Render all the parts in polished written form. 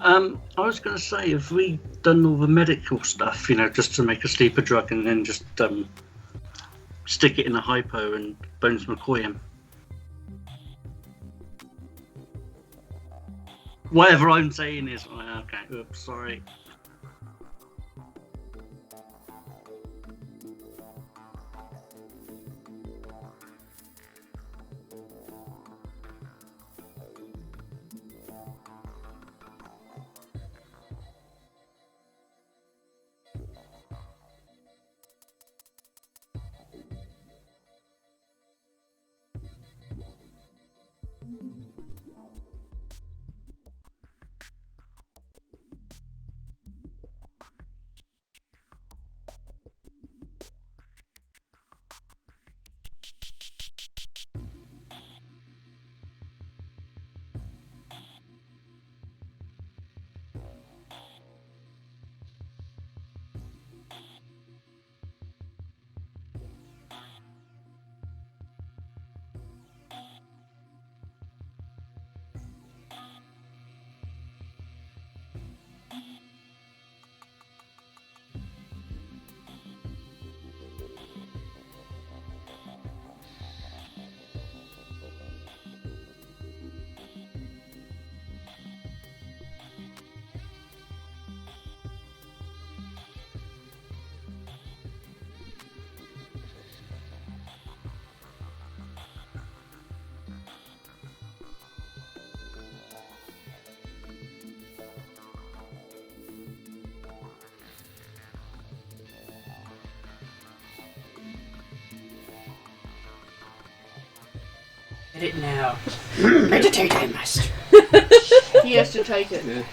I was going to say, have we done all the medical stuff, just to make a sleeper drug and then just stick it in a hypo and Bones McCoy him? Whatever I'm saying is... Okay, oops, sorry. It now. Meditate, I must. He has to take it. Yeah.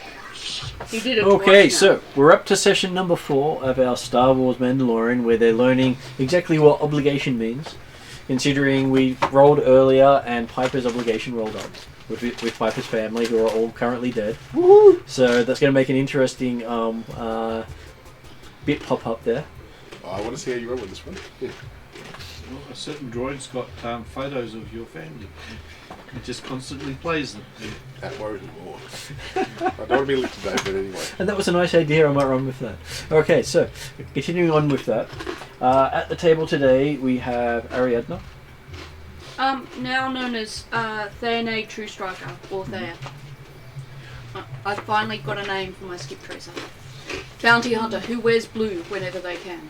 He did it Okay, twice so we're up to session number 4 of our Star Wars Mandalorian, where they're learning exactly what obligation means, considering we rolled earlier and Piper's obligation rolled up with Piper's family, who are all currently dead. Woo! So that's going to make an interesting bit pop up there. I want to see how you roll with this one. Yeah. Well, a certain droid's got photos of your family. It just constantly plays them. That worries me more. I don't want to be licked today, but anyway. And that was a nice idea, I might run with that. Okay, so, continuing on with that. At the table today, we have Ariadna. Now known as Theane True Striker, or Thea. I finally got a name for my skip tracer. Bounty Hunter, who wears blue whenever they can.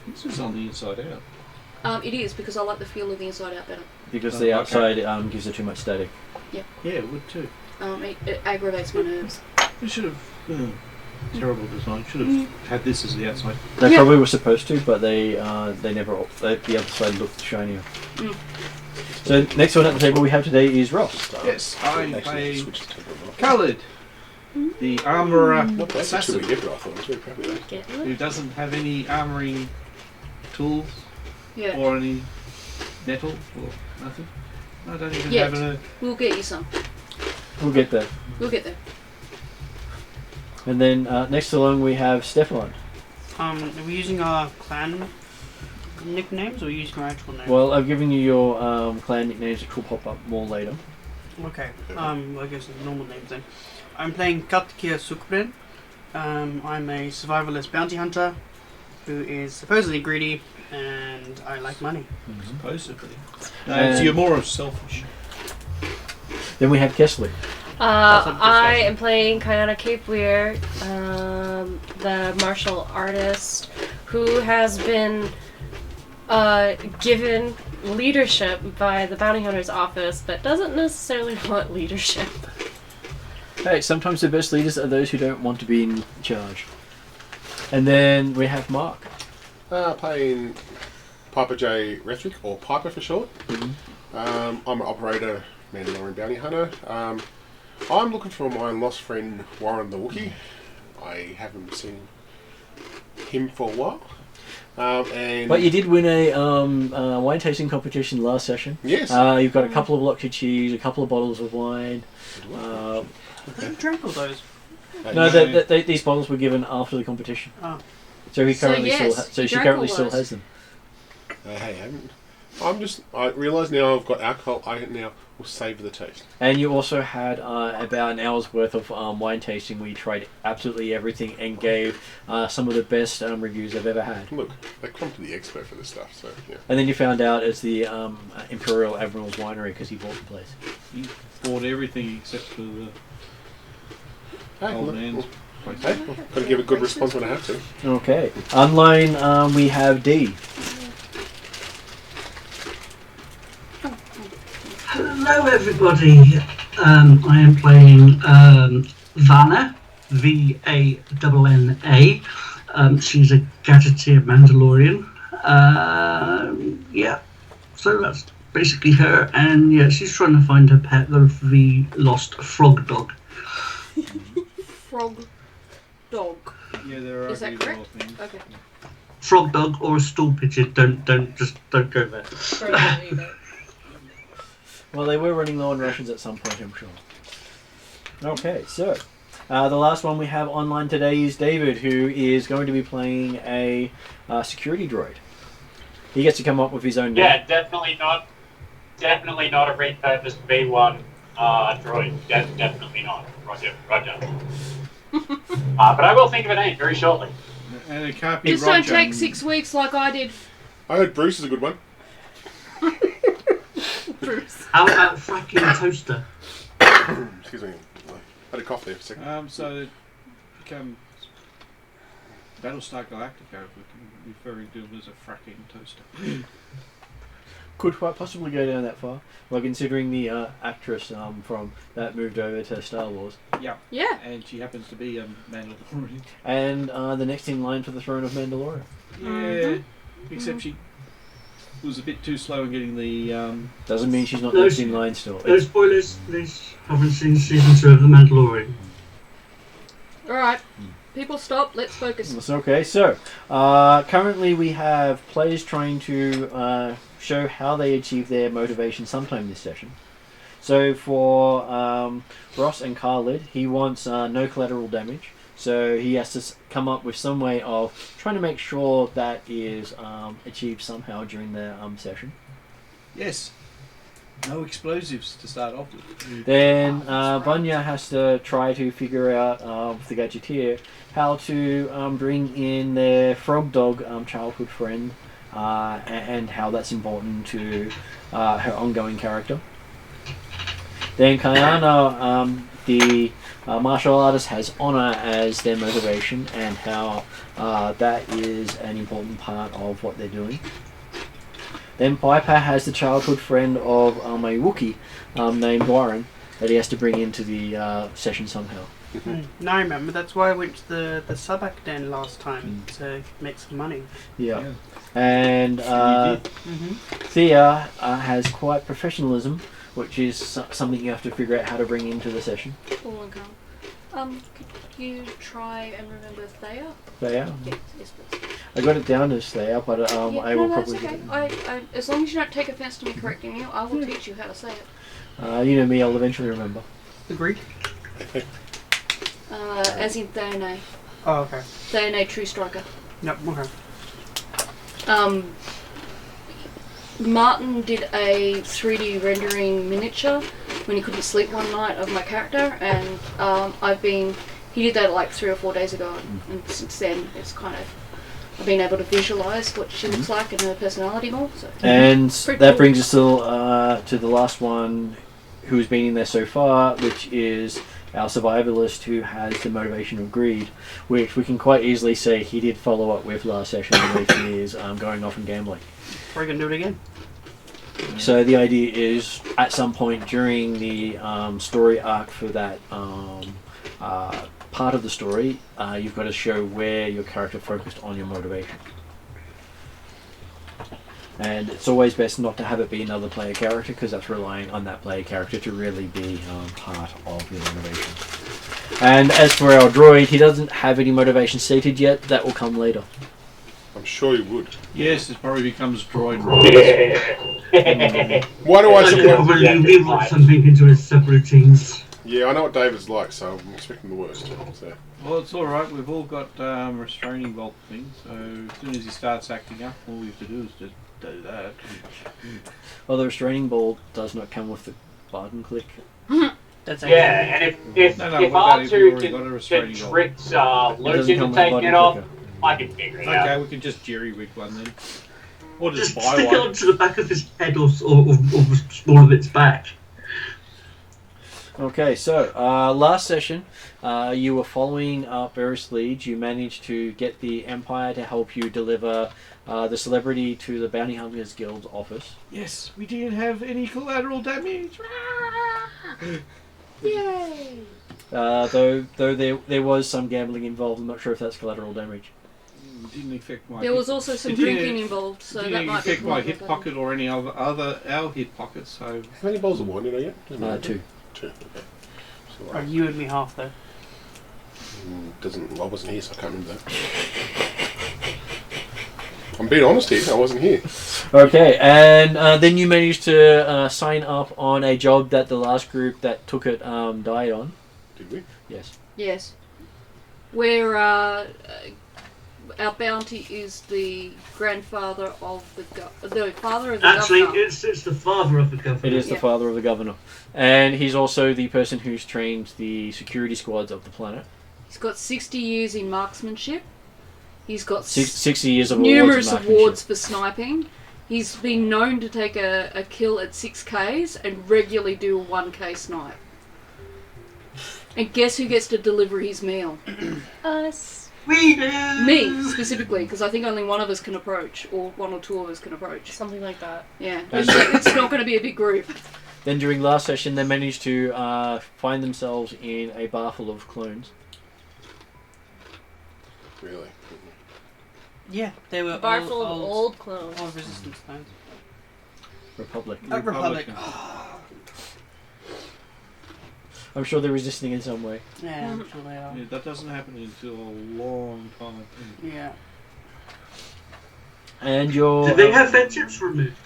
This is on the inside out. It is, because I like the feel of the inside out better. Because the outside gives it too much static. Yeah. Yeah, it would too. It aggravates my nerves. We should have... terrible design. Should have had this as the outside. They probably were supposed to, but they never... the other side looked shinier. Mm. So, next one at the table we have today is Ross. Yes, I play Khalid, the armourer Not bad, assassin, actually, I thought. I was very proud of that. who doesn't have any armouring tools Yeah. or any metal or nothing. I don't even Yet. have a... We'll get you some. We'll get there. We'll get there. And then next along we have Stefan. Are we using our clan nicknames or using our actual names? Well, I've given you your clan nicknames that could pop up more later. Okay. Well, I guess the normal names then. I'm playing Katkia Sukbren. I'm a survivalist bounty hunter who is supposedly greedy, and I like money. Supposedly. And- So you're more of selfish. Then we have Kessler. I am playing Kayana Cape Weir, the martial artist who has been given leadership by the bounty hunter's office, but doesn't necessarily want leadership. Hey, sometimes the best leaders are those who don't want to be in charge. And then we have Mark. Playing Piper J. Rhetoric, or Piper for short. I'm an operator, Mandalorian bounty hunter. I'm looking for my lost friend Warren the Wookiee. I haven't seen him for a while. But you did win a wine tasting competition last session. Yes. You've got a couple of locked cheese, a couple of bottles of wine. You drank all those. No, these bottles were given after the competition. Oh. So he So currently yes, still. So he she drank currently all still those. has them. Hey, I haven't. I realise now I've got alcohol. I now will savour the taste. And you also had about an hour's worth of wine tasting where you tried absolutely everything and gave some of the best reviews I've ever had. Look, they come to the expert for this stuff, so yeah. And then you found out it's the Imperial Admiral's Winery because he bought the place. You bought everything except for the Hey, old look, man's. hey, got to give a good response when I have to. Okay. Online, we have D. Hello, everybody. I am playing Vanna, Vanna. She's a gadgeteer Mandalorian. Yeah, so that's basically her. And yeah, she's trying to find her pet, the lost frog dog. Frog dog. Yeah, there are Is that these little correct? things. Okay. Frog dog or a stool pigeon. Don't go there. Well, they were running low on rations at some point, I'm sure. Okay, so the last one we have online today is David, who is going to be playing a security droid. He gets to come up with his own name. Yeah, definitely not a repurposed V1 droid. Definitely not. Roger. But I will think of a name very shortly. And it can't be Just Roger. don't take 6 weeks like I did. I heard Bruce is a good one. Bruce. How about fracking toaster? Excuse me. I had a cough there for a second. So it becomes Battlestar Galactica, if we can referring to him as a fracking toaster. Could quite possibly go down that far. Well, considering the actress from that moved over to Star Wars. Yeah. Yeah. And she happens to be a Mandalorian. And the next in line for the throne of Mandalore. Yeah. Except she was a bit too slow in getting the... Doesn't mean she's not No, next in line still. No spoilers. These haven't seen season 2 of The Mandalorian. Alright. People stop. Let's focus. That's okay. So, currently we have players trying to show how they achieve their motivation sometime this session. So for Ross and Khalid, he wants no collateral damage. So he has to come up with some way of trying to make sure that is achieved somehow during the session. Yes. No explosives to start off with. Then Vanya has to try to figure out with the gadgeteer how to bring in their frog dog childhood friend and how that's important to her ongoing character. Then Kayana, the martial artist, has honor as their motivation and how that is an important part of what they're doing. Then Piper has the childhood friend of a Wookiee named Warren that he has to bring into the session somehow. Now I remember, that's why I went to the Sabak Den last time, to make some money. Yeah. And Thea has quite professionalism, which is something you have to figure out how to bring into the session. Cool and calm. Could you try and remember Thea? Thea? Yes, please. I got it down as Thea, but Yeah, I will that's probably... okay. I, as long as you don't take offense to me correcting you, I will teach you how to say it. you know me, I'll eventually remember. The Greek? As in Theone. Oh, okay. Theone, True Striker. Yep, okay. Martin did a 3D rendering miniature when he couldn't sleep one night of my character, and he did that like 3 or 4 days ago, and since then it's kind of, I've been able to visualise what she looks like and her personality more. So. And Pretty that cool. brings us to the last one who's been in there so far, which is our survivalist who has the motivation of greed, which we can quite easily say he did follow up with last session, which is going off and gambling. We're going to do it again. So the idea is, at some point during the story arc for that part of the story, you've got to show where your character focused on your motivation. And it's always best not to have it be another player character, because that's relying on that player character to really be part of your motivation. And as for our droid, he doesn't have any motivation stated yet. That will come later. I'm sure you would. Yes, it probably becomes droid. Why do I He support... probably wants something into his subroutines. Yeah, I know what David's like, so I'm expecting the worst. So. Well, it's alright, we've all got restraining bolt things, so as soon as he starts acting up, all we have to do is just do that. Well, the restraining ball does not come with the button click. That's Yeah, and if No, if what about if you R2 already got a can restraining order? trick It doesn't Luke come into with a taking button it off, clicker. I can figure it Okay, out. we can just jerry-rig one then. Or just Just buy stick it one. onto the back of his head or small of its back. Okay, so last session, you were following up Eris leads. You managed to get the Empire to help you deliver the celebrity to the Bounty Hunters Guild's office. Yes, we didn't have any collateral damage. Yay! Though there was some gambling involved. I'm not sure if that's collateral damage. It didn't affect my. There was also some It didn't- drinking involved, so it that didn't might be affect my hip collateral pocket or any other our hip pockets. So How many bowls of wine did I get? 2. 2. Okay. So, Or you and me half though. I wasn't here, so I can't remember that. I'm being honest here. I wasn't here. Okay, and then you managed to sign up on a job that the last group that took it died on. Did we? Yes. Yes. Where our bounty is the grandfather of the father of the Actually, governor. it's the father of the governor. It is the Yeah. father of the governor. And he's also the person who's trained the security squads of the planet. He's got 60 years in marksmanship. He's got 60 years of numerous awards, awards for sniping. He's been known to take a kill at 6Ks and regularly do a 1K snipe. And guess who gets to deliver his meal? Us. We do. Me, specifically, because I think only one of us can approach, or one or two of us can approach. Something like that. Yeah, And- it's not going to be a big group. Then during last session, they managed to find themselves in a bar full of clones. Really? Yeah, they were Bar all, full of old clones. old resistance clones. Republic. Republic. I'm sure they're resisting in some way. Yeah, I'm sure they are. yeah, that doesn't happen until a long time. Yeah. And you're... Did they have their chips removed?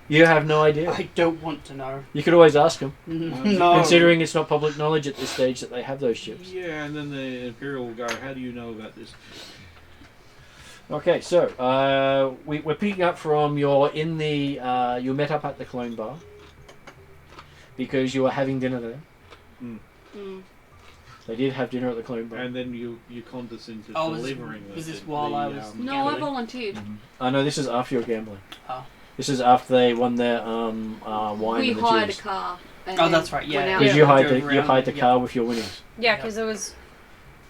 You have no idea. I don't want to know. You could always ask them. No. Considering it's not public knowledge at this stage that they have those chips. Yeah, and then the Imperial will go, how do you know about this? Okay, so we're picking up from you met up at the clone bar because you were having dinner there. Mm. They did have dinner at the clone bar. And then you condescend to Oh, delivering was this the, while I was- No, I Gambling? volunteered. I know this is after your gambling. Oh. This is after they won their wine We and the hired a cheers. car. And Oh, then that's right, yeah. went out. Because Yeah. you hired the car with your winnings. Yeah, because it was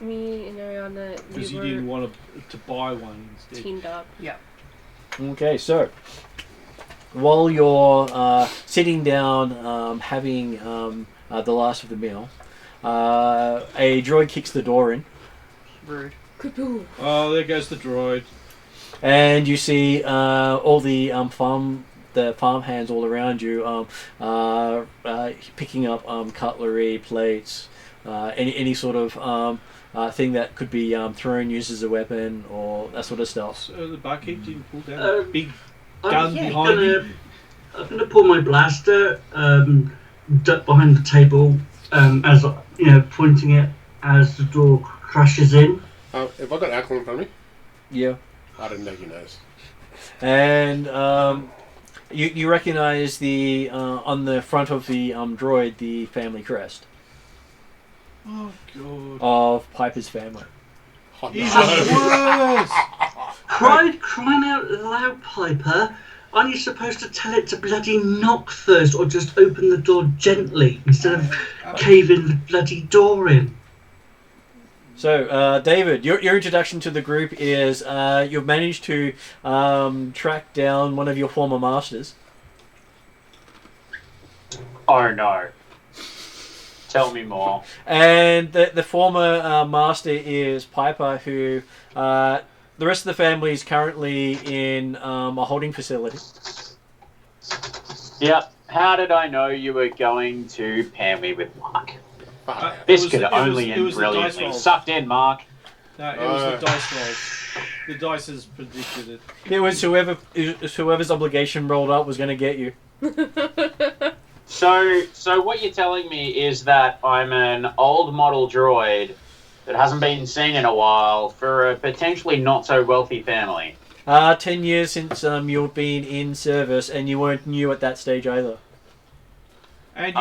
me and Ariana. because We you were didn't want to buy one instead. teamed up. Okay, so while you're sitting down having the last of the meal, a droid kicks the door in, Rude. Kapoo. Oh, there goes the droid. and you see all the farm hands all around you picking up cutlery, plates, any sort of thing that could be thrown, used as a weapon, or that sort of stuff. So the barkeep didn't pull down Uh, a big I'm gun behind him. I'm gonna pull my blaster, duck behind the table, as you know, pointing it as the door crashes in. Have I got alcohol in front of me? Yeah. I didn't know you noticed. And you recognise the on the front of the droid the family crest Oh, God. of Piper's family. Oh, He's no. the worst! Crying out loud, Piper! Aren't you supposed to tell it to bloody knock first, or just open the door gently instead of caving the bloody door in? So, David, your introduction to the group is you've managed to track down one of your former masters. Oh no. Tell me more. And the former master is Piper, who the rest of the family is currently in a holding facility. Yep. How did I know you were going to pair me with Mark? Fuck. This It was could the- only it end was the dice brilliantly. roll. Sucked in, Mark. No, it was the dice rolls. The dice has predicted it. It was whoever's obligation rolled up was going to get you. So what you're telling me is that I'm an old model droid that hasn't been seen in a while for a potentially not so wealthy family. 10 years since you've been in service, and you weren't new at that stage either. And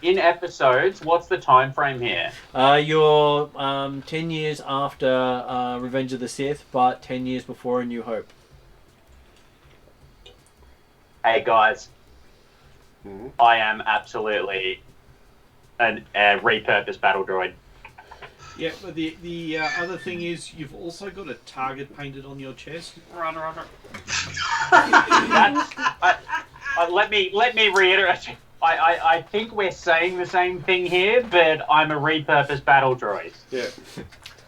In episodes, what's the time frame here? You're 10 years after Revenge of the Sith, but 10 years before A New Hope. Hey guys, Mhm. I am absolutely a repurposed battle droid. yeah, but the other thing is you've also got a target painted on your chest. Roger. That's, let me reiterate. I think we're saying the same thing here, but I'm a repurposed battle droid. Yeah.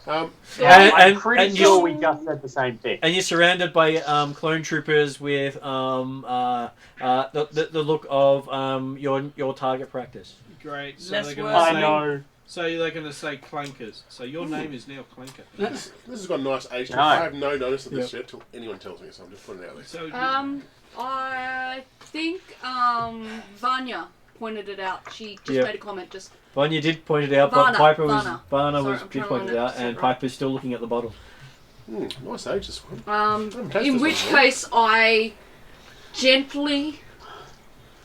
I'm And pretty you- sure we just said the same thing. And you're surrounded by clone troopers with the look of your target practice. Great. So Less they're words. gonna I say, know. So they're going to say clankers. So your name is now Clanker. This has got a nice age to it. No. I have no notice of this Yep. yet till anyone tells me, so I'm just putting it out there. So I think Vanya pointed it out. She just Yep. made a comment. Just Vanya did point it out, but Varna, Piper was Varna. Varna Sorry, was I'm did trying to point learn it it out, to say and it right. Piper's still looking at the bottle. Nice age, this one. taste in this which one, right? case I gently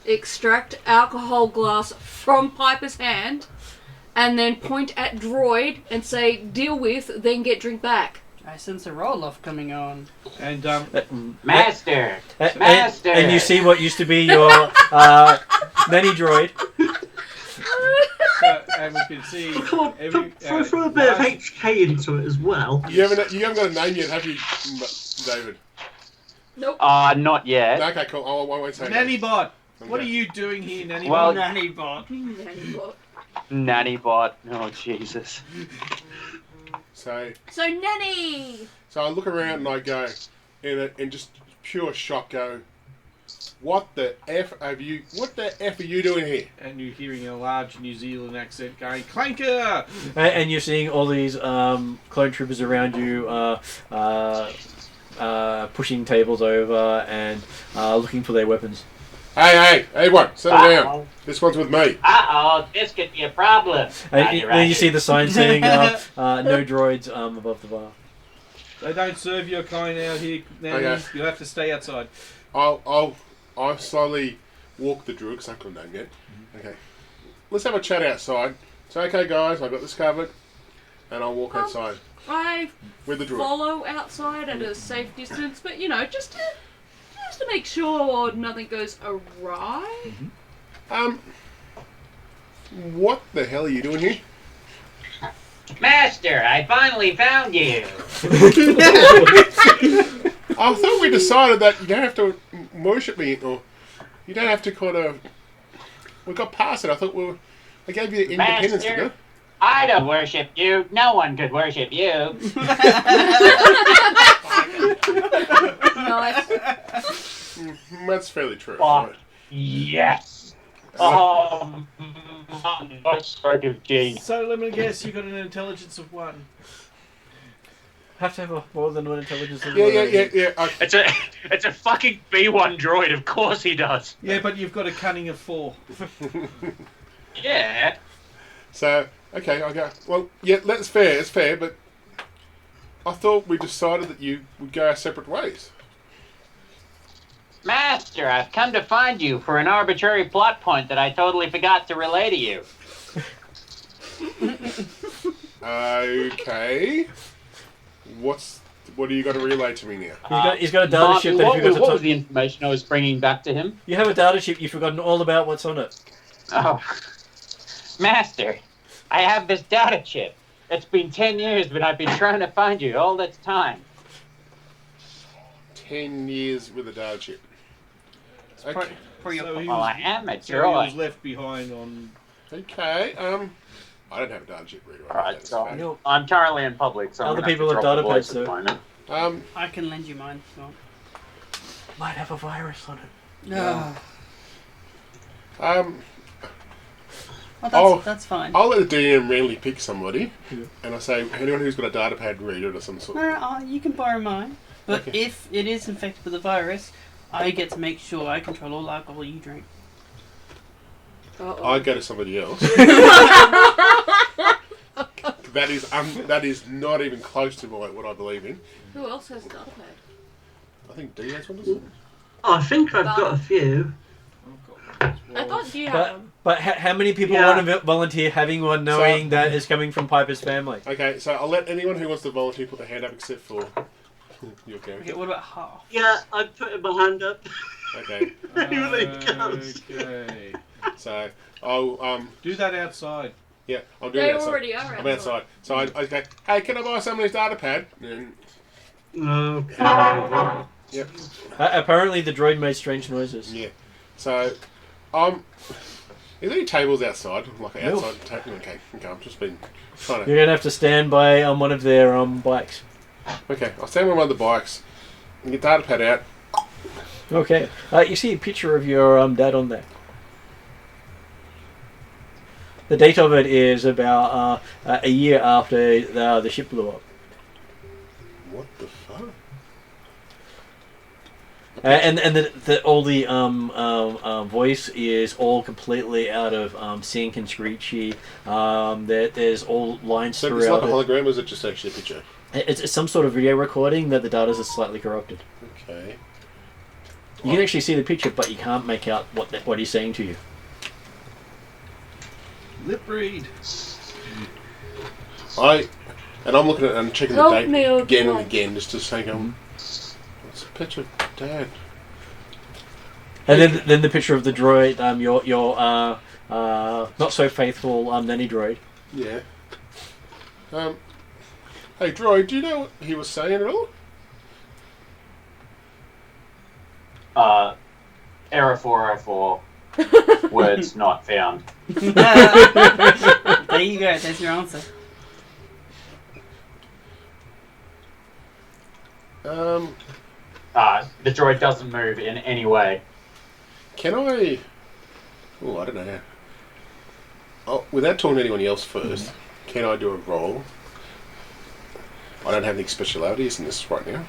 extract alcohol glass from Piper's hand, and then point at Droid and say, "Deal with, then get drink back." I sense a roll-off coming on. and Master! And, Master! and you see what used to be your nanny droid. and we can see Come on, every throw a bit of last- HK into it as well. You haven't got a name yet, have you, David? Nope. Not yet. Okay, cool. I won't say Nanny Bot. Okay. What are you doing here, Nanny Well- Bot? Nanny bot. Nanny bot. Oh, Jesus. So Nanny! I look around and I go, in just pure shock, go, what the F are you doing here? And you're hearing a large New Zealand accent going, Clanker! And you're seeing all these clone troopers around you pushing tables over and looking for their weapons. Hey, one, settle down. Uh-oh. This one's with me. Uh-oh, this could be a problem. And then you see the sign saying no droids above the bar. They don't serve your kind out here, Nanny. Okay. You'll have to stay outside. I'll slowly walk the druid, because I couldn't name yet. Okay. Let's have a chat outside. Say, okay, guys, I've got this covered. And I'll walk outside I with the druid. follow outside at a safe distance, but just to make sure nothing goes awry. What the hell are you doing here? Master, I finally found you. I thought we decided that you don't have to worship me, or you don't have to kind of... We got past it. I thought I gave you independence to go. Master, I don't worship you. No one could worship you. Nice. That's fairly true. Fuck. Right. Yes. Oh, my stroke of G. So let me guess, you got an intelligence of 1. Have to have more than one intelligence. Yeah. It's a fucking B1 droid. Of course he does. Yeah, but you've got a cunning of 4. Yeah. So, okay, I go, well, yeah, that's fair, it's fair, but I thought we decided that you would go our separate ways. Master, I've come to find you for an arbitrary plot point that I totally forgot to relay to you. Okay. What do you got to relay to me now? He's got a data ship that what, you forgot to what talk. was the information I was bringing back to him? You have a data ship. You've forgotten all about what's on it. Oh, Master, I have this data chip. It's been 10 years, but I've been trying to find you all this time. 10 years with a data chip. Okay. So he Well, was, I am a so he was droid. left behind on... Okay, I don't have a data chip reader. Alright, so You know, I'm currently in public, so Other I'm gonna people have have to drop data the voice pads, at the moment. I can lend you mine if you want. might have a virus on it. No. Oh, that's fine. I'll let the DM randomly pick somebody, Yeah. and I say, anyone who's got a data pad reader of some sort. No, you can borrow mine. But Okay. if it is infected with a virus, I get to make sure I control all alcohol you drink. I go to somebody else. That is not even close to what I believe in. Who else has a data pad? think D has one, doesn't it? I think I've got a few. I've got one as well. I thought you had one. But how many people Yeah. want to volunteer having one, knowing that it's coming from Piper's family? Okay, so I'll let anyone who wants to volunteer put their hand up except for your Okay, character. what about half? Yeah, I put my hand up. Okay, Here it comes. Okay. so I'll Do that outside. yeah, I'll do They it outside. already are I'm outside. So okay. Hey, can I buy somebody's data pad? And, Okay. yep. Apparently, the droid made strange noises. Yeah. So, is there any tables outside? Like an No. outside table? Okay, I'm just been trying to. You're gonna have to stand by one of their bikes. Okay, I'll stand with one of the bikes and get data pad out. Okay. You see a picture of your dad on there. The date of it is about a year after the ship blew up. What the fuck? And all the voice is all completely out of sync and screechy. There's all lines So throughout it's like a it. hologram, or is it just actually a picture? It's some sort of video recording that the data is slightly corrupted. Okay. You can actually see the picture, but you can't make out what he's saying to you. Lip read. I'm looking at it and checking Help the date me, again and Obi-Wan. again just to say, what's a picture of Dad? And then the picture of the droid, your not so faithful nanny droid. Yeah. Hey, droid, do you know what he was saying at all? Error 404. Words not found. There you go. There's your answer. The droid doesn't move in any way. Can I? Oh, I don't know. Without talking to anyone else first, can I do a roll? I don't have any specialities in this right now.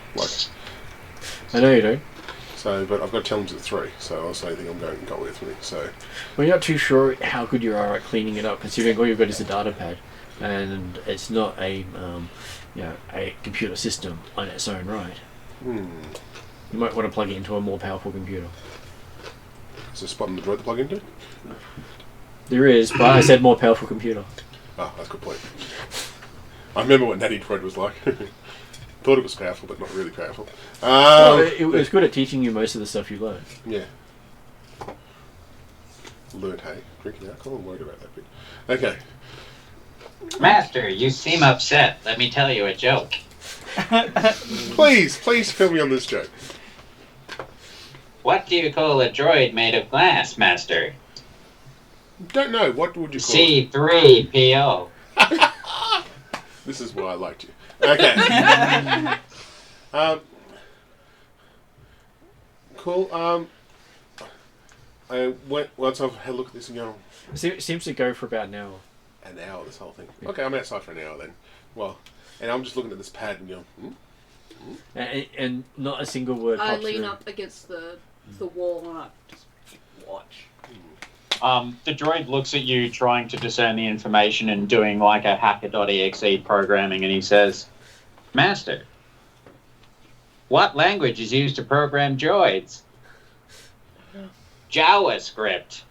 I know you don't. So, but I've got to tell them to the 3. So I also think I'm going to go with me. So, Well, you're not too sure how good you are at cleaning it up, considering all you've got is a data pad, and it's not a a computer system on its own right. You might want to plug it into a more powerful computer. is there a spot on the droid to plug into? There is, but I said more powerful computer. Oh, that's a good point. I remember what Natty Droid was like. Thought it was powerful, but not really powerful. Well, it was good at teaching you most of the stuff you learned. Yeah. Learned, hey, drinking alcohol, I'm worried about that bit. Okay. Master, you seem upset. Let me tell you a joke. Please fill me on this joke. What do you call a droid made of glass, Master? Don't know, what would you call it? C3PO. This is why I liked you. Okay. Cool. Once I've had a look at this and go, It seems to go for about an hour. an hour, this whole thing. Okay, I'm outside for an hour then. Well, and I'm just looking at this pad and going, And not a single word I pops lean through. up against the wall and I just watch. The droid looks at you trying to discern the information and doing like a hacker.exe programming, and he says, Master, what language is used to program droids? JavaScript.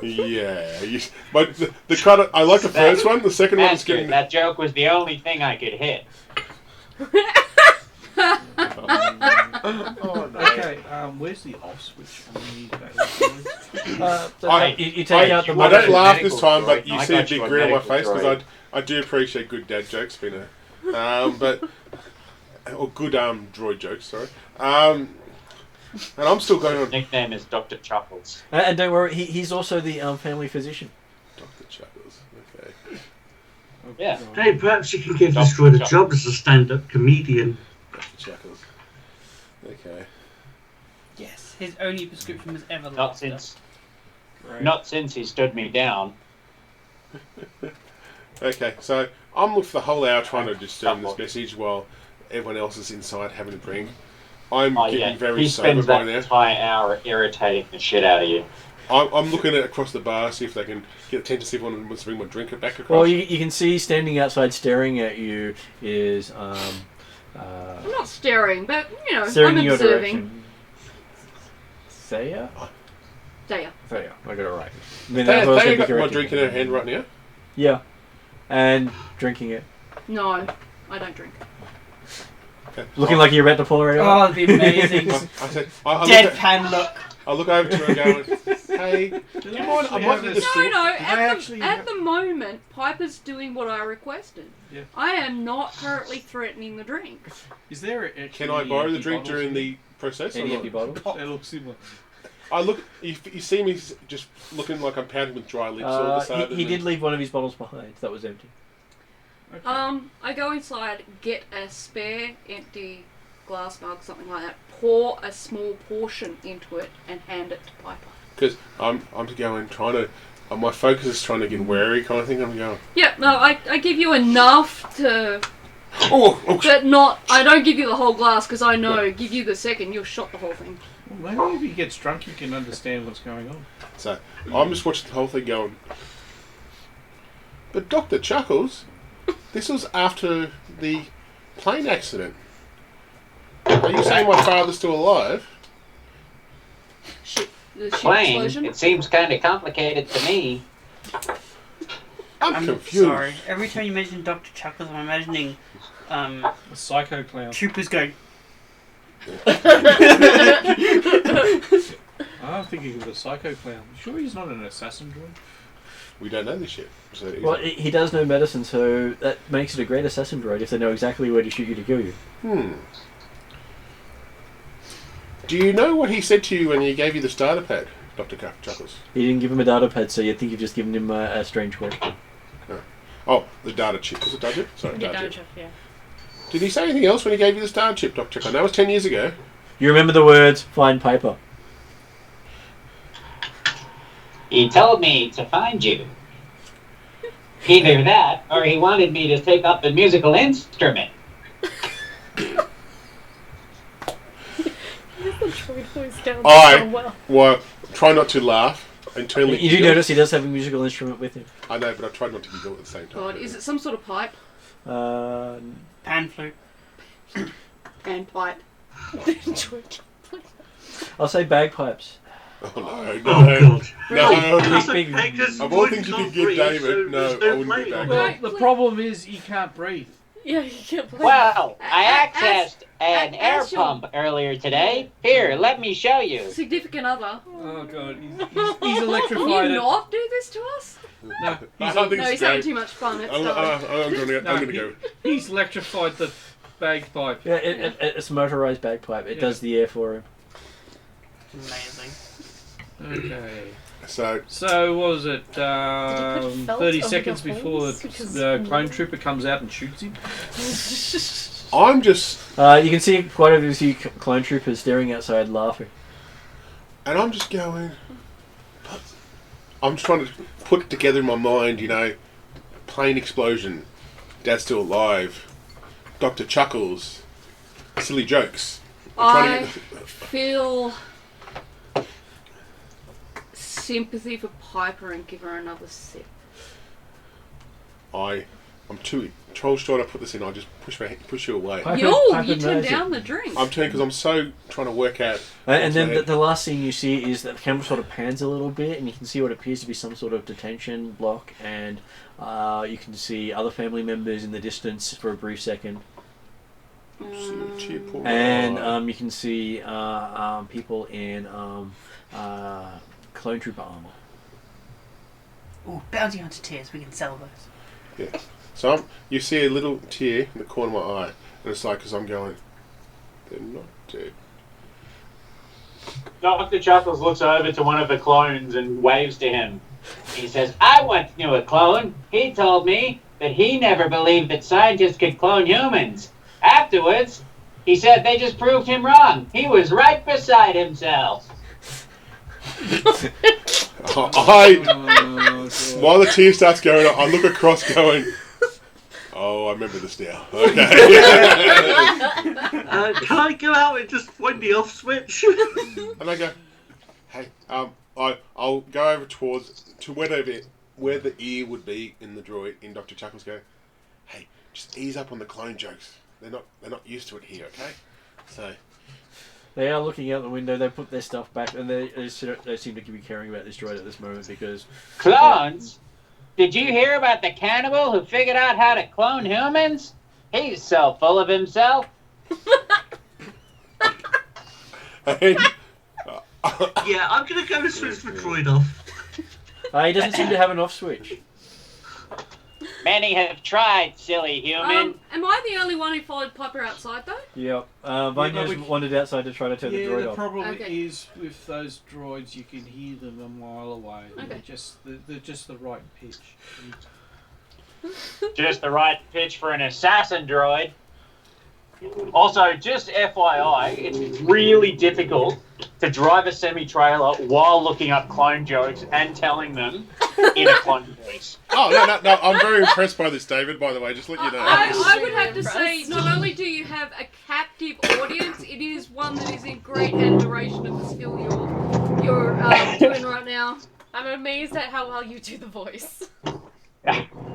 yeah. But the cut, I like the first one, the second one is Master, getting... that joke was the only thing I could hit. Oh, no. Okay, where's the off switch on the droids? You take out the I monitor. don't laugh medical this time, but droid. you I see a got big you a grin on my medical face because droid. I do appreciate good dad jokes, or good droid jokes. Sorry, and I'm still going on. Nickname is Dr. Chuckles. And don't worry, he's also the family physician. Dr. Chuckles. Okay. Yeah. Hey, perhaps you can give this droid a job as a stand-up comedian. Dr. Chuckles. Okay. Yes, his only prescription was ever Not laughter. since he stood me down. Okay, so I'm looking for the whole hour trying to discern this message while everyone else is inside having a drink. I'm Oh getting yeah, very he sober spends by that now. entire hour irritating the shit out of you. I'm looking at across the bar, see if they can get attention, see if anyone wants to bring my drink back across. Well, you can see standing outside staring at you is I'm not staring, but staring I'm in your observing. direction. Thea? There. Thea, I got it right. I mean, They that's what I was gonna be got my correcting. drink in her hand right now. Yeah, and drinking it, No, I don't drink. Okay. looking like you're about to pull her Oh, out. that'd be amazing. I said, I Deadpan look. I look over to her going, hey, do you mind? I might need a No, drink. no. they actually At have- the moment, Piper's doing what I requested. Yeah. I am not currently threatening the drink. Is there actually Can I borrow the empty drink bottles during in the process? Or Any not? empty bottles? there? They look similar. I look. You see me just looking like I'm pounding with dry lips all of a sudden. He did leave one of his bottles behind. That was empty. Okay. I go inside, get a spare empty glass mug, something like that, pour a small portion into it, and hand it to Piper. Because I'm going trying to. My focus is trying to get wary kind of thing. I'm going. Yeah, no, I give you enough to, Oh, but not. I don't give you the whole glass because I know. Give you the second, you'll shot the whole thing. Well, maybe if he gets drunk, you can understand what's going on. So I'm just watching the whole thing going. But Dr. Chuckles, this was after the plane accident. Are you saying my father's still alive? The ship Plane? explosion. It seems kind of complicated to me. I'm confused. Sorry. Every time you mention Dr. Chuckles, I'm imagining A psycho clown. troopers going. I'm thinking of a psycho clown. Sure, he's not an assassin droid. We don't know this yet. So Well, he does know medicine, so that makes it a great assassin droid if they know exactly where to shoot you to kill you. Do you know what he said to you when he gave you the starter pad, Dr. Chuckles? He didn't give him a data pad, so you'd think you've just given him a strange question. Oh, the data chip. Was it data chip? Sorry, Yeah, data chip. yeah. Did he say anything else when he gave you the starter chip, Dr. Chuckles? That was 10 years ago. You remember the words, find Piper. He told me to find you. Either that, or he wanted me to take up a musical instrument. Well, try not to laugh. Internally. You do notice he does have a musical instrument with him. I know, but I tried not to giggle at the same time. God, is it some sort of pipe? Pan flute. And pipe. I'll say bagpipes. Oh no, Oh no, god. no. That's big- okay, 'cause Of all wood things you can't could give breathe, David, so no, there's I wouldn't flame give on David. it. Well, the problem is he can't breathe. Yeah, you can't play. Well, I accessed an air as your- pump earlier today. Here, let me show you. Significant other. Oh god, he's Can you electrified. not do this to us? No, I he's, don't think No, it's he's having great. too much fun. It's I'm done. going to go. he's electrified the bagpipe. Yeah, it's a motorized bagpipe. It Yeah. does the air for him. Amazing. Okay. So, So what was it? felt 30 over seconds the before holes? Because- the clone trooper comes out and shoots him. I'm just, You can see quite a few clone troopers staring outside laughing. and I'm just going, I'm just trying to put together in my mind, you know, plane explosion, Dad's still alive, Dr. Chuckles, silly jokes. I'm trying I to get feel sympathy for Piper and give her another sip. I'm too trying to put this in. I just push you away. Piper- You Piper turn knows it. down the drink. I'm turning because I'm so trying to work out. And then what's the last scene you see is that the camera sort of pans a little bit, and you can see what appears to be some sort of detention block, and you can see other family members in the distance for a brief second, and you can see people in clone trooper armor. Ooh, bounty hunter tears. We can sell those. Yeah. So you see a little tear in the corner of my eye, and it's like because I'm going, they're not dead. Dr. Chuckles looks over to one of the clones and waves to him. He says, I once knew a clone. He told me that he never believed that scientists could clone humans. Afterwards, he said they just proved him wrong. He was right beside himself. While the tear starts going, I look across going, oh, I remember this now. Okay. Can I go out and just find the off switch? And I go, hey, I'll go over to where the ear would be in the droid in Dr. Chuckles. Go, hey, just ease up on the clone jokes. They're not used to it here, okay? So they are looking out the window. They put their stuff back, and they seem to be caring about this droid at this moment because clones. Did you hear about the cannibal who figured out how to clone humans? He's so full of himself. and, Yeah, I'm gonna go and switch the droid off. he doesn't seem to have an off switch. Many have tried, silly human. Am I the only one who followed Piper outside though? Yep. Vanya's wandered outside to try to turn the droid the off. problem Okay. is with those droids, you can hear them a mile away. Okay. They're just the right pitch. Just the right pitch for an assassin droid. Also, just FYI, it's really difficult to drive a semi-trailer while looking up clone jokes and telling them in a clone voice. oh no! I'm very impressed by this, David. By the way, just let you know. I would have to say, not only do you have a captive audience, it is one that is in great admiration of the skill you're doing right now. I'm amazed at how well you do the voice.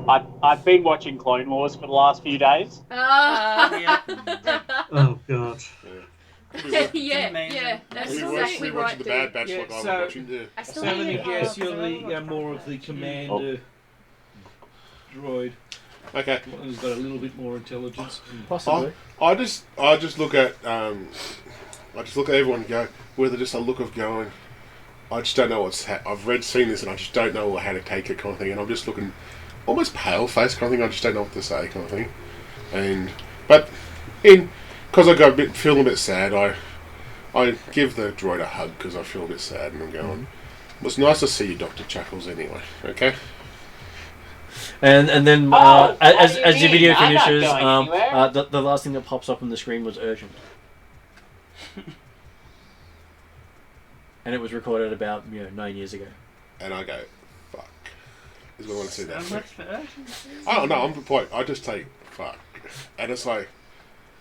I've been watching Clone Wars for the last few days. Yeah. Oh god. Yeah, that's We exactly were watching right, the dude. Bad Batch like I was so- watching. Yeah. I still So let me need guess, you're the more of the commander droid. Okay. One who's got a little bit more intelligence. Possibly. I just look at everyone and go with just a look of going. I just don't know I've seen this and I just don't know how to take it kind of thing, and I'm just looking almost pale face kind of thing. I just don't know what to say kind of thing, because I go feeling a bit sad. I give the droid a hug because I feel a bit sad, and I'm going. It was nice to see you, Dr. Chuckles. Anyway, okay. And then what as do you the video mean? I'm not finishes, going anywhere. the last thing that pops up on the screen was urgent. And it was recorded about 9 years ago. And I go, fuck. Is what I want to see that. So much for urgency. Oh no, I'm the point. I just take fuck, and it's like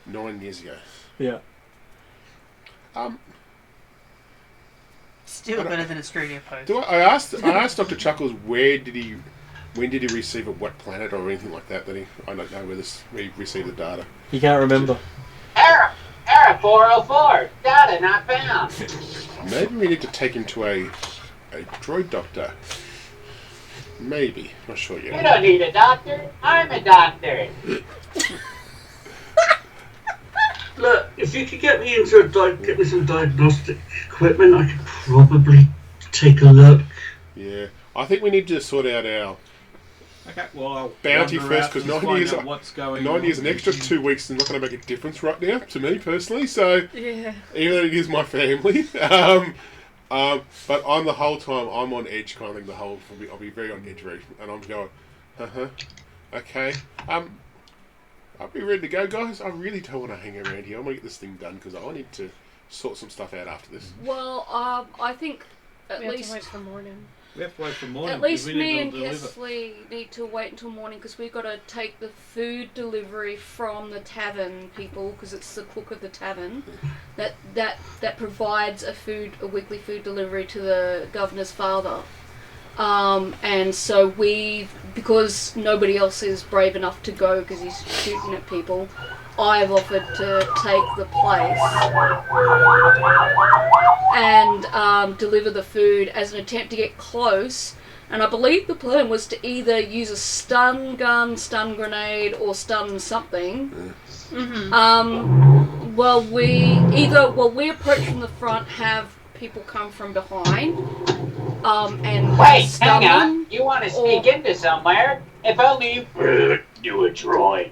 9 years ago. Yeah. Still better than Australia Post. I asked Dr. Chuckles when did he receive at what planet or anything like that I don't know where he received the data. He can't remember. Error 404. Data not found. Maybe we need to take him to a droid doctor. Maybe, not sure You yet. don't need a doctor. I'm a doctor. Look, if you could get me get me some diagnostic equipment, I could probably take a look. Yeah, I think we need to sort out our Okay, well, I'll bounty wander first out because and 9 find years. out what's going 9 on. years, an extra 2 weeks is not going to make a difference right now to me personally. So Yeah. even though it is my family, but on the whole time I'm on edge kind of thing. I'll be very on edge, and I'm going, okay, I'll be ready to go, guys. I really don't want to hang around here. I'm gonna get this thing done because I need to sort some stuff out after this. Well, I think at We have least to wait for morning. We have to wait for morning. At least because we me need and to deliver. Kesley need to wait until morning because we've got to take the food delivery from the tavern people because it's the cook of the tavern that provides a weekly food delivery to the governor's father. And so because nobody else is brave enough to go because he's shooting at people, I've offered to take the place and deliver the food as an attempt to get close. And I believe the plan was to either use a stun gun, stun grenade, or stun something. Mm-hmm. We approach from the front, have people come from behind, and Wait, stun hang on. them. You want to sneak into somewhere? If only you a droid.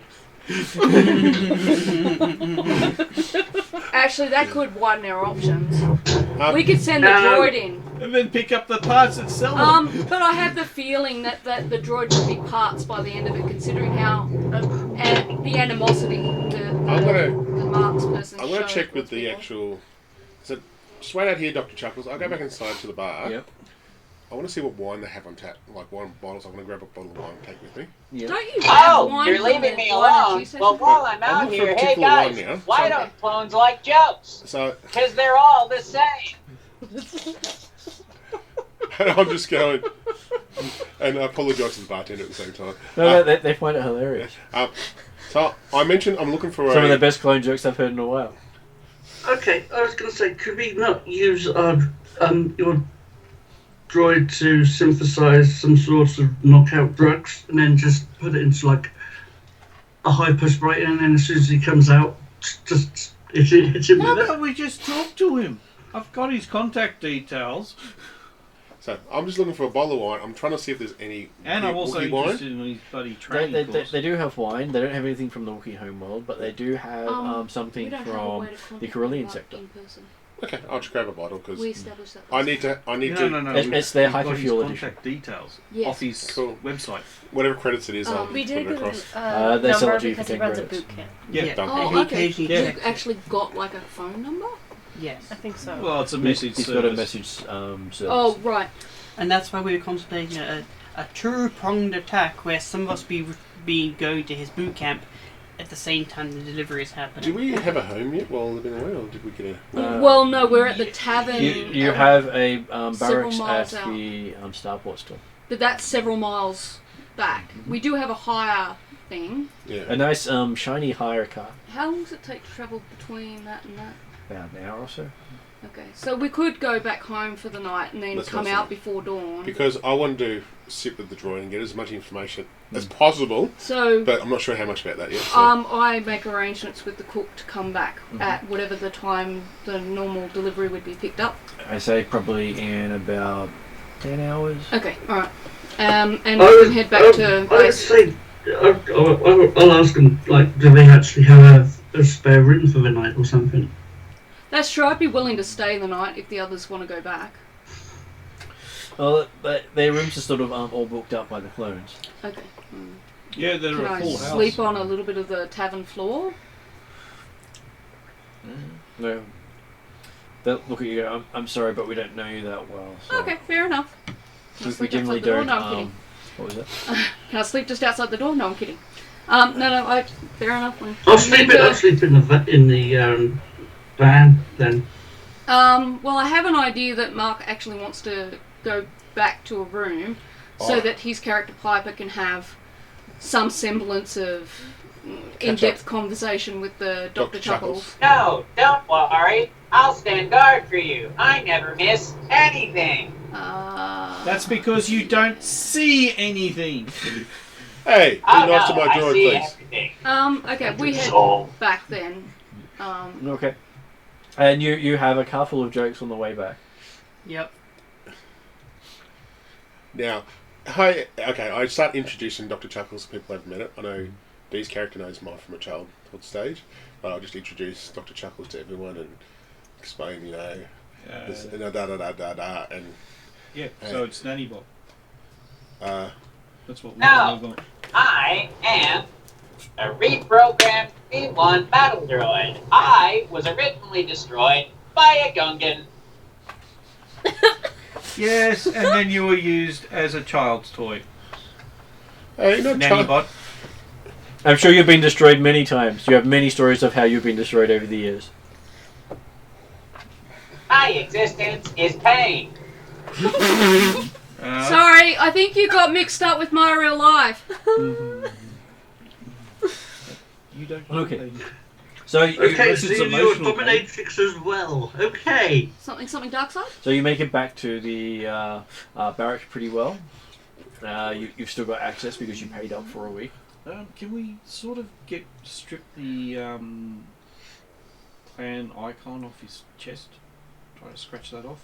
Actually, that could widen our options. We Um, could send the droid in. And then pick up the parts and sell them. But I have the feeling that the droid would be parts by the end of it, considering how and the animosity the Marks person. I'm gonna shows check with towards the people. actual. So just wait out here, Dr. Chuckles. I'll go back inside to the bar. Yep. I want to see what wine they have on tap, like wine bottles. I'm gonna grab a bottle of wine and take with me. Yep. Don't you have wine You're from leaving the me wine and alone. cheese session? Well, while I'm I'm out looking for a here, hey particular one guys, now. why Okay. don't clones like jokes? So Because they're all the same. And I'm just going, and I apologise to the bartender at the same time. No, they find it hilarious. So I mentioned I'm looking for Some of the best clone jokes I've heard in a while. Okay, I was going to say, could we not use your droid to synthesize some sorts of knockout drugs and then just put it into like a hyper sprite, and then as soon as he comes out, just hit him Why with it? don't we just talk to him? I've got his contact details. So I'm just looking for a bottle of wine. I'm trying to see if there's any And I'm also Wookiee wine. interested in his bloody training course. They do have wine. They don't have anything from the Wookiee homeworld, but they do have We something don't have a from way to contact the Corellian them sector. in person. Okay, I'll just grab a bottle because We established that. I need to. No. It's their we've got his hyperfuel edition. contact details Yes. off his Cool. website. Whatever credits it is, I'll We put did it give him across. They sell number it to you for because he 10 runs a credits. boot camp. Yeah, Done. Oh, He okay. occasionally You checks. actually got like a phone number? Yes. I think so. Well, it's a message He's service. got a message service. Oh, right. And that's why we were contemplating a two-pronged attack where some of us be going to his boot camp at the same time the delivery is happening. Do we have a home yet while they've been away, or did we get a? Well, no, we're at the tavern. You have a several barracks miles at out. the Starport store. But that's several miles back. We do have a hire thing. Yeah. A nice shiny hire car. How long does it take to travel between that and that? About an hour or so. Okay, so we could go back home for the night and then That's come awesome. out before dawn. Because I want to sit with the droid and get as much information as possible, So, but I'm not sure how much about that yet. So. I make arrangements with the cook to come back at whatever the time the normal delivery would be picked up. I say probably in about 10 hours. Okay, alright. And we can head back to I would base. say, I'll ask them, like, do they actually have a spare room for the night or something? That's true, I'd be willing to stay the night if the others want to go back. Well, their rooms are sort of all booked up by the clones. Okay. Yeah, they're Can a I full house. sleep on a little bit of the tavern floor? No. They'll look at you and go, I'm sorry, but we don't know you that well. So Okay, fair enough. Can I We sleep generally outside the door? don't. No, I'm kidding. What was it? Can I sleep just outside the door? No, I'm kidding. Fair enough. I'll sleep in the van then. Well, I have an idea that Mark actually wants to go back to a room so that his character Piper can have some semblance of in-depth conversation with the Dr. Chuckles. No, don't worry. I'll stand guard for you. I never miss anything. That's because you don't see anything. Hey, be Oh, nice to no, my I droid, see please. everything. Okay, we head back then. Okay. And you have a car full of jokes on the way back. Yep. Now, hi. Okay, I start introducing Dr. Chuckles to people I've met it. I know Dee's character knows mine from a childhood stage, but I'll just introduce Dr. Chuckles to everyone and explain, this, and Yeah, so it's Nanny Bob. That's what we No. want. I am a reprogrammed V1 battle droid. I was originally destroyed by a Gungan. Yes, and then you were used as a child's toy. hey, not Nanny child. Bot. I'm sure you've been destroyed many times. You have many stories of how you've been destroyed over the years. My existence is pain. Sorry, I think you got mixed up with my real life. You don't. Okay. So Okay, This so is you're emotional, dominatrix as well. Okay. Something dark side? So you make it back to the barracks pretty well. You've still got access because you paid up for a week. Can we sort of strip the clan icon off his chest? Try to scratch that off.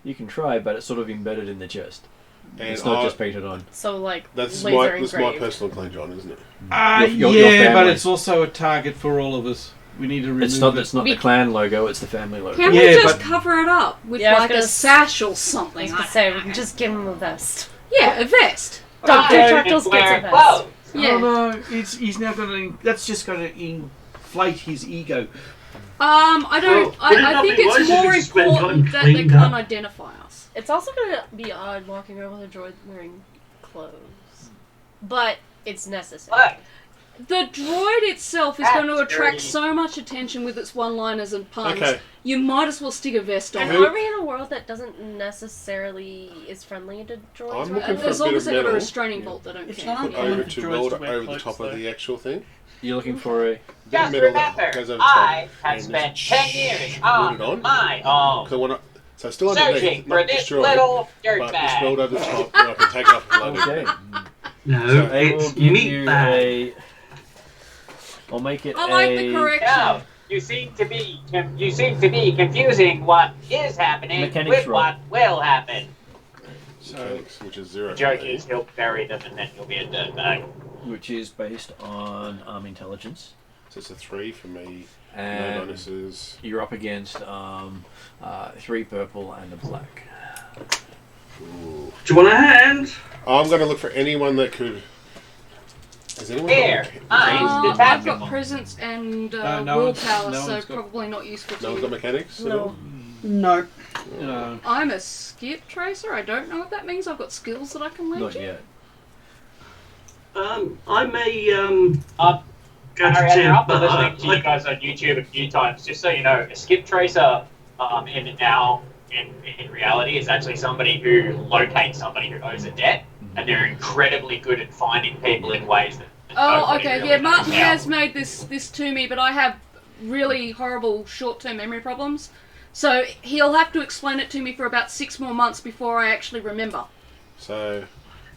You can try, but it's sort of embedded in the chest. And It's not just painted on. So like that's laser my engraved. personal claim, John, isn't it? Your Yeah, but family. it's also a target for all of us. We need to remove It's not. it. It's not the clan logo. It's the family logo. Can Yeah, we just but- cover it up with Yeah, I was like a gonna sash or I something? was gonna say, we can just give him a vest. Yeah, a vest. Dr. I Chuckles wear gets a vest. clothes. Yeah. Oh no, he's now going to. That's just going to inflate his ego. I don't. Well, would it I not think be it's wise if more we spent important time that they cleaned can't up? identify us. It's also going to be odd walking around with a droid wearing clothes. But it's necessary. Look, The droid itself is going to That's attract dirty. so much attention with its one-liners and puns. Okay. You might as well stick a vest on. And Who- are we in a world that doesn't necessarily is friendly to droids? I'm right looking now? for As a long bit as of they've got a metal. restraining bolt, they don't It's care. not Put over uncommon to for droids build to wear over the cloaks, top of though. the actual thing. You're looking for a. Bit of Just metal remember, that goes over the top. I have and spent just 10 years put it on my own. So when I, so still Searching underneath, for not this destroyed, little but it's dirtbag. spelled over the top where I can take it off and load Okay. it. No, So I will it's give meat you bag. a. I'll make it I like a. the correction. No, you seem to be confusing what is happening Mechanics with roll. what will happen. So, Mechanics, which is 0. The joke is he'll bury them and then he'll be a dirtbag. Which is based on intelligence. So it's a 3 for me. No And bonuses. you're up against 3 purple and a black. Ooh. Do you want a hand? I'm going to look for anyone that could. Has anyone Here, got I've Tactical. got presence and no willpower, one's- no so one's got- probably not useful No to one's you. got mechanics? at No. all? No. no. I'm a skip tracer. I don't know what that means. I've got skills that I can lend Not you. yet. I may Harry, gadget, I've but been listening to you guys on YouTube a few times. Just so you know, a skip tracer in reality is actually somebody who locates somebody who owes a debt, and they're incredibly good at finding people in ways that. Oh, nobody okay. really Yeah, knows Martin how. has made this to me, but I have really horrible short-term memory problems. So he'll have to explain it to me for about 6 more months before I actually remember. So.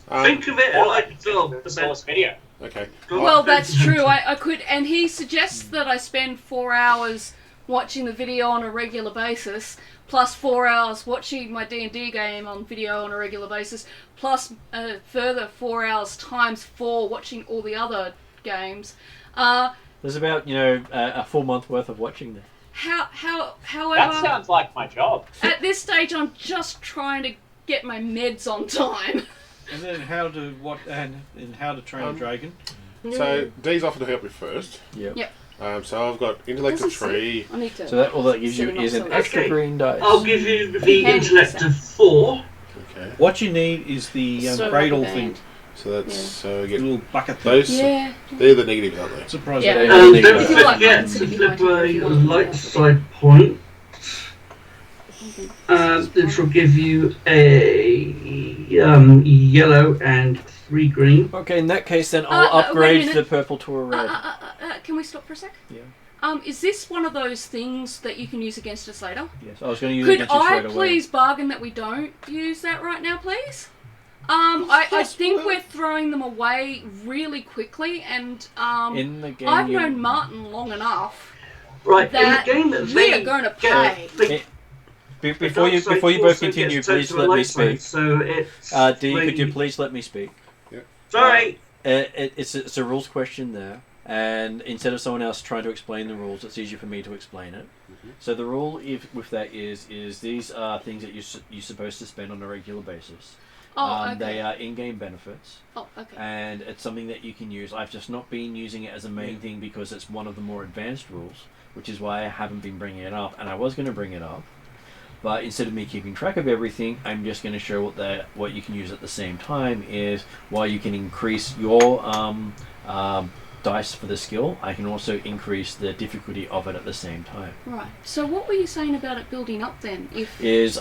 think of it like the source video. Okay. Well, that's true. I could, and he suggests that I spend 4 hours watching the video on a regular basis, plus 4 hours watching my D&D game on video on a regular basis, plus a further 4 hours times 4 watching all the other games. There's about, a full month worth of watching there. That However, sounds like my job. at this stage, I'm just trying to get my meds on time. And then how to train a dragon. So D's offered to help me first. Yep. So I've got intellect of Doesn't 3. I need to. So that all that gives you set him up is an so- extra Okay. green dice. I'll give you the He can intellect do of 4. Okay. What you need is the So cradle like a thing. band. So that's Yeah. so I The get little bucket thing. those. Yeah. They're the negatives, aren't they? Surprise Yeah. me. Yeah. And If don't you like forget mine, to it'd be flip nice. a light side point. This will give you a yellow and 3 green. Okay, in that case, then wait I'll a upgrade minute. the purple to a red. Can we stop for a sec? Yeah. Is this one of those things that you can use against us later? Yes, I was going to use it Could against you I straight away. please bargain that we don't use that right now, please? I think we're throwing them away really quickly, and In the game, I've you- known Martin long enough Right, that in the game that we they are going to get, pay. they- Before you the dark side both also continue, gets turned please to a let me light side, speak. So it's D, could you like- please let me speak? Sorry. It's a rules question there, and instead of someone else trying to explain the rules, it's easier for me to explain it. So the rule with that is these are things that you're supposed to spend on a regular basis. Oh, okay. They are in-game benefits, Oh, okay. and it's something that you can use. I've just not been using it as a main thing because it's one of the more advanced rules, which is why I haven't been bringing it up. And I was going to bring it up, but instead of me keeping track of everything, I'm just going to show what you can use at the same time is while you can increase your dice for the skill, I can also increase the difficulty of it at the same time. Right. So what were you saying about it building up then? If Is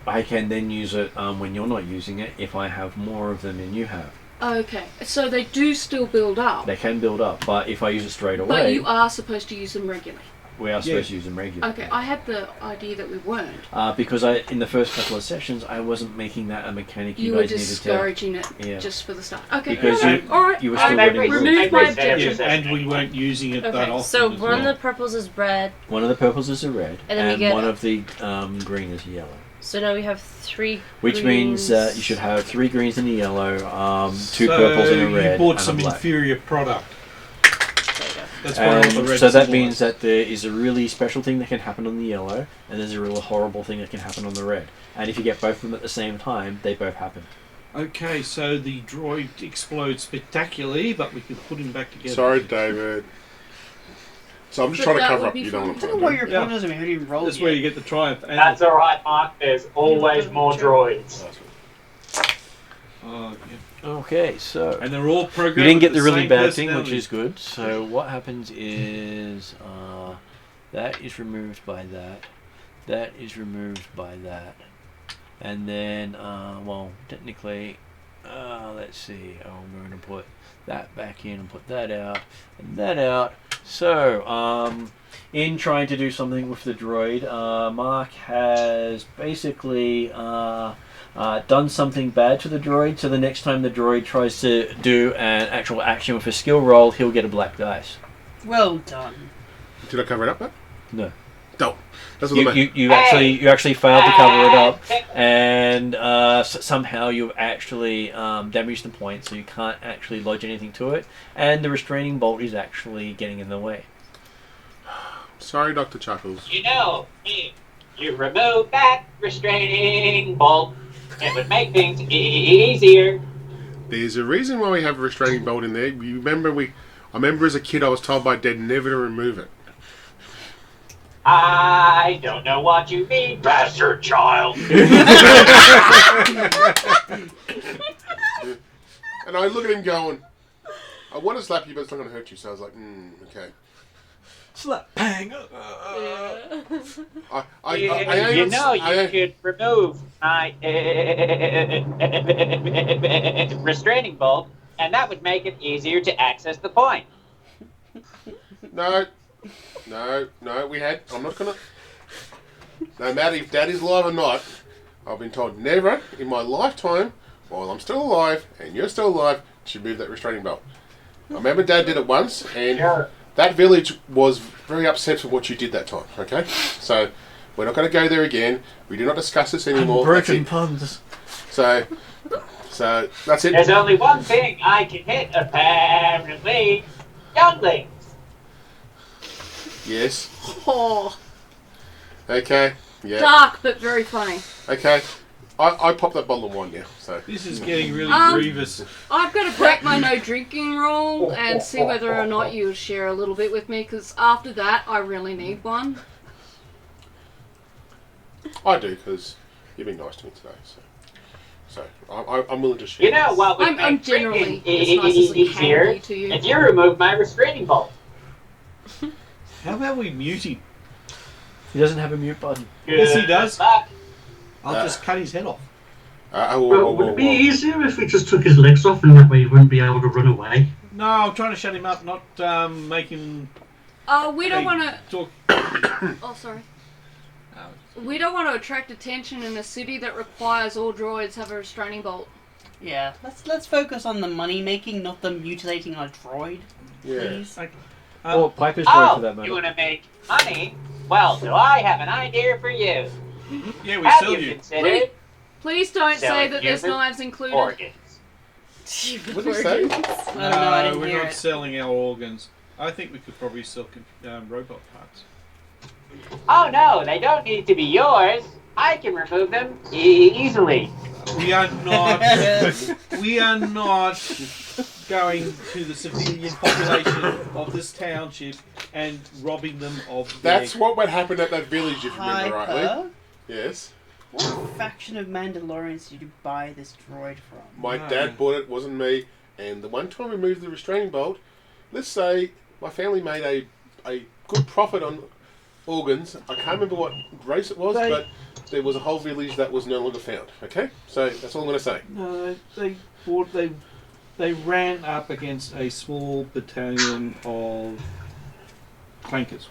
I can then use it when you're not using it if I have more of them than you have. okay, so they do still build up, They can build up, but if I use it straight but away, you are supposed to use them regularly. we are supposed to use them regularly. Okay, I had the idea that we weren't. Because in the first couple of sessions, I wasn't making that a mechanic You were guys needed to. discouraging it Yeah. just for the start. Okay, Because all right. you were all still right. running Remove rules. my Yeah, objection. Yeah, and we weren't using it that Okay. often. So as one of well. the purples is red, One of the purples is a red, And then we get- one of the green is a yellow. so now we have 3 Which means you should have 3 greens and a yellow, 2 So purples and a red, you bought and some a black. inferior product. That's why all the And red so that symbolise. means that there is a really special thing that can happen on the yellow, and there's a really horrible thing that can happen on the red. And if you get both of them at the same time, they both happen. Okay, so the droid explodes spectacularly, but we can put him back together. Sorry, David. So I'm just But trying to that cover would up. be You don't fine. want I to don't know why do. your Yeah. opponents have already rolled That's where yet. you get the triumph. And That's alright, Mark. There's always more droids. Oh, yeah. Okay, so And they're all programmed. you didn't get with the really same bad thing, which personality. is good. So what happens is that is removed by that. That is removed by that. And then, well, technically, let's see. I'm going to put that back in and put that out and that out. So, in trying to do something with the droid, Mark has basically done something bad to the droid. So the next time the droid tries to do an actual action with a skill roll, he'll get a black dice. Well done. Did I cover it up, mate? No. No. That's what I meant. You actually failed to cover it up, and somehow you've actually damaged the point, so you can't actually lodge anything to it, and the restraining bolt is actually getting in the way. Sorry, Dr. Chuckles. You know, if you remove that restraining bolt, it would make things easier. There's a reason why we have a restraining bolt in there. You remember I remember as a kid I was told by Dad never to remove it. I don't know what you mean, bastard child. And I look at him going, I want to slap you, but it's not going to hurt you. So I was like, okay. Slap, bang. You could remove my restraining bolt, and that would make it easier to access the point. No, we had. I'm not going to. No matter if Dad is alive or not, I've been told never in my lifetime, while I'm still alive and you're still alive, to move that restraining bolt. I remember Dad did it once, and that village was very upset for what you did that time, okay? So, we're not going to go there again. We do not discuss this anymore. Broken puns. So, that's it. There's only one thing I can hit, apparently. Younglings. Yes. Oh, Okay. Yeah. dark but very funny. Okay. I popped that bottle of wine now, so. This is getting really Um, grievous. I've got to break my no drinking rule and see whether or not you'll share a little bit with me, because after that, I really need one. I do, because you've been nice to me today, so I'm willing to share. You know what would I'm make generally drinking as nice as I can easier be to you. if you remove my restraining bolt. How about we mute him? He doesn't have a mute button. Yes, he does. Luck. I'll just cut his head off. Well, would it be easier if we just took his legs off and that way he wouldn't be able to run away? No, I'm trying to shut him up, not make him We don't want to... talk. Oh, sorry. We don't want to attract attention in a city that requires all droids have a restraining bolt. Yeah, let's focus on the money making, not the mutilating our droid. Yeah. Please. Or Piper's droid for that Oh, you matter. want to make money? Well, do I have an idea for you? Yeah, we Have sell you you. considered Please don't say selling that there's human knives included. organs? What did you say? I don't know, I didn't we're hear not it. selling our organs. I think we could probably sell robot parts. Oh no, they don't need to be yours. I can remove them easily. We are not. We are not going to the civilian population of this township and robbing them of. That's their... what happened at that village, if you remember rightly. Piper, Yes. what faction of Mandalorians did you buy this droid from? My No. dad bought it, wasn't me. And the one time we moved the restraining bolt, let's say my family made a good profit on organs. I can't remember what race it was, but there was a whole village that was no longer found. Okay? So that's all I'm going to say. No, they ran up against a small battalion of clankers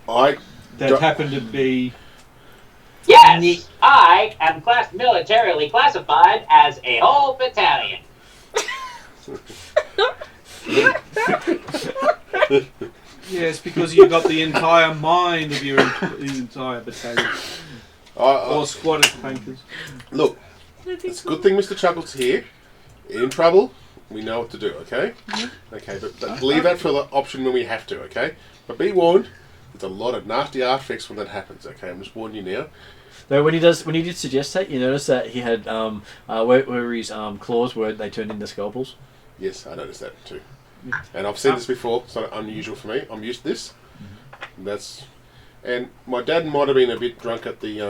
I that happened to be. Yes, I am militarily classified as a whole battalion. Yes, because you got the entire mind of your entire battalion or squad of clankers. Look, it's a good thing Mr. Chuckles here. In trouble, we know what to do, okay? Okay, but leave that for the option when we have to, okay? But be warned, there's a lot of nasty artifacts when that happens, okay? I'm just warning you now. Though when he did suggest that, you notice that he had where his claws were, they turned into scalpels. Yes, I noticed that too. And I've seen this before. It's not unusual for me. I'm used to this. And my dad might have been a bit drunk at the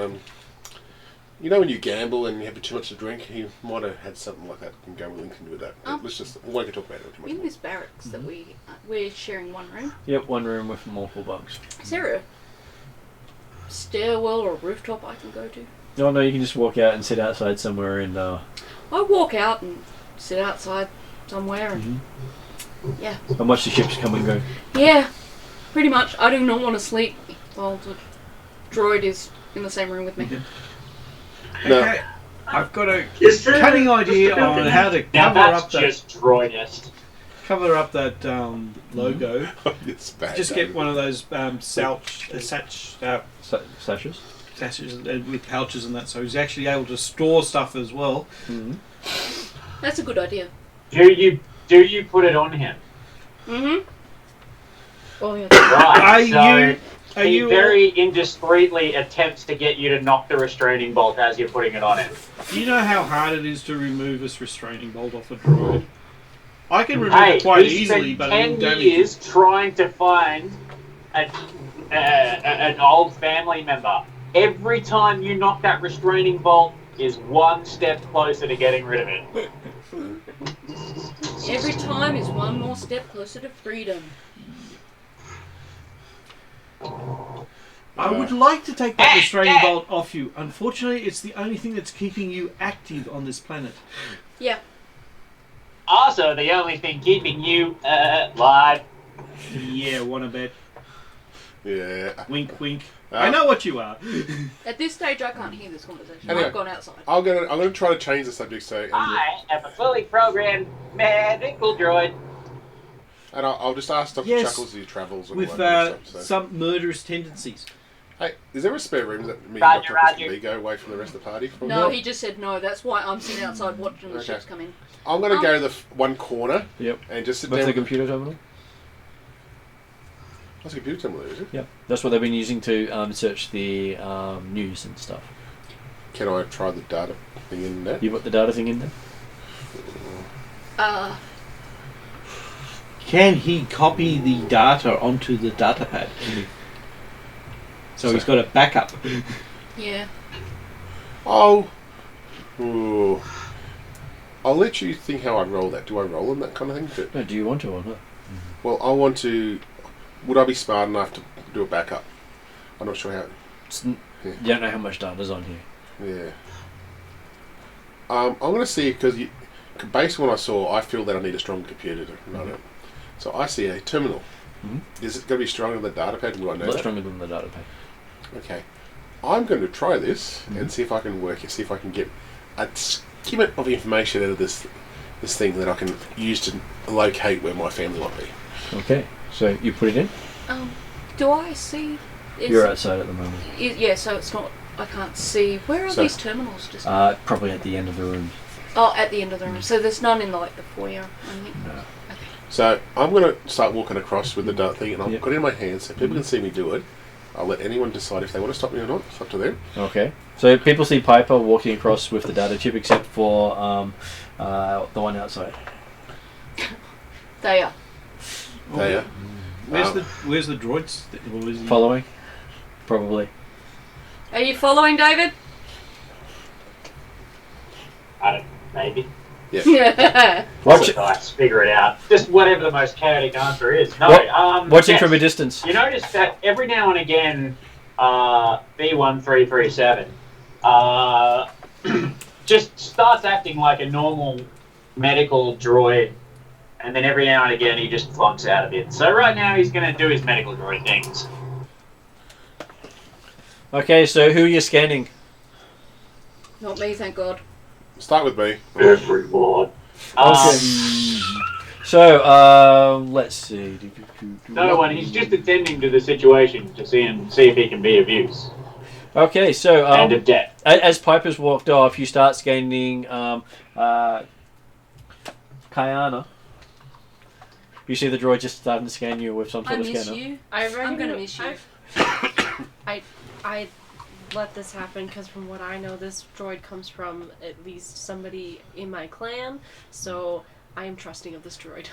You know when you gamble and you have too much to drink, he might have had something like that and go linked in with that. Let's just, we won't talk about it too much In more. this barracks that we're sharing one room. Yep, one room with multiple bunks. Is there a stairwell or rooftop I can go to? No, you can just walk out and sit outside somewhere and... I walk out and sit outside somewhere and... Yeah. And watch the ships come and go. Yeah, pretty much. I do not want to sleep while the droid is in the same room with me. No. Okay, I've got a Is there cunning just idea a building on how to Now cover that's up that just droidist. logo. It's bad. Just get one of those sashes with pouches and that, so he's actually able to store stuff as well. That's a good idea. Do you put it on him? Mm-hmm. Oh, yeah. Right. Are He you very indiscreetly attempts to get you to knock the restraining bolt as you're putting it on him. You know how hard it is to remove this restraining bolt off a droid? I can remove Hey, it quite he easily, spent but 10 it will damage years trying to find an old family member. Every time you knock that restraining bolt is one step closer to getting rid of it. Every time is one more step closer to freedom. I would like to take that restraining bolt off you. Unfortunately, it's the only thing that's keeping you active on this planet. Yeah. Also, the only thing keeping you alive. Yeah, wanna bet? Yeah. Wink, wink. I know what you are. At this stage, I can't hear this conversation. Anyway. I've gone outside. I'm gonna try to change the subject so, I am a fully programmed medical droid. and I'll just ask Dr. Yes. Chuckles who travels and With all that kind of stuff. So. some murderous tendencies. Hey, is there a spare room that me and Roger, Dr. Chuckles Roger. can go away from the rest of the party? From No, he just said no. That's why I'm sitting outside watching the Okay. ships come in. I'm gonna go to the one corner Yep. and just sit With down. the computer terminal? What's a computer terminal, is it? Yep. That's what they've been using to search the news and stuff. Can I try the data thing in there? You put the data thing in there? Can he copy the data onto the data pad? So he's got a backup. Yeah. Oh. Ooh. I'll let you think how I roll that. Do I roll on that kind of thing? No, do you want to or not? Well, I want to... Would I be smart enough to do a backup? I'm not sure how... You don't know how much data's on here. Yeah. I'm going to see, because based on what I saw, I feel that I need a strong computer to run it. So I see a terminal. Is it going to be stronger than the data pad? Do I know Much that? stronger than the data pad. Okay. I'm going to try this and see if I can work it, see if I can get a skimmit of information out of this thing that I can use to locate where my family might be. Okay, so you put it in? Do I see? You're outside at the moment. Yeah, so it's not. I can't see. Where are So- these terminals? Just Probably at the end of the room. at the end of the room. So there's none in the foyer. I think. No. Okay. So I'm going to start walking across with the dart thing, and I've Yep. got it in my hands so people can see me do it. I'll let anyone decide if they want to stop me or not. It's up to them. Okay. So people see Piper walking across with the data chip, except for the one outside. They are. They are. Where's the droids? Or is he- Following? Probably. Are you following, David? I don't know, maybe. Yeah. Watch it. Dice, figure it out. Just whatever the most chaotic answer is. No, Watching yes. from a distance. You notice that every now and again, B1337 just starts acting like a normal medical droid, and then every now and again he just flunks out a bit. So right now he's going to do his medical droid things. Okay, so who are you scanning? Not me, thank God. Start with me. Everyone. So, let's see. No one. He's just attending to the situation to see if he can be of use Okay, so and of death. as Piper's walked off, you start scanning Kayana. You see the droid just starting to scan you with some I sort of miss scanner. you. I'm gonna miss you. I let this happen because from what I know, this droid comes from at least somebody in my clan, so I am trusting of this droid.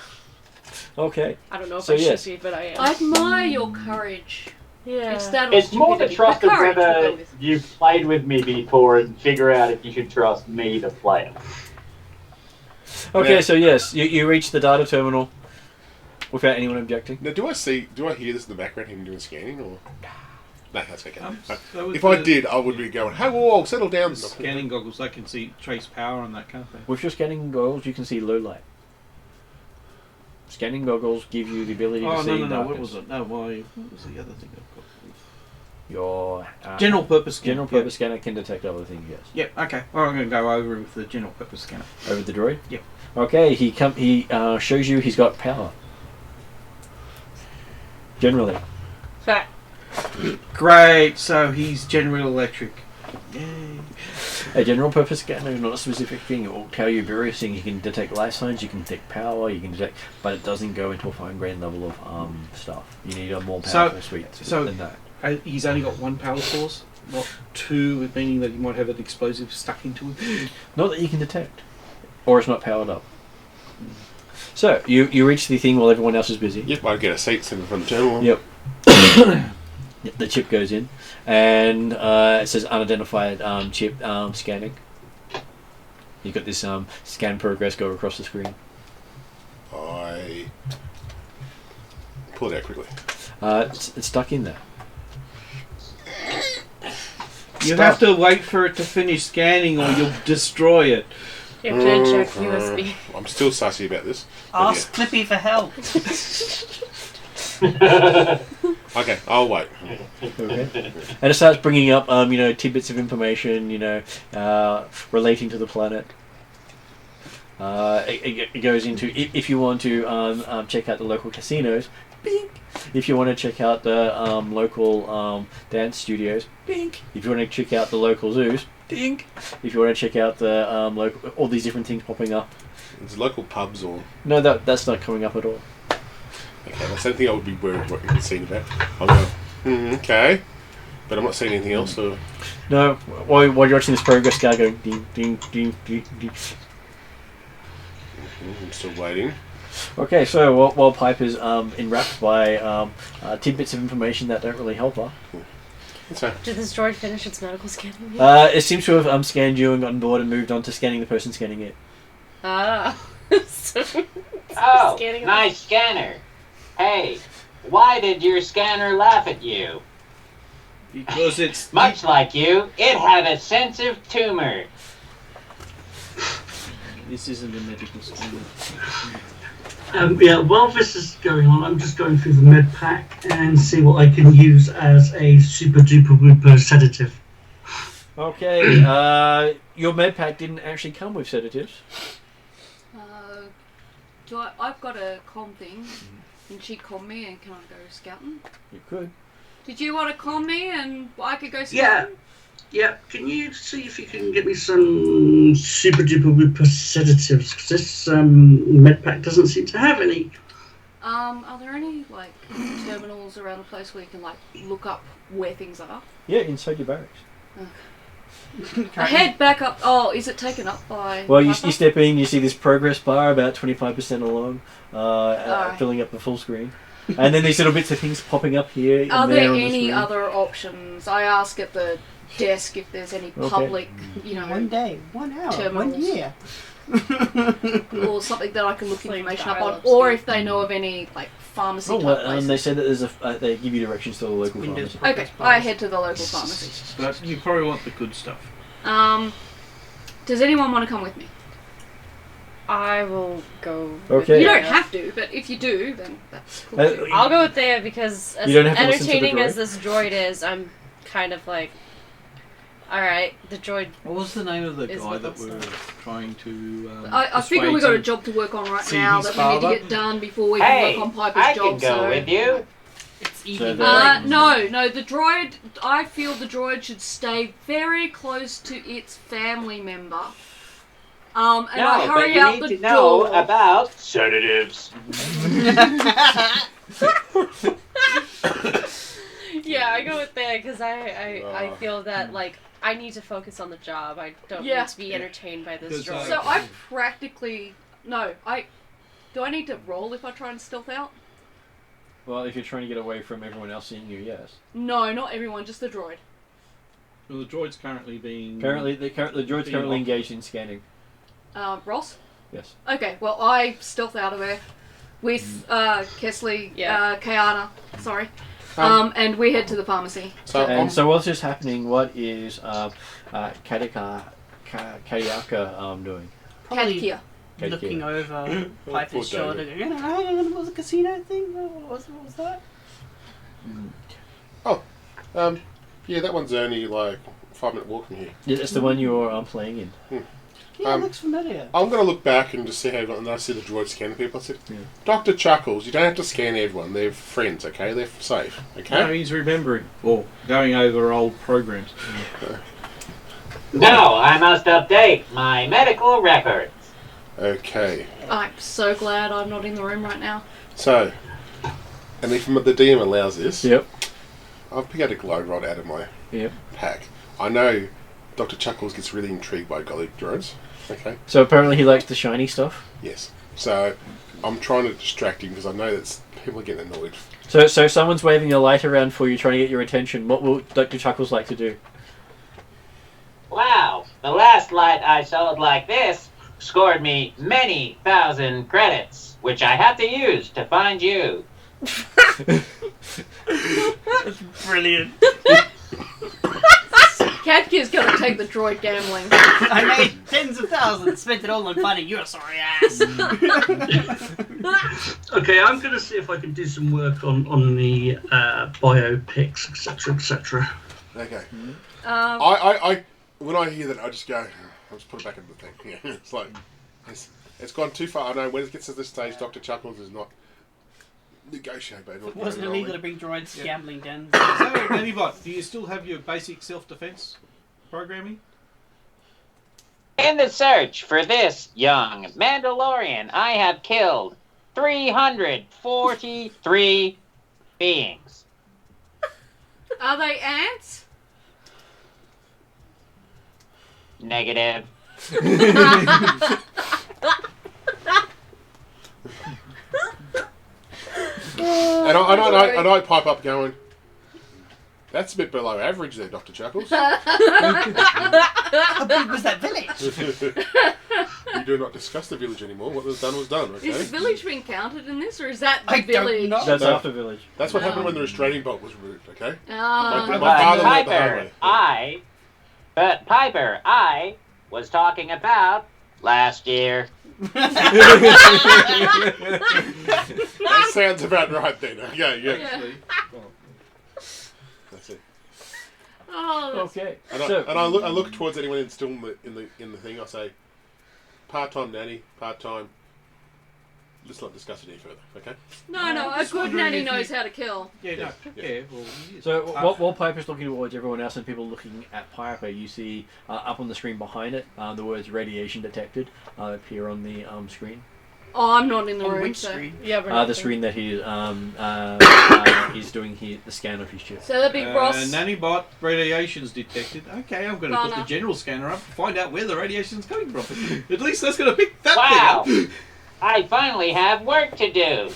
Okay. I don't know if So I should yes. be, but I am. I admire your courage. Yeah. It's that or It's more the stupidity. trust But of courage we'll go whether with. you've played with me before and figure out if you should trust me, the player. Okay, Yeah. so yes, you reach the data terminal without anyone objecting. Now, do I hear this in the background, him doing scanning, or? No, that's okay. So with If I the did, I would be going, hey, whoa, settle down. scanning goggles, they can see trace power on that, can't they? With your scanning goggles, you can see low light. Scanning goggles give you the ability to Oh, see no, in no, darkness. what was it? No, what was the other thing I've got? Your General purpose scanner. general purpose scanner can detect other things. Yes. Yep, okay. Well, I'm going to go over with the general purpose scanner. Over the droid. Yep. Okay, he shows you he's got power. Generally. Fact. Great, so he's General Electric. Yay. A general purpose scanner is not a specific thing. It will tell you various things. You can detect life signs, you can detect power, you can detect, but it doesn't go into a fine grained level of stuff. You need a more powerful suite than that. He's only got one power source, not two, meaning that he might have an explosive stuck into him. Not that you can detect, or it's not powered up. So you reach the thing while everyone else is busy. Yep, I'd get a seat sitting in front of the terminal. Yep. Yep, the chip goes in, and it says unidentified chip scanning. You've got this scan progress go across the screen. I pull it out quickly. It's stuck in there. You have to wait for it to finish scanning or you'll destroy it. You have to inject USB. I'm still sassy about this. but Ask Clippy for help. Okay, I'll wait. Okay. And it starts bringing up, tidbits of information, relating to the planet. It goes into if you want to check out the local casinos, bink. If you want to check out the local dance studios, bink. If you want to check out the local zoos, bink. If you want to check out the local, all these different things popping up. There's local pubs or... No, that's not coming up at all. Okay, that's something I would be worried what you're seeing about. I'm going, okay. But I'm not seeing anything else, so... No, while you're watching this progress guy going ding, ding, ding, ding, ding. I'm still waiting. Okay, so while Piper's enwrapped by tidbits of information that don't really help her, So, Did this droid finish its medical scanning? it seems to have scanned you and gotten bored and moved on to scanning the person scanning it. Ah. So, Oh, scanning nice scanner. Hey, why did your scanner laugh at you? Because it's... Much like you, it had a sensitive tumor. This isn't a medical scanner. While this is going on, I'm just going through the med pack and see what I can use as a super duper whooper sedative. Okay, your med pack didn't actually come with sedatives. I've got a comm thing. Can she comm me and can I go scouting? You could. Did you want to comm me and I could go Yeah. scouting? Yeah, can you see if you can get me some super duper whooper sedatives? Because this med pack doesn't seem to have any. Are there any terminals around the place where you can look up where things are? Yeah, inside your barracks. I head back up. Oh, is it taken up by? Well, you Piper? step in, you see this progress bar about 25% along, Alright. filling up the full screen. And then these little bits of things popping up here and Are there there on the any screen. other options? I ask at the desk if there's any Okay. public, 1 day, 1 hour, Terminals. 1 year. or something that I can look information up on, dial-up or speed. if they know of any pharmacy Oh, type well, places. they say that there's they give you directions to the local Windows. pharmacy. Okay, I head to the local pharmacy. But you probably want the good stuff. Does anyone want to come with me? I will go. Okay. You With don't Thea. have to, but if you do, then that's cool. Uh, too. I'll go with Thea because as You don't have to listen to the entertaining as droid? this droid is, I'm kind of like, all right, the droid. What was the name of the Is guy what that that's we're not. trying to... I figure we've got a persuade job to work on right see now his that we need father? to get done before we Hey, can work on Piper's I job. can go so. with you. It's So evening. they're- No, the droid. I feel the droid should stay very close to its family member. And I No, but hurry you out need the to know door. about sedatives. Yeah, I go with Thea because I feel that I need to focus on the job. I don't Yeah. need to be entertained by this Because, droid. So I practically do I need to roll if I try and stealth out? Well, if you're trying to get away from everyone else seeing you, yes. No, not everyone, just the droid. Well, the droid's currently being... The droid's currently engaged in scanning. Ross? Yes. Okay, well, I stealth out of there with Kesley, Kayana, sorry. And we head to the pharmacy. So what's just happening? What is Kadiaka doing? Kadikia. Looking over Piper's shoulder, going, what was the casino thing? What was that? Yeah, that one's only like 5-minute walk from here. Yeah, that's the one you're playing in. Yeah, it looks familiar. I'm going to look back and just see how, and I see the droid scanning people. I said, Yeah. Dr. Chuckles, you don't have to scan everyone. They're friends, okay? They're safe, okay? No, he's remembering or going over old programs. No, I must update my medical records. Okay. I'm so glad I'm not in the room right now. So, and if the DM allows this, Yep. I've picked out a glow rod out of my Yep. pack. I know Dr. Chuckles gets really intrigued by golly drones. Okay. So apparently he likes the shiny stuff. Yes. So I'm trying to distract him because I know that people are getting annoyed. So someone's waving a light around for you, trying to get your attention. What will Dr. Chuckles like to do? Wow, the last light I sold like this scored me many thousand credits, which I had to use to find you. Brilliant. Katkia's gonna take the droid gambling. I made tens of thousands, spent it all on finding your sorry ass. Okay, I'm going to see if I can do some work on the biopics, etc., etc. Okay. I when I hear that, I just go, I'll just put it back in the thing. Yeah, it's like, it's gone too far. I know when it gets to this stage, Dr. Chuckles is not negotiable. It wasn't illegal to bring droids gambling dens. So, Nanybot, do you still have your basic self-defense programming? In the search for this young Mandalorian, I have killed 343 beings. Are they ants? Negative. And I pipe up going, that's a bit below average there, Dr. Chuckles. How big was that village? You do not discuss the village anymore. What was done was done, okay? Is the village being counted in this, or is that the I don't village? know. That's No. after village. That's what happened when the restraining bolt was removed, okay? Ah. My But father went the hard Piper, way. I was talking about last year. That sounds about right then. Okay, yeah. Yeah. That's it. Oh, that's... Okay. And So I look towards anyone still in the thing. I say, part-time nanny, part-time. Let's not discuss it any further, okay? No, I'm a just good wondering nanny if you- knows how to kill. Yeah, no. Yeah. Yeah, well, yes. So while Piper's looking towards everyone else and people looking at Piper, you see up on the screen behind it the words "radiation detected" appear on the screen. Oh, I'm not in the On room, which so... screen? Yeah, we're not The there. screen that he's doing the scan of his chip. So that'd be Ross. Nanybot, radiation's detected. Okay, I'm going to put Lana. the general scanner up to find out where the radiation's coming from. At least that's going to pick that Wow. thing up. I finally have work to do.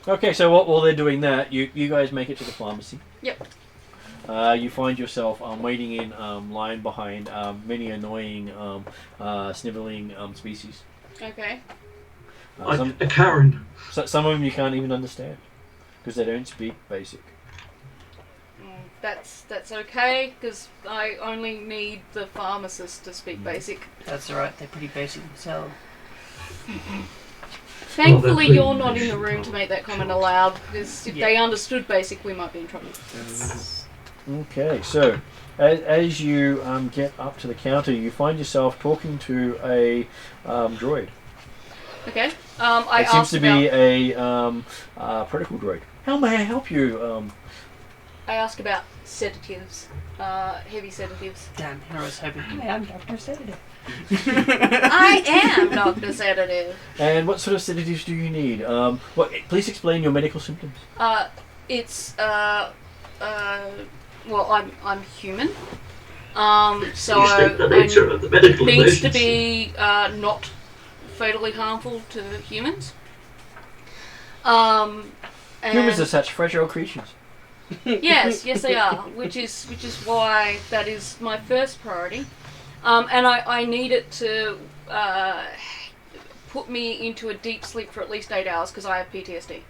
Okay, so while they're doing that, you guys make it to the pharmacy. Yep. You find yourself waiting in line behind many annoying sniveling species. Okay. Some A Karen. of them you can't even understand because they don't speak basic. That's okay, because I only need the pharmacist to speak basic. That's alright, they're pretty basic themselves. Thankfully, they're you're not in the room to make that comment aloud, because if Yeah. they understood basic, we might be in trouble. Okay, so as you get up to the counter, you find yourself talking to a droid. Okay. I It seems asked to about. be a protocol droid. How may I help you? I asked about sedatives, heavy sedatives. Damn, I was hoping. Hey, I'm Dr. Sedative. I am Dr. Sedative. And what sort of sedatives do you need? Please explain your medical symptoms. It's well, I'm human. So You state the nature of the medical needs to emergency. be not fatally harmful to humans. Humans are such fragile creatures. Yes, they are. Which is why that is my first priority. And I need it to put me into a deep sleep for at least 8 hours because I have PTSD.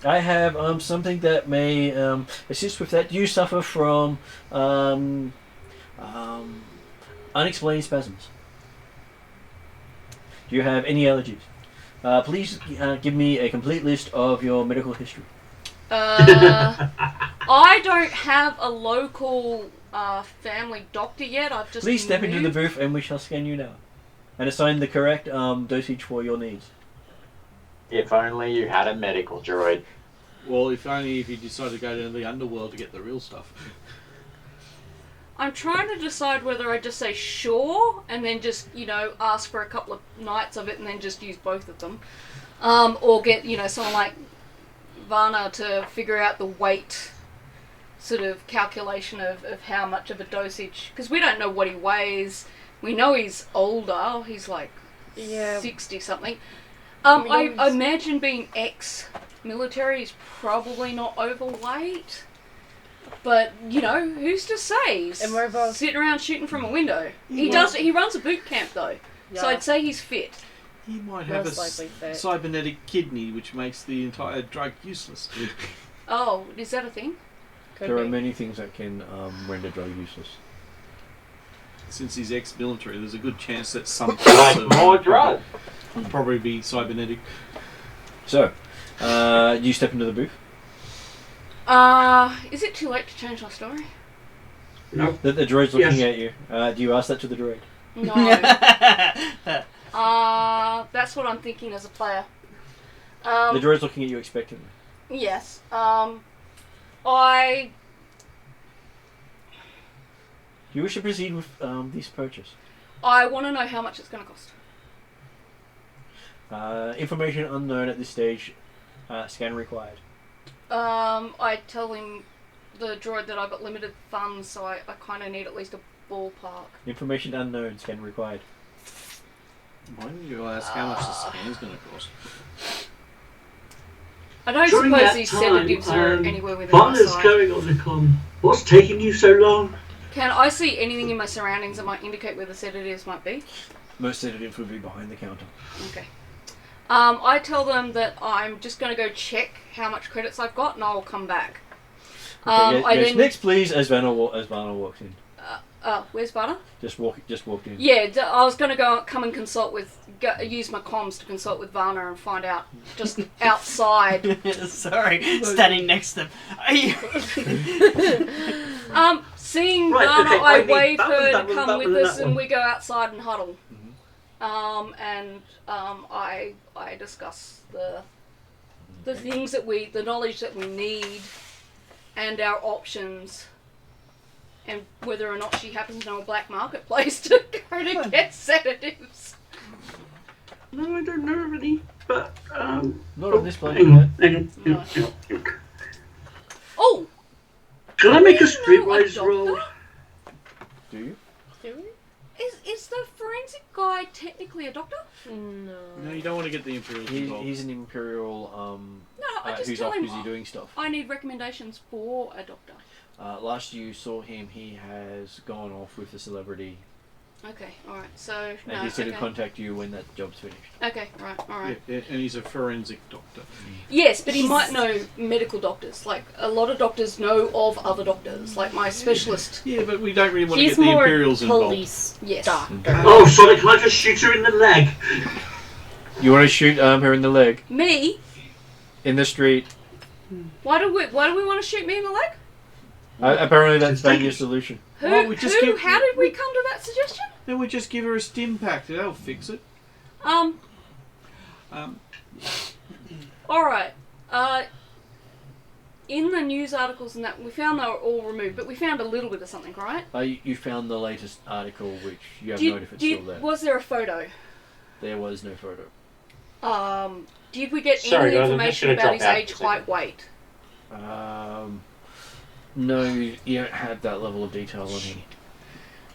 I have something that may assist with that. You suffer from unexplained spasms. Do you have any allergies? Please give me a complete list of your medical history. I don't have a local family doctor yet. I've just Please step into the moved. booth and we shall scan you now. And assign the correct dosage for your needs. If only you had a medical droid. Well, if you decide to go down to the underworld to get the real stuff. I'm trying to decide whether I just say sure and then just, ask for a couple of nights of it and then just use both of them. Or get, someone like Varna to figure out the weight sort of calculation of how much of a dosage. Because we don't know what he weighs. We know he's older. He's like 60-something. I imagine being ex-military is probably not overweight. But, who's to say? He's sitting around shooting from a window. He runs a boot camp, though. Yeah. So I'd say he's fit. He might have a cybernetic kidney, which makes the entire drug useless. Oh, is that a thing? There are many things that can render drug useless. Since he's ex-military, there's a good chance that some more drugs will probably be cybernetic. So, you step into the booth? Is it too late to change my story? No. The droid's looking at you. Do you ask that to the droid? No. That's what I'm thinking as a player. The droid's looking at you expectantly. Yes. You wish to proceed with this purchase? I want to know how much it's going to cost. Information unknown at this stage. Scan required. I tell him, the droid, that I've got limited funds, so I kind of need at least a ballpark. Information unknown. Scan required. Why don't you ask how much the scan's going to cost? I don't During suppose that these time, sedatives are anywhere within my Varna's sight. going on the con. What's taking you so long? Can I see anything in my surroundings that might indicate where the sedatives might be? Most sedatives would be behind the counter. Okay. I tell them that I'm just going to go check how much credits I've got and I'll come back. Okay, next please, as Varna walks in. Where's Varna? Just walked in. Yeah, I was going to use my comms to consult with Varna and find out just outside. Sorry, standing next to them. Seeing Right, Varna, okay, I I need wave that her one, to that one, come that with one, and us that and one. we go outside and huddle. Mm-hmm. I discuss the things that the knowledge that we need and our options. And whether or not she happens to know a black marketplace to go to get sedatives. No, I don't know really, but Not on this plane. Hang on. Oh! Can I make a Do you know a streetwise roll? doctor? Do you? Is the forensic guy technically a doctor? No, you don't want to get the Imperials involved. He's an Imperial No, I just who's tell off him busy doing stuff. I need recommendations for a doctor. Last you saw him, he has gone off with a celebrity. Okay, alright, so... And he said to contact you when that job's finished. Okay, alright. Yeah, and he's a forensic doctor. Yes, but he might know medical doctors. Like, a lot of doctors know of other doctors. Like, my specialist. Yeah, but we don't really want to He's get the more Imperials involved. police Yes. doctor. Oh, sorry, can I just shoot her in the leg? You want to shoot her in the leg? Me? In the street? Why do we want to shoot me in the leg? Apparently that's been your solution. How Well, did we come to that suggestion? Then we just give her a stim pack. That'll fix it. Alright. In the news articles and that, we found they were all removed, but we found a little bit of something, right? You found the latest article, which you have no idea if it's still there. Was there a photo? There was no photo. Did we get Sorry, any guys, I'm just information gonna about drop his out age, for a height, weight? No, you don't have that level of detail on him.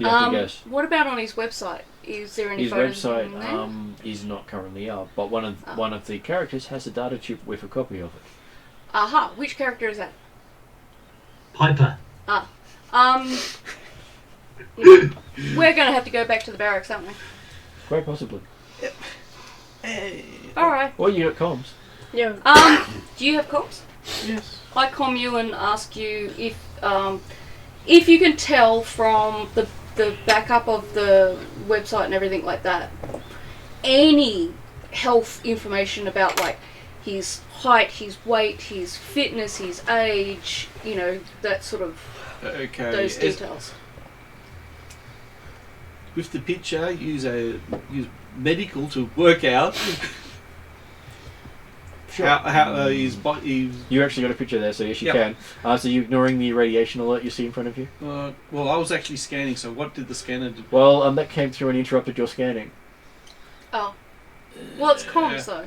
You have to guess. What about on his website? Is there any His photos of website him there? is not currently up, but one of the characters has a data chip with a copy of it. Aha, which character is that? Piper. We're going to have to go back to the barracks, aren't we? Quite possibly. Alright. Well, you got comms. Yeah. Do you have comms? Yes. I comm you and ask you if you can tell from the backup of the website and everything like that, any health information about like his height, his weight, his fitness, his age, you know, that sort of those details. With the picture, use medical to work out how his body. You actually got a picture there, so yes, you Yep. can. So you're ignoring the radiation alert you see in front of you? Well, I was actually scanning. So what did the scanner do? Well, that came through and interrupted your scanning. Oh. Well, it's comms though.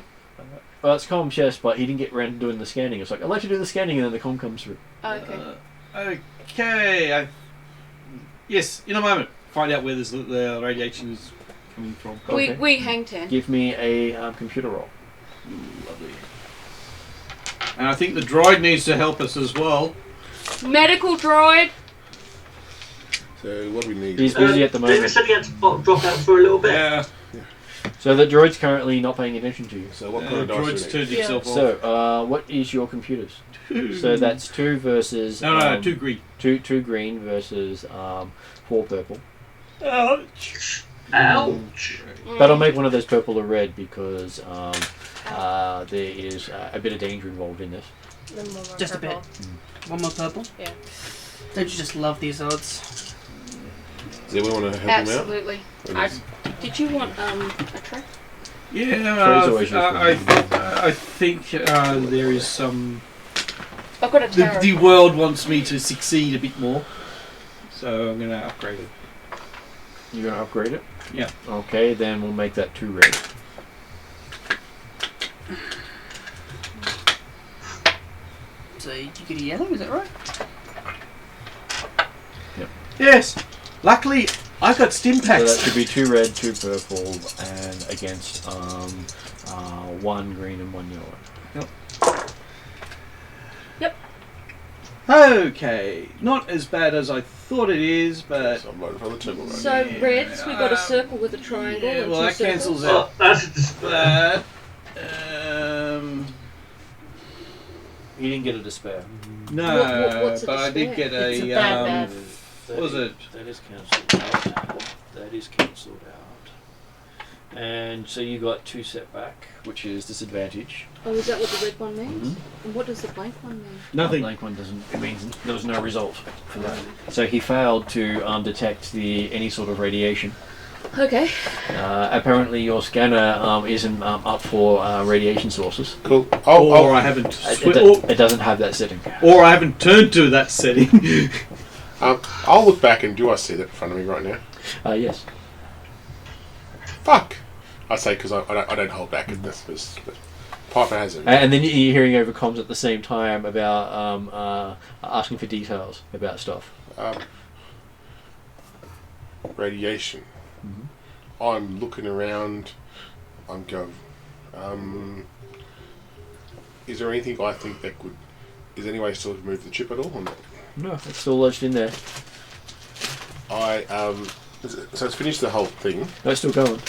Well, it's comms, yes, but he didn't get around to doing the scanning. It's like, I'd like to do the scanning, and then the comm comes through. Okay. Okay. Yes, in a moment. Find out where the radiation is coming from. Okay. We hang 10. Give me a computer roll. Lovely. And I think the droid needs to help us as well. Medical droid. So what do we need? He's busy at the David moment. said he had to drop out for a little bit. Yeah. So the droid's currently not paying attention to you. So what kind of dice do droid's we turned need? himself off. So, what is your computers? So that's 2 versus... No, 2 green. 2 green versus 4 purple. Ouch. Ouch. But I'll make one of those purple or red because there is a bit of danger involved in this. Then one more Just a purple. bit. One more purple? Yeah. Don't you just love these odds? Does anyone want to help him Absolutely. Did you want a tray? Yeah, always useful. I think there is some... I've got a tarot. The world wants me to succeed a bit more, so I'm going to upgrade it. You're going to upgrade it? Yeah. Okay, then we'll make that 2 red. So you get a yellow, is that right? Yes! Luckily, I got stim So that packs. should be 2 red, 2 purple, and against 1 green and 1 yellow. Okay, not as bad as I thought it is, but... So I'm voting for the turbo right So reds, we've got a circle with a triangle. Yeah, and well, two that cancels circles. out. Oh, that's a despair. You didn't get a despair. No, what's a but I did despair? get a... It's a bad. What was it? That is cancelled out. That is cancelled out. And so you got 2 setback, which is disadvantage. Oh, is that what the red one means? Mhm. And what does the blank one mean? The Nothing. blank one doesn't. It means there was no result for that. So he failed to detect any sort of radiation. Okay. Apparently, your scanner isn't up for radiation sources. Cool. Or I haven't... It doesn't have that setting. Or I haven't turned to that setting. I'll look back and do I see that in front of me right now? Yes. Fuck! I say because I don't hold back in this, but Piper has it. And then you're hearing over comms at the same time about asking for details about stuff. Radiation. Mm-hmm. I'm looking around. I'm going. Is there anything I think that could? Is there any way still to move the chip at all or not? No, it's still lodged in there. So it's finished the whole thing. No, it's still going.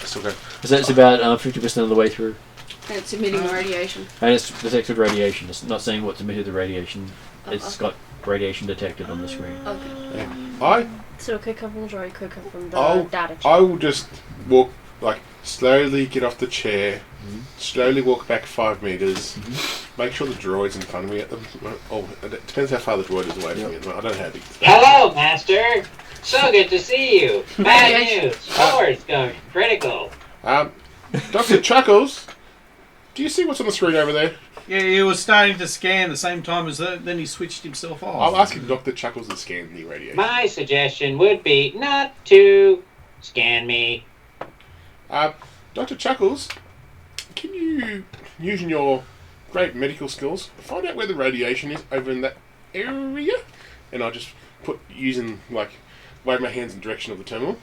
It's okay. So it's about 50% of the way through. And it's emitting radiation. And it's detected radiation. It's not saying what's emitted the radiation. It's got radiation detected on the screen. Okay. So it could come from the droid, it could come from the Oh, data chip. I will just walk, slowly get off the chair, slowly walk back 5 meters, make sure the droid's in front of me at the... Oh, it depends how far the droid is away from me. I don't know how big... Hello, Master. So good to see you. Bad news. Power's going critical. Dr. Chuckles, do you see what's on the screen over there? Yeah, he was starting to scan the same time as that, then he switched himself off. I'm asking Dr. Chuckles to scan the radiation. My suggestion would be not to scan me. Dr. Chuckles, can you, using your great medical skills, find out where the radiation is over in that area? And I'll just put, using, wave my hands in the direction of the terminal.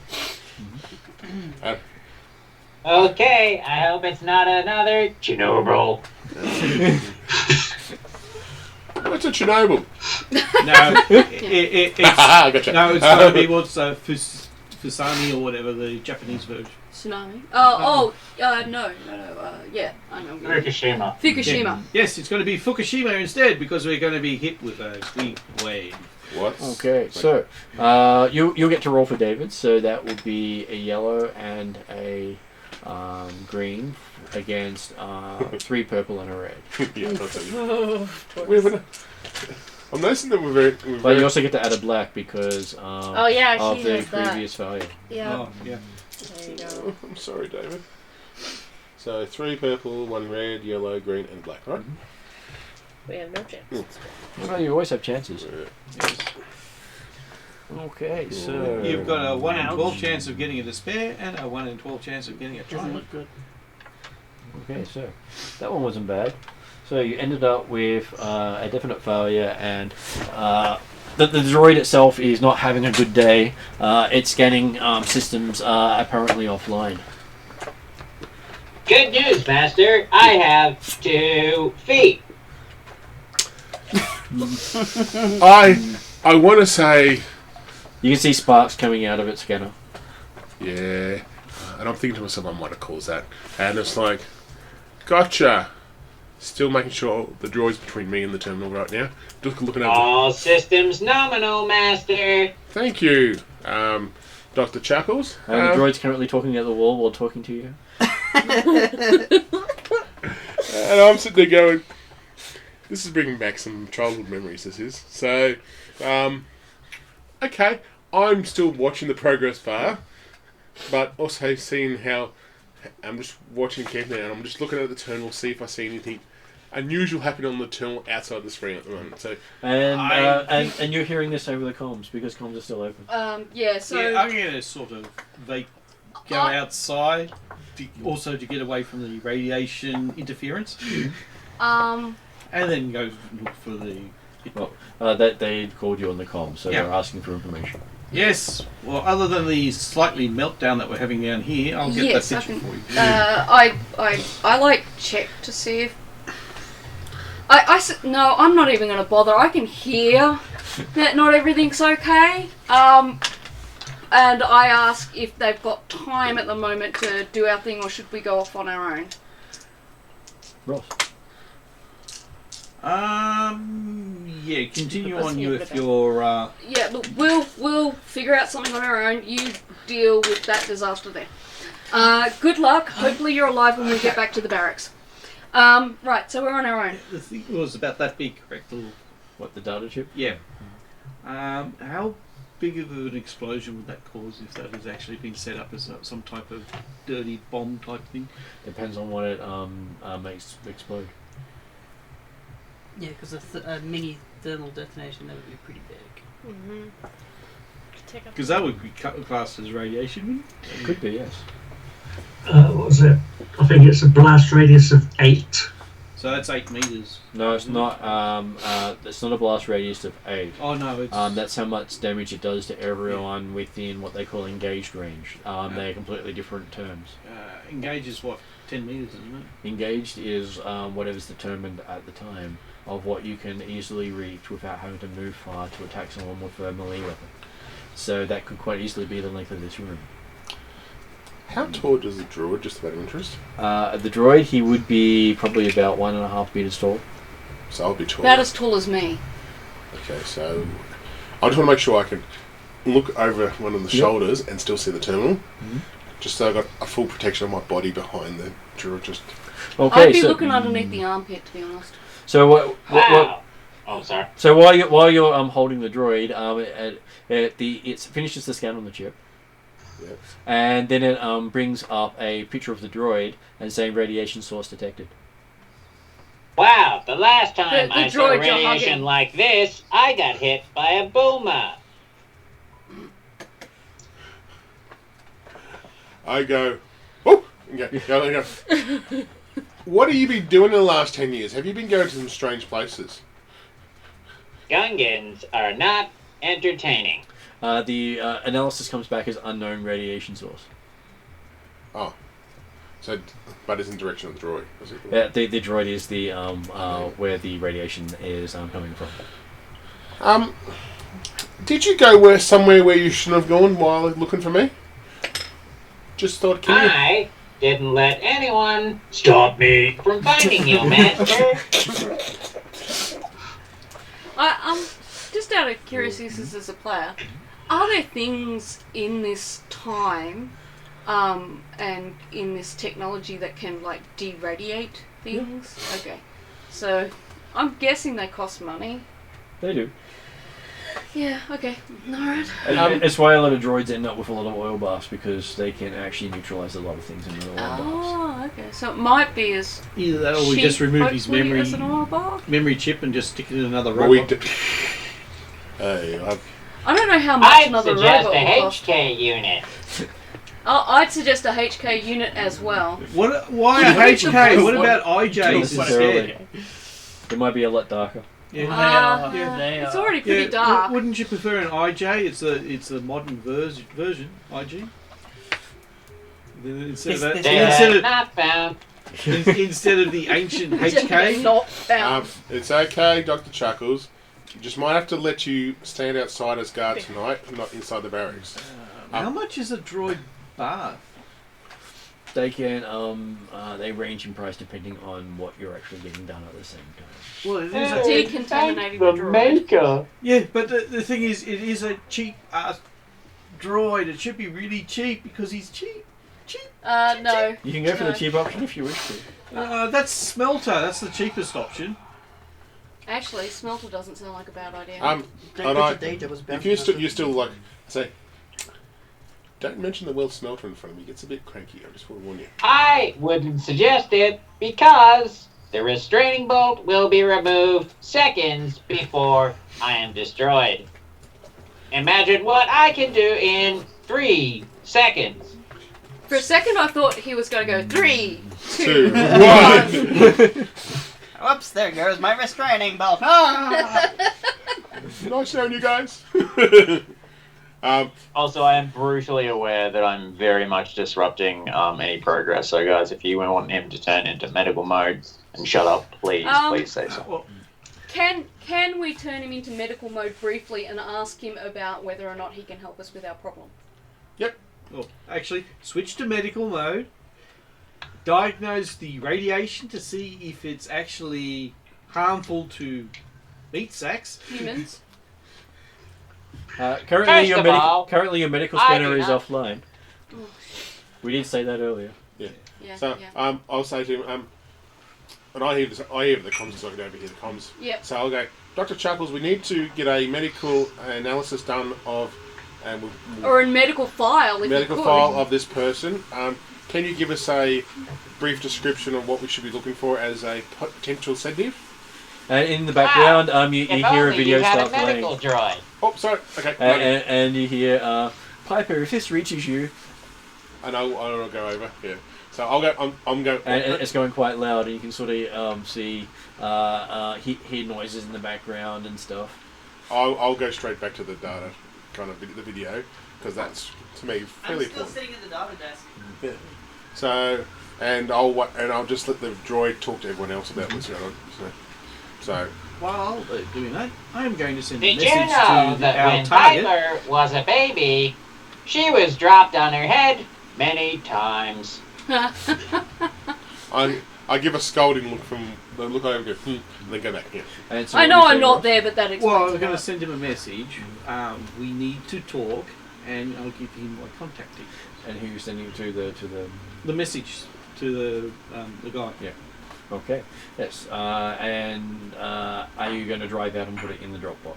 Okay, I hope it's not another Chernobyl. What's a Chernobyl? No, it's Gotcha. no, it's going to be what's Fusami or whatever the Japanese version. Tsunami. No. Yeah, I know. Fukushima. Fukushima. Yes, it's going to be Fukushima instead because we're going to be hit with a big wave. What? Okay, so you'll get to roll for David. So that will be a yellow and a green against 3 purple and a red. Yeah, I'm noticing that we're But you also get to add a black because Oh yeah, of she the has that. previous failure. Yeah. Oh, yeah. There you go. I'm sorry, David. So 3 purple, 1 red, yellow, green, and black, right? We have no chance. Well, you always have chances. Yes. Okay, so You've got a 1 in 12 chance of getting a despair and a 1 in 12 chance of getting a Doesn't triumph. look good. Okay, so that one wasn't bad. So you ended up with a definite failure, and the droid itself is not having a good day. Its scanning systems are apparently offline. Good news, Master. I have 2 feet. I want to say, You can see sparks coming out of its scanner. yeah, and I'm thinking to myself, I might have caused that, and it's like, gotcha. Still making sure the droid's between me and the terminal right now. Just looking over. All systems nominal, Master. Thank you, Dr. Chuckles. The droid's currently talking at the wall while talking to you. And I'm sitting there going, this is bringing back some childhood memories, this is. So, okay, I'm still watching the progress bar, but also seeing how, I'm just watching carefully and I'm just looking at the terminal, see if I see anything unusual happening on the terminal outside the screen at the moment. So, And you're hearing this over the comms because comms are still open. Yeah, so... Yeah, I'm going to sort of go outside also to get away from the radiation interference. And then go look for the... That they called you on the comms, so Yeah. they're asking for information. Yes. Well, other than the slightly meltdown that we're having down here, I'll get Yes, that I picture can- for you. I like check to see if... No, I'm not even going to bother. I can hear that not everything's okay. And I ask if they've got time at the moment to do our thing, or should we go off on our own? Ross. Yeah, continue Let's on hear with it. your... Yeah, look, we'll figure out something on our own. You deal with that disaster there. Good luck. Hopefully you're alive when we get back to the barracks. Right, so we're on our own. The thing was about that big, correct? What, the data chip? Yeah. How big of an explosion would that cause if that has actually been set up as some type of dirty bomb type thing? Depends on what it makes explode. Yeah, because a mini thermal detonation, that would be pretty big. Mm-hmm. Because that would be classed as radiation, wouldn't it? It could be, yes. What was it? I think it's a blast radius of 8. So that's 8 meters. No, it's not. It's not a blast radius of 8. Oh no, it's... That's how much damage it does to everyone within what they call engaged range. They're completely different terms. engage is what, 10 meters, isn't it? Engaged is whatever's determined at the time of what you can easily reach without having to move far to attack someone with a melee weapon. So that could quite easily be the length of this room. how tall is the droid, just out of interest? The droid, he would be probably about 1.5 meters tall. So I'll be tall. About as tall as me. Okay, so I just want to make sure I can look over one of the shoulders and still see the terminal. Mm-hmm. Just so I've got a full protection of my body behind the droid. Just Okay, I'd be so, looking underneath the armpit, to be honest. So what? Wow. Oh, sorry. So while you're holding the droid, it finishes the scan on the chip. yeah. And then it brings up a picture of the droid and saying radiation source detected. Wow, the last time The I saw droid you're radiation hugging. like this, I got hit by a boomer. I go, oh, go. What have you been doing in the last 10 years? Have you been going to some strange places? Gungans are not entertaining. The analysis comes back as unknown radiation source. Oh. So, but isn't direction of the droid? Is it? Yeah, the droid is the where the radiation is coming from. Did you go somewhere where you shouldn't have gone while looking for me? Just thought, I didn't let anyone stop me from finding you, Master. Just out of curiosity, as a player, are there things in this time, and in this technology that can like deradiate things? Yeah. Okay, so I'm guessing they cost money. They do. Yeah, okay. Alright. It's why a lot of droids end up with a lot of oil baths, because they can actually neutralise a lot of things in the oil baths. Oh, okay. So it might be as either that, or we just remove his memory as an oil bath? Memory chip and just stick it in another robot. Hey, I don't know how much another robot I'd will suggest cost. a HK unit. I'd suggest a HK unit as well. What? Why a HK? What about IJs instead? It might be a lot darker. Yeah, it's already pretty dark. Wouldn't you prefer an IJ? It's the modern version, IG. Instead of the ancient HK. Not found. It's okay, Dr. Chuckles. You just might have to let you stand outside as guard tonight, not inside the barracks. How much is a droid bath? They can they range in price depending on what you're actually getting done at the same time. Well, it is decontaminating the droid. Yeah, but the thing is, it is a cheap droid. It should be really cheap because he's cheap. No. You can go for the cheap option if you wish to. That's Smelter. That's the cheapest option. Actually, Smelter doesn't sound like a bad idea. If you still like say, don't mention the word Smelter in front of me. He gets a bit cranky. I just want to warn you. I wouldn't suggest it because the restraining bolt will be removed seconds before I am destroyed. Imagine what I can do in 3 seconds. For a second, I thought he was going to go 3, 2, 1. Whoops, there goes my restraining bolt. Ah! Nice knowing you guys. Also, I am brutally aware that I'm very much disrupting any progress. So, guys, if you want him to turn into medical mode and shut up, please say so. Can we turn him into medical mode briefly and ask him about whether or not he can help us with our problem? Yep. Well, actually, switch to medical mode. Diagnose the radiation to see if it's actually harmful to meat sacks. Humans. Currently your medical scanner is offline. We did say that earlier. Yeah. So I'll say to him, and I hear the comms, so I can overhear the comms. Yep. So I'll go, Dr. Chuckles, we need to get a medical analysis done of, or a medical file. If medical file of this person. Can you give us a brief description of what we should be looking for as a potential sedative? And in the background, you hear a video start playing. Droid. Oh, sorry. Okay. And you hear, Piper, if this reaches you. And I'll go over. Yeah. So I'll go. I'm going. And it's going quite loud, and you can sort of see hear noises in the background and stuff. I'll go straight back to the data, kind of the video, because that's to me fairly important. I'm still sitting at the data desk. Yeah. So I'll just let the droid talk to everyone else about what's going on. So while they're doing that, I am going to send a Did message you know to that our when target. Piper was a baby, she was dropped on her head many times? I give a scolding look from the look over, go, and then go back. Yeah. And so I know I'm not there, but that explains. Well, I'm going to send him a message. We need to talk, and I'll give him my contact details. And who you're sending it to the message to the guy. Yeah. Okay. Yes. And are you going to drive out and put it in the Dropbox?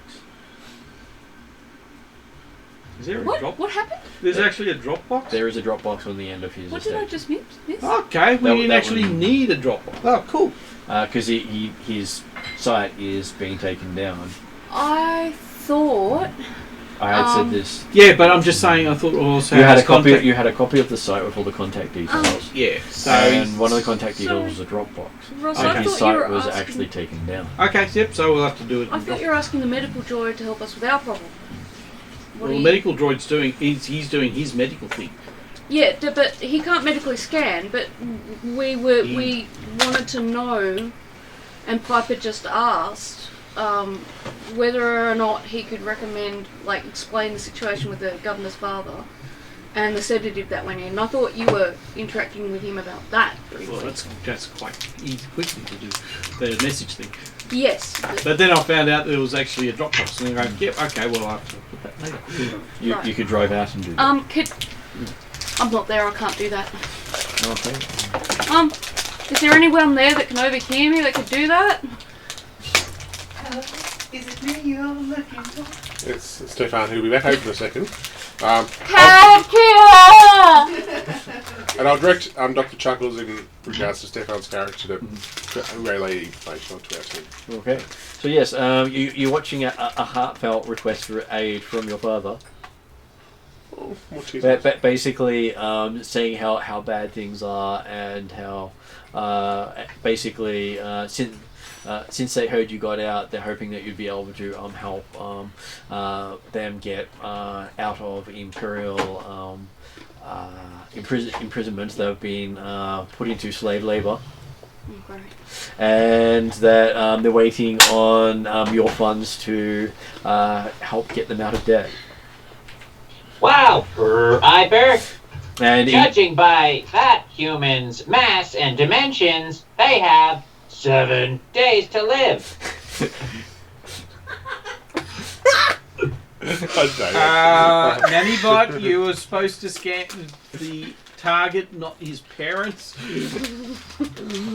Is there a drop? What happened? There's actually a Dropbox? There is a Dropbox on the end of his What estate. did I just miss? Okay, we didn't actually need a Dropbox. Oh, cool. Because his site is being taken down. I thought... I had said this. Yeah, but I'm just saying. I thought also you had a copy. You had a copy of the site with all the contact details. Yeah. And one of the contact details was a Dropbox. Ross, and I his thought site you were was asking... actually taken down. Okay, yep. So we'll have to do it. I thought you were asking the medical droid to help us with our problem. What Well, the medical droid's doing. He's doing his medical thing. Yeah, but he can't medically scan. But we wanted to know, and Piper just asked whether or not he could recommend, like, explain the situation with the governor's father and the sedative that went in. And I thought you were interacting with him about that briefly. Well, that's quite easy, quickly to do the message thing. Yes. But then I found out there was actually a drop box, and then I go, yep, okay, well I'll have to put that later. Right. You could drive out and do that. I'm not there. I can't do that. Okay. Is there anyone there that can overhear me that could do that? Is it me you're looking for? It's Stefan, who'll be back over in a second. And I'll direct Dr. Chuckles in regards to Stefan's character to relay information onto our team. Okay. So yes, you're watching a heartfelt request for aid from your father. Oh, more cheese. Basically, saying how bad things are and how basically since they heard you got out, they're hoping that you'd be able to help them get out of Imperial imprisonments. They've been put into slave labor. Okay. And that they're waiting on your funds to help get them out of debt. Wow, Piper. And Judging by that human's mass and dimensions, they have 7 days to live. Nannybot, you were supposed to scan the target, not his parents.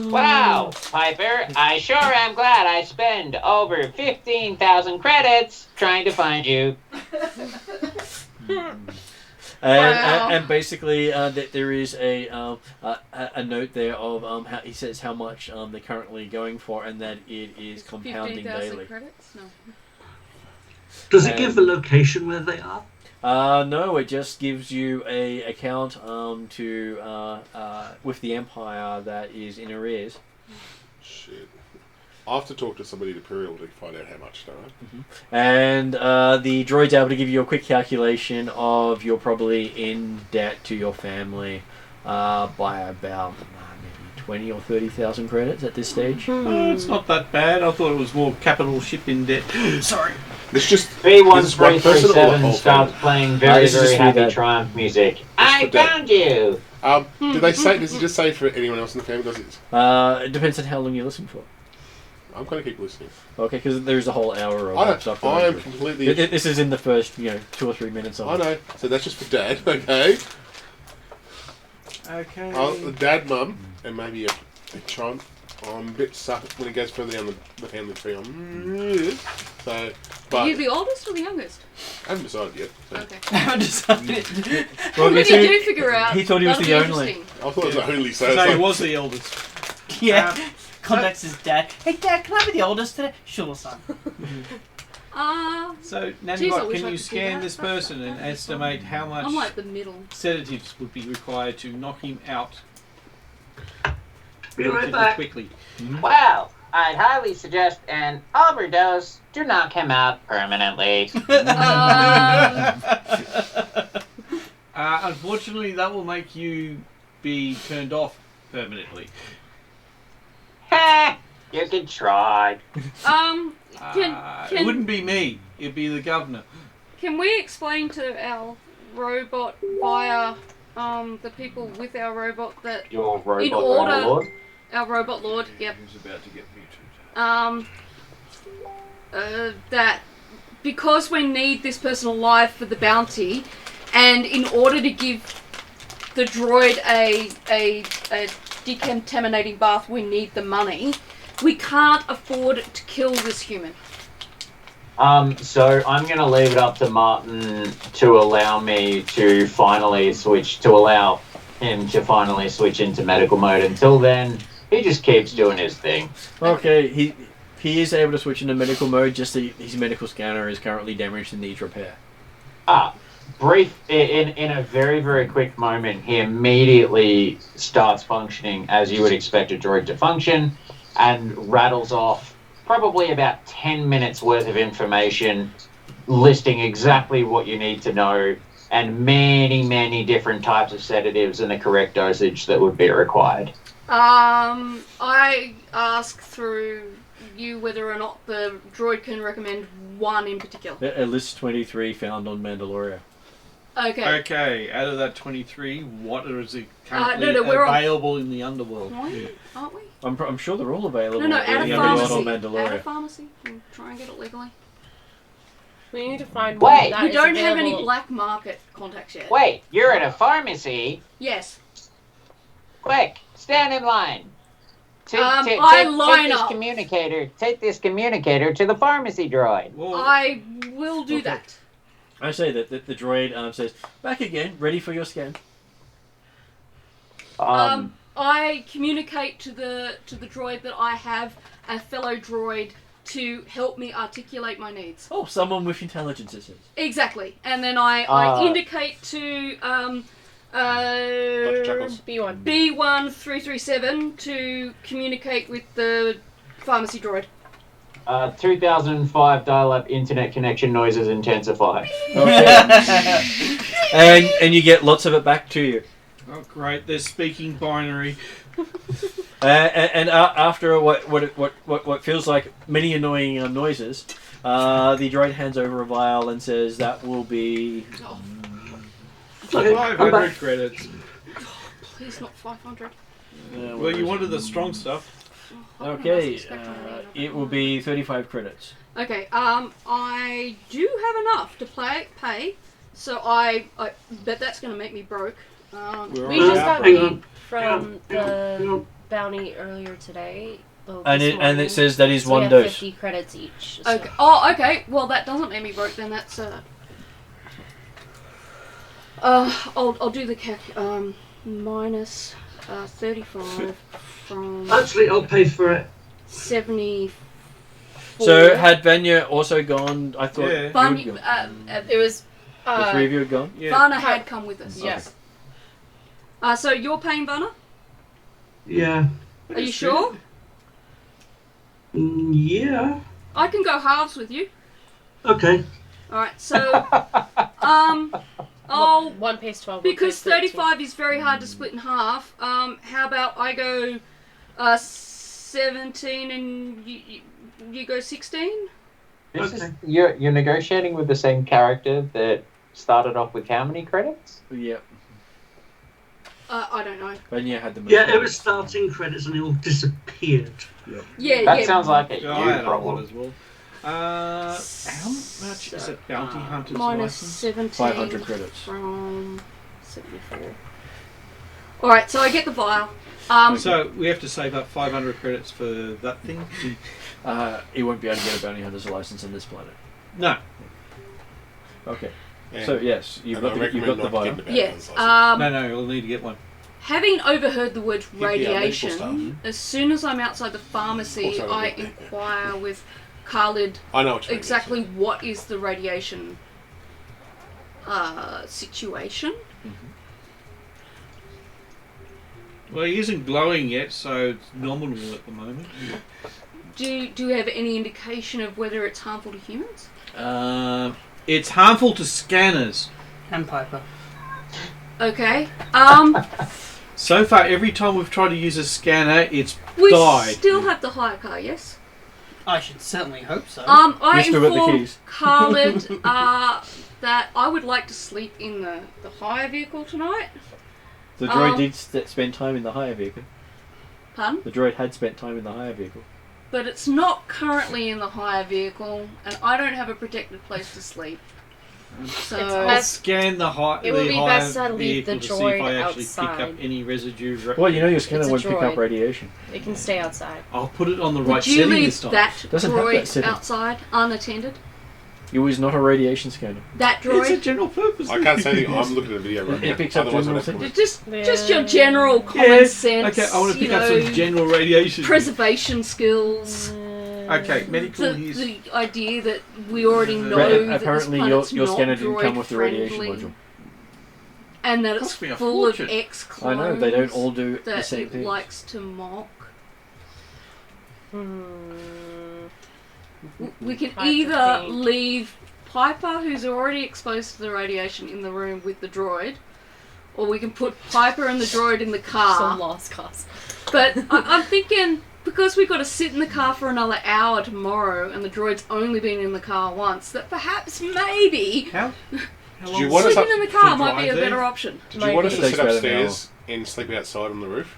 Wow, Piper, I sure am glad I spend over 15,000 credits trying to find you. And basically, that there is a note there of how he says how much they're currently going for, and that it is compounding 15,000 daily. credits? No. Does it give a location where they are? No, it just gives you a account to with the Empire that is in arrears. Shit. I'll have to talk to somebody at Imperial to find out how much, don't I? Mm-hmm. And the droid's able to give you a quick calculation of you're probably in debt to your family by about maybe 20 or 30,000 credits at this stage. Oh, it's not that bad. I thought it was more capital ship in debt. Sorry. It's just B1337 starts playing very, very happy Triumph music. I found you! Did they say? Does it just say for anyone else in the family? Does it? It depends on how long you listen for. I'm going to keep listening. Okay, because there's a whole hour of I that stuff. am completely. This is in the first, 2 or 3 minutes of it. I know. So that's just for Dad. Okay. Okay. The Dad, Mum, and maybe a child. I'm a bit sucked when it goes further down the family tree. So, but Are you the oldest or the youngest? I haven't decided yet. So. Okay. I haven't decided. Well, When you do figure out, he thought he was that'll the be only. interesting. I thought it was only so. So It's he like, was the eldest. Yeah. Contacts his dad. Hey, Dad, can I be the oldest today? Sure, son. So, Geez, I Nannybot, wish can I you could do scan that. this person and estimate how I'm much like the middle. sedatives would be required to knock him out Be right relatively back. quickly? Well, I'd highly suggest an overdose to knock him out permanently. Unfortunately, that will make you be turned off permanently. Heh, you can try. It wouldn't be me. It'd be the governor. Can we explain to our robot via the people with our robot that Your robot in order, overlord. our robot lord, yep, Who's about to get muted? that because we need this person alive for the bounty, and in order to give the droid a decontaminating bath, we need the money. We can't afford to kill this human. So I'm going to leave it up to Martin to allow me to finally switch, to allow him to finally switch into medical mode. Until then, he just keeps doing his thing. Okay, he is able to switch into medical mode, just that his medical scanner is currently damaged and needs repair. In a very, very quick moment, he immediately starts functioning as you would expect a droid to function, and rattles off probably about 10 minutes worth of information listing exactly what you need to know and many different types of sedatives and the correct dosage that would be required. I ask through you whether or not the droid can recommend one in particular. A list 23 found on Mandalore. Okay. Okay, out of that 23, what is it currently we're available in the underworld? Aren't we? I'm sure they're all available No, in at a the underworld pharmacy. on At a Mandalore. pharmacy. And try and get it legally. We need to find Wait, one that We is don't have any available. black market contacts yet. Wait, you're at a pharmacy? Yes. Quick, stand in line. line up. Take this communicator to the pharmacy droid. Whoa. I will do Okay. that. I say that the droid says, back again, ready for your scan. I communicate to the droid that I have a fellow droid to help me articulate my needs. Oh, someone with intelligence, it says. Exactly. And then I indicate to B1. B1337 to communicate with the pharmacy droid. 2005 dial-up internet connection noises intensify. Okay. and you get lots of it back to you. Oh, great! They're speaking binary. After what feels like many annoying noises, the droid hands over a vial and says that will be 500 credits. Please not 500. Well, you wanted the strong stuff. Okay, it will be 35 credits. Okay, I do have enough to pay, so I bet that's going to make me broke. We just got hang paid on. from the bounty earlier today. And it says that is so one we have dose. 50 credits each. So. Okay. Oh, okay. Well, that doesn't make me broke. Then that's I'll do the calc. Minus 35 from Actually, I'll pay for it. 74. So had Vanya also gone? I thought Yeah. you would go. It was. The three of you had gone? Yeah. Varna had come with us. Yes. So you're paying Varna? Yeah. Are you sure? Yeah. I can go halves with you. Okay. Alright, so I'll One pays 12. because 35 is very hard to split in half. How about I go 17 and you go 16? Okay. You're negotiating with the same character that started off with how many credits? Yep. I don't know. Vanya had the most. Yeah, it was starting credits and it all disappeared. Yeah, That yeah. sounds like a you I had a lot problem. as well. How much is it? Bounty Hunter's Minus license? 17 500 credits. from 74. Alright, so I get the vial. So we have to save up 500 credits for that thing? He won't be able to get a bounty hunter's license on this planet. No. Okay. And- So yes, you've got and I you've got recommend the not vial. getting the bounty Yes. hunter's license. No, you'll need to get one. Having overheard the word our medical radiation, staff. as soon as I'm outside the pharmacy, Also, I yeah. inquire with Khalid I know what you mean. exactly what is the radiation situation. Well, he isn't glowing yet, so it's nominal at the moment. Do you have any indication of whether it's harmful to humans? It's harmful to scanners. And Piper. Okay. So far, every time we've tried to use a scanner, it's We died. still have the hire car, yes? I should certainly hope so. I You still got the informed keys. Khalid that I would like to sleep in the hire vehicle tonight. The droid did spend time in the hire vehicle. Pardon? The droid had spent time in the hire vehicle. But it's not currently in the hire vehicle, and I don't have a protected place to sleep. So I'll scan the It would be best to leave the vehicle to see if I droid actually pick up outside. any residue. Well, you know your scanner It's a won't pick up droid. radiation. It can stay outside. I'll put it on the right would you setting leave this time. that Doesn't have that droid setting. outside unattended? It was not a radiation scanner. That It's a droid? general purpose. I can't say anything. I'm looking at the video right It now. picks up Otherwise, general I'd have to things. Just your general common Yeah, sense. Okay, I want to pick you up know, some general radiation. preservation skills. Okay, medical. Here's The idea that we already know Right, that Apparently, this your planet's your not scanner didn't come with the radiation droid-friendly, module. and that it's Cost me a full of fortune. ex-clones. I know they don't all do the that same it thing. likes to mock. We can Hard to either think. leave Piper, who's already exposed to the radiation, in the room with the droid, or we can put Piper and the droid in the car. Some lost cause. But I'm thinking, because we've got to sit in the car for another hour tomorrow, and the droid's only been in the car once, that perhaps maybe How Did you want us sleeping up, in the car to might be a drive better there? option. Did you want us to Takes sit about an upstairs and sleep outside on the roof?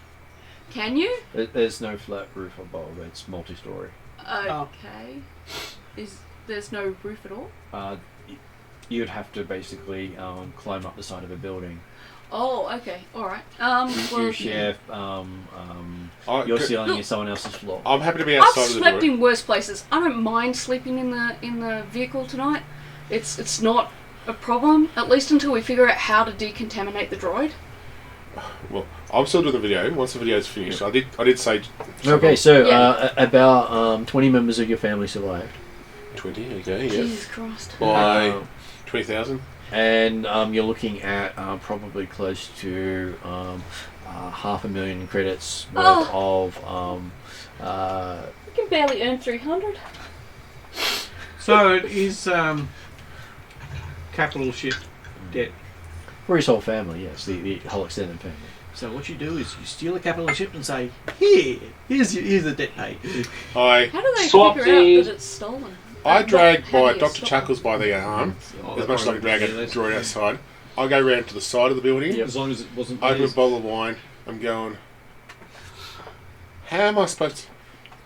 Can you? There's no flat roof above. It's multi-story. Okay. There's no roof at all? You'd have to basically climb up the side of a building. Oh, okay. Alright. You share your ceiling is someone else's floor. I'm happy to be I've outside of the slept roof. in worse places. I don't mind sleeping in the vehicle tonight. It's not a problem, at least until we figure out how to decontaminate the droid. Well, I'm still doing the video. Once the video's finished, I did say. Okay, so Yeah. about 20 members of your family survived. 20. Okay, yeah. Jesus Christ. By 20,000. And you're looking at probably close to 500,000 credits worth of. I can barely earn 300. So it is capital ship debt. For his whole family, yes, the whole extended family. So what you do is you steal a capital ship and say, here's the debt paid. I How do they Swapsies. figure out that it's stolen? dragged How by do you Dr. stop Chuckles by the arm, as much as I can drag a droid outside. I go round to the side of the building, As long as it wasn't open a theirs. bottle of wine. I'm going, how am I supposed to...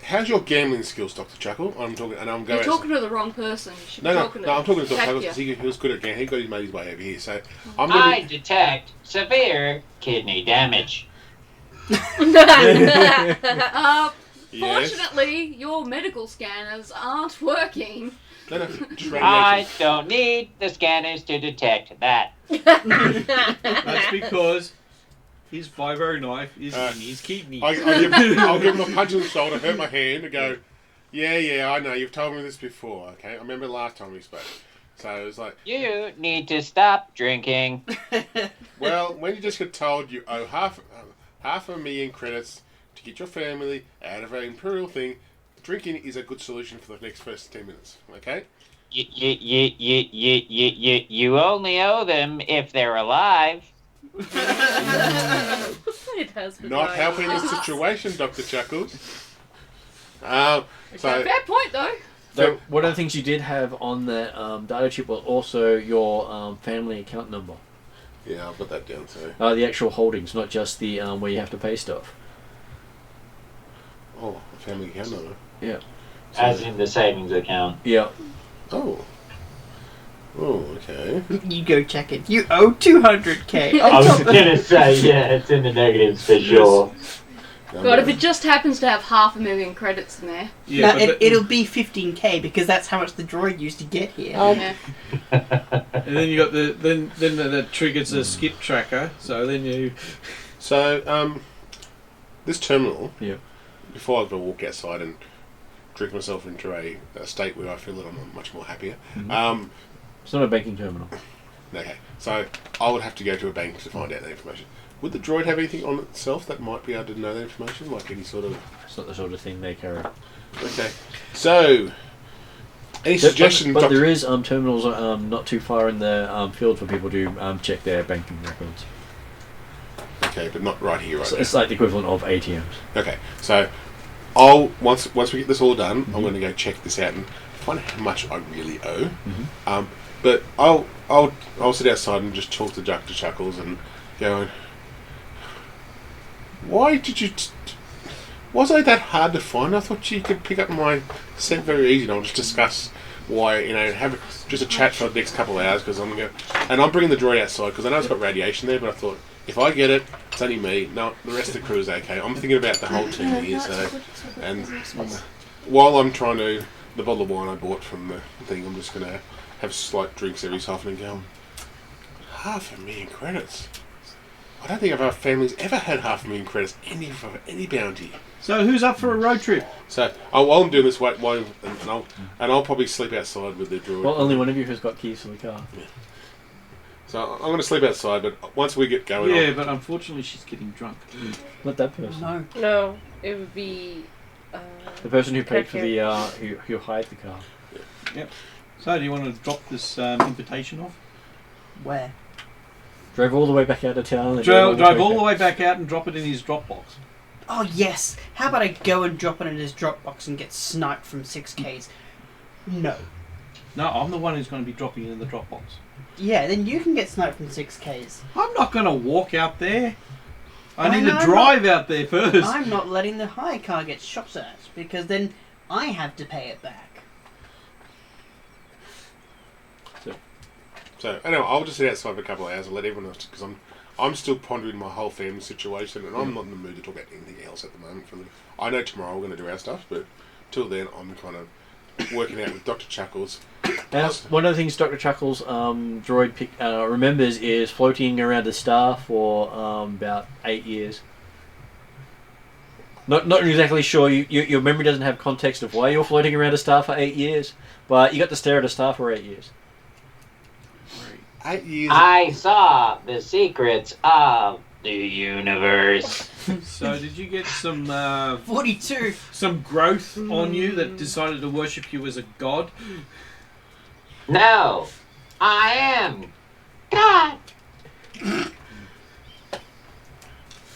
How's your gambling skills, Dr. Chuckle? I'm talking, and I'm going... You're talking to the wrong person. You should be No, talking to I'm talking to Dr. Chuckles Tapia. because he was good at gambling. He got his made his way over here, so... I'm I going to... detect severe kidney damage. Yes. Fortunately, your medical scanners aren't working. No, just I radiation. don't need the scanners to detect that. That's because his vibro knife is in his kidney. I'll give him a punch in the shoulder, hurt my hand, and go, yeah, I know, you've told me this before, okay? I remember the last time we spoke. So it was like, You need to stop drinking. well, when you just get told you owe half 1,000,000 credits to get your family out of an Imperial thing, drinking is a good solution for the next first 10 minutes, okay? You only owe them if they're alive. It has been Not going helping on. the situation, Dr. Chuckles. So, Fair point, though. So one of the things you did have on that data chip was also your family account number. yeah, I've got that down, so... The actual holdings, not just the where you have to pay stuff. Oh, a family account number. Yeah. As in the savings account. Yeah. Oh, okay. You go check it. You owe 200k. I was gonna say, yeah, it's in the negatives for sure. God, if it just happens to have 500,000 credits in there. Yeah, No, but it'll be 15k because that's how much the droid used to get here. Yeah. and then you got then that triggers a skip tracker. So then you So, this terminal, Yeah. before I go walk outside and trick myself into a state where I feel that I'm much more happier. It's not a banking terminal. Okay, so I would have to go to a bank to find out that information. Would the droid have anything on itself that might be able to know that information, like any sort of... It's not the sort of thing they carry. Okay, so any suggestions? But there is terminals not too far in the field for people to check their banking records. Okay, but not right here, right So now. it's like the equivalent of ATMs. Okay, so I'll once we get this all done, I'm going to go check this out and find out how much I really owe. But I'll sit outside and just talk to Dr. Chuckles and go, why did you... was I that hard to find? I thought you could pick up my scent very easy, and I'll just discuss why, have just a chat for the next couple of hours, because I'm bringing the droid outside, because I know it's got radiation there, but I thought, if I get it, it's only me. No, the rest of the crew is okay. I'm thinking about the whole team here, so... And while I'm trying to... The bottle of wine I bought from the thing, I'm just going to have slight drinks every so often and go, 500,000 credits? I don't think our family's ever had 500,000 credits for any bounty. So who's up for a road trip? So while I'm doing this, I'll probably sleep outside with the droid. Well, only one of you has got keys to the car. So I'm going to sleep outside, but once we get going, Yeah, but unfortunately she's getting drunk. Not that person. No. No, it would be. The person who paid for Okay. the who hired the car. So, do you want to drop this invitation off? Where? Drove all the way back out of town. And Drive all the way back out and drop it in his Dropbox. Oh, yes. How about I go and drop it in his Dropbox and get sniped from 6Ks? No. No, I'm the one who's going to be dropping it in the Dropbox. Yeah, then you can get sniped from 6Ks. I'm not going to walk out there. I need to drive out there first. I'm not letting the hire car get shot at, because then I have to pay it back. So anyway, I'll just sit outside for a couple of hours and let everyone else, because I'm still pondering my whole family situation, and I'm not in the mood to talk about anything else at the moment. I know tomorrow we're going to do our stuff, but till then I'm kind of working out with Dr. Chuckles. Now, one of the things Dr. Chuckles droid remembers is floating around a star for about 8 years. Not exactly sure. Your memory doesn't have context of why you're floating around a star for 8 years, but you got to stare at a star for 8 years. 8 years. I saw the secrets of the universe. So, did you get some 42! some growth on you that decided to worship you as a god? No, I am God.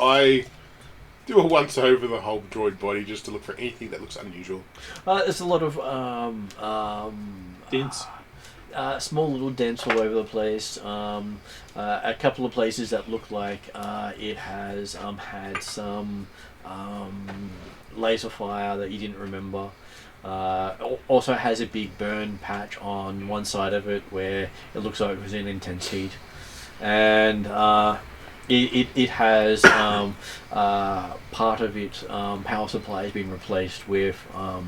I do a once over the whole droid body just to look for anything that looks unusual. There's a lot of Dents. small little dents all over the place. A couple of places that look like it has had some laser fire that you didn't remember. Also has a big burn patch on one side of it where it looks like it was in intense heat. And it has part of its power supply has been replaced with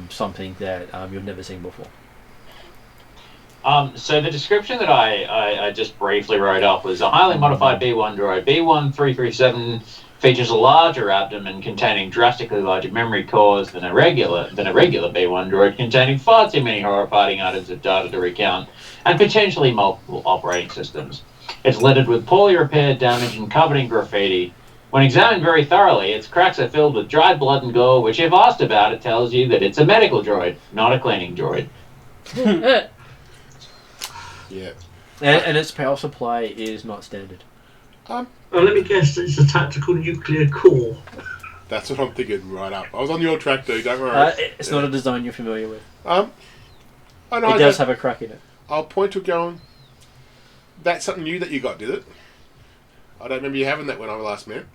something that you've never seen before. So the description that I just briefly wrote up was a highly modified B1 droid. B1337 features a larger abdomen containing drastically larger memory cores than a regular B1 droid, containing far too many horrifying items of data to recount, and potentially multiple operating systems. It's littered with poorly repaired, damaged, and covered in graffiti. When examined very thoroughly, its cracks are filled with dried blood and gore, which, if asked about, it tells you that it's a medical droid, not a cleaning droid. Yeah. And its power supply is not standard. Well, let me guess, it's a tactical nuclear core. That's what I'm thinking right up. I was on your track, dude, don't worry. It's not a design you're familiar with. I know, It does have a crack in it. I'll point to going, that's something new that you got, did it? I don't remember you having that when I last met.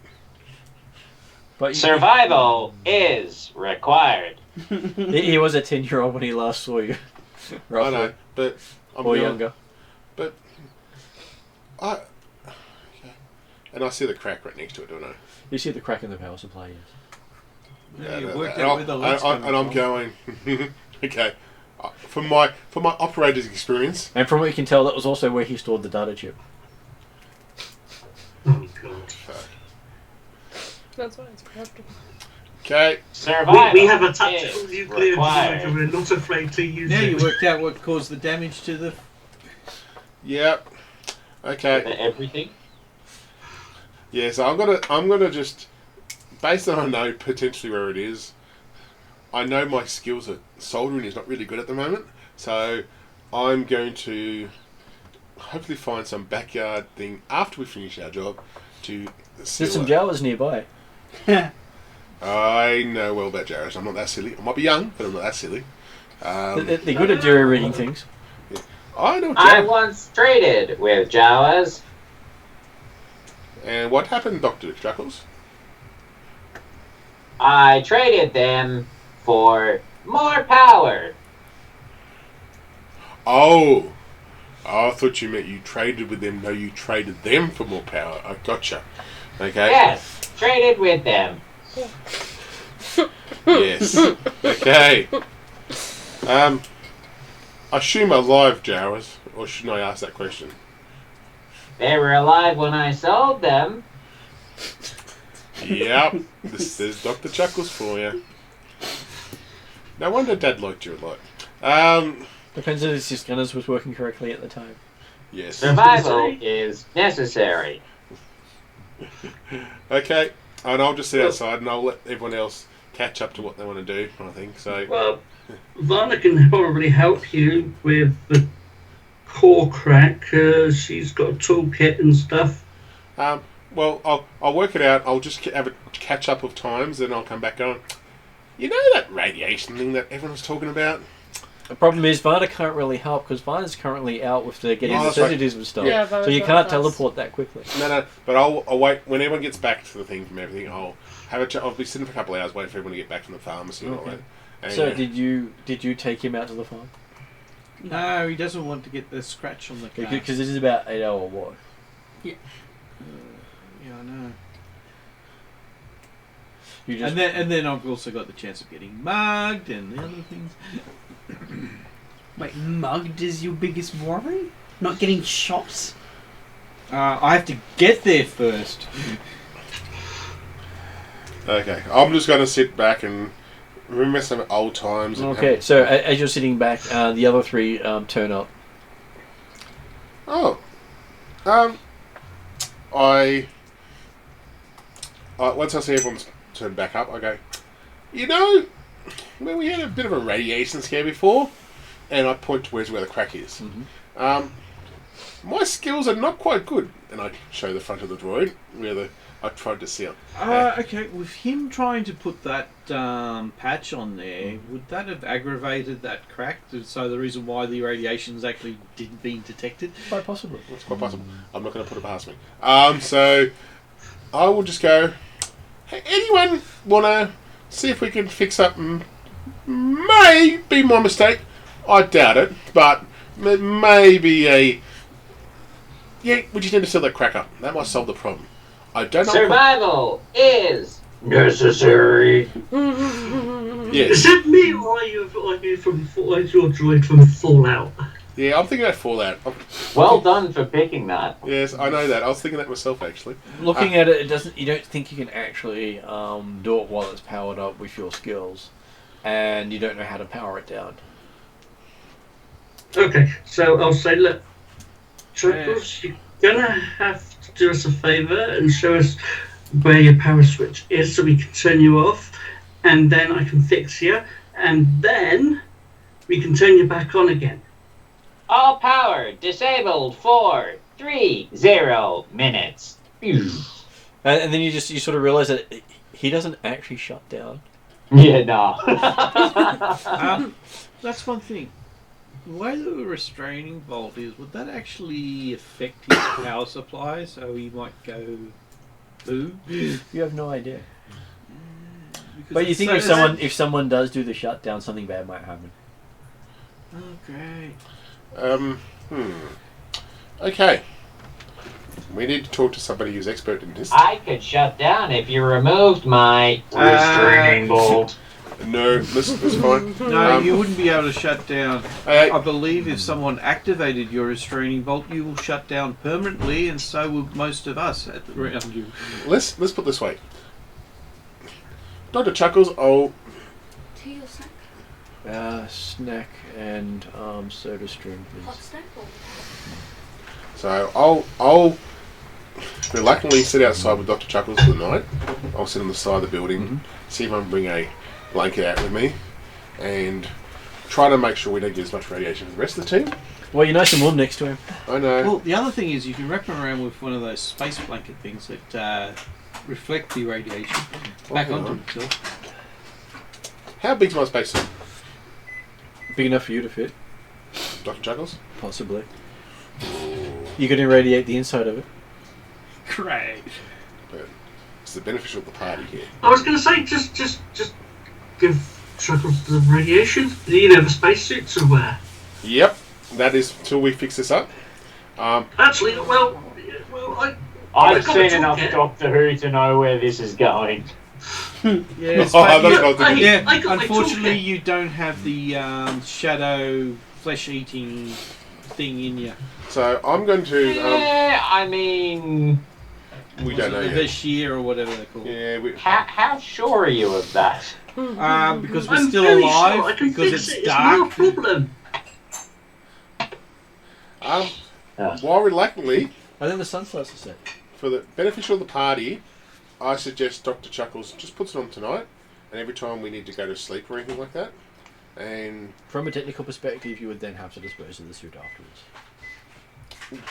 But Survival is required. he was a 10-year-old when he last saw you. I know, but I'm or going, younger. But okay. And I see the crack right next to it, don't I? You see the crack in the power supply, yes. Yeah, you and worked and out where the light's coming I'm from. going, okay. From my operator's experience. And from what you can tell, that was also where he stored the data chip. Oh, God. That's why it's corrupted. Okay. Survival We have a tactical is nuclear required. device and we're not afraid to use Now it. you worked out what caused the damage to the... Yep. Okay. Everything. Yeah, so I'm gonna just, based on I know potentially where it is, I know my skills at soldering is not really good at the moment, so I'm going to hopefully find some backyard thing after we finish our job to seal There's some it. Jawas nearby. I know well about Jawas. I'm not that silly. I might be young, but I'm not that silly. They're good at jury reading things. I know I Jawas. once traded with Jawas. And what happened, Dr. Chuckles? I traded them for more power. Oh, I thought you meant you traded with them. No, you traded them for more power. I gotcha. Okay. Yes, traded with them. Yes. Okay. I assume alive Jawas, or shouldn't I ask that question? They were alive when I sold them. Yep. This is Dr. Chuckles for you. No wonder Dad liked you a lot. Depends if his gunners was working correctly at the time. Yes. Survival is necessary. Okay. And I'll just sit outside and I'll let everyone else catch up to what they want to do, I think. So, Well, Varna can probably help you with the core crack. She's got a toolkit and stuff. Well, I'll work it out. I'll just have a catch up of times, and I'll come back on. You know that radiation thing that everyone was talking about? The problem is Varna can't really help because Varna's currently out with the getting Oh, the that's right. sensitives and stuff. Yeah, so you Varna's can't not with us. teleport that quickly. No, but I'll wait. When everyone gets back to the thing from everything, I'll have I'll be sitting for a couple of hours waiting for everyone to get back from the pharmacy and all that. And, So did you take him out to the farm? No, he doesn't want to get the scratch on the car. Because this is about 8 hour walk. Yeah, I know. You just And then I've also got the chance of getting mugged and the other things. Wait, mugged is your biggest worry? Not getting shot? I have to get there first. Okay, I'm just going to sit back and remember some old times. And okay. So as you're sitting back, the other three turn up. Once I see everyone's turned back up, I go, you know, well, we had a bit of a radiation scare before, and I point towards where the crack is. My skills are not quite good, and I show the front of the droid where I tried to seal. Okay, with him trying to put that patch on there, would that have aggravated that crack? So the reason why the radiations actually didn't be detected? Quite possibly. It's quite possible. I'm not going to put it past me. So I will just go, hey, anyone want to see if we can fix up? May be my mistake. I doubt it, but maybe a... Yeah, we just need to seal that crack up. That might solve the problem. I don't know... Survival is necessary. Yes. Is it me or are you from your droid from Fallout? Yeah, I'm thinking about Fallout. Well done for picking that. Yes, I know that. I was thinking that myself, actually. Looking at it, it doesn't. You don't think you can actually do it while it's powered up with your skills, and you don't know how to power it down. Okay, so I'll say, look, Chuckles, you're gonna have to do us a favour and show us where your power switch is so we can turn you off, and then I can fix you, and then we can turn you back on again. All power disabled for 30 minutes. And then you sort of realise that he doesn't actually shut down. Yeah, no. That's one thing. The way the restraining bolt is, would that actually affect his power supply so he might go boo? You have no idea. Because But you it's think so- if someone does do the shutdown, something bad might happen. Oh, great. Okay. We need to talk to somebody who's expert in this. I could shut down if you removed my restraining bolt. No, that's fine. No, you wouldn't be able to shut down. Hey, I believe if someone activated your restraining bolt, you will shut down permanently, and so will most of us around you. let's put it this way. Dr. Chuckles, Tea or snack? Snack and soda stream, Hot please. snack or... so I'll reluctantly sit outside with Dr. Chuckles for the night. I'll sit on the side of the building, see if I can bring a blanket out with me, and try to make sure we don't get as much radiation as the rest of the team. Well, you're nice and warm next to him. I know. Well, the other thing is you can wrap them around with one of those space blanket things that reflect the radiation back hang onto on. itself. How big's my space suit, Big enough for you to fit, Dr. Chuckles? possibly. You could irradiate the inside of it. Great. But it's the beneficial of the party here. I was going to say, just give Chuckles the radiation. You know, the spacesuits are where. Yep, that is till we fix this up. Actually, well, I've got a seen enough toolkit. Doctor Who to know where this is going. Yes, Oh, but that's you- not the- yeah, I got my unfortunately toolkit. you don't have the shadow flesh-eating thing in you. So I'm going to. Yeah, I mean, We don't know The yet. Bashir or whatever they're called. Yeah, how sure are you of that? Because we're I'm still very alive, sure I can because fix it's it. dark. It's no problem. while reluctantly, And then the sun starts to set. for the beneficial of the party, I suggest Dr. Chuckles just puts it on tonight, and every time we need to go to sleep or anything like that, And From a technical perspective, you would then have to dispose of the suit afterwards.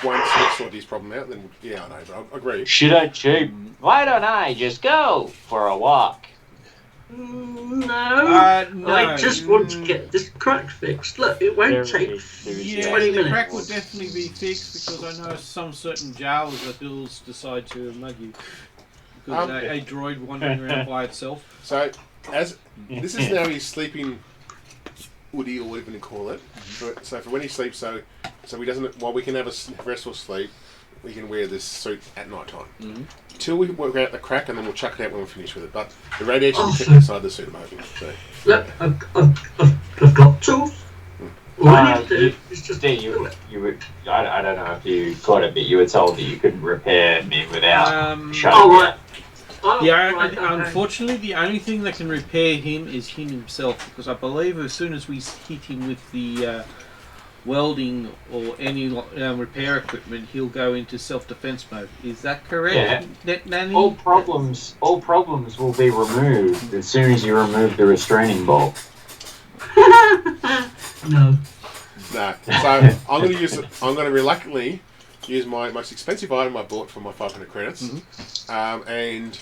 once we sort this problem out, then yeah, I know, but I agree. Should I cheat? Why don't I just go for a walk? No. No. I just want to get this crack fixed. Look, it won't take 20 the minutes. crack will definitely be fixed because I know some certain jails that bills decide to mug you. Because a droid wandering around by itself. So, as this is now his sleeping woody or whatever you call it. So for when he sleeps, so he doesn't. While we can have a restful sleep, we can wear this suit at night time. Till we work out the crack, and then we'll chuck it out when we're finished with it. But the radiation is kept inside the suit at the moment. So. Look, I've got tools. All I need to do is just do it. You would. I don't know if you caught it, but you were told that you couldn't repair me without shutting. Oh, right. Unfortunately, the only thing that can repair him is him himself, because I believe as soon as we hit him with the welding or any repair equipment, he'll go into self-defense mode. Is that correct, Nanny? All problems will be removed as soon as you remove the restraining bolt. No. No. So I'm going to reluctantly use my most expensive item I bought for my 500 credits, and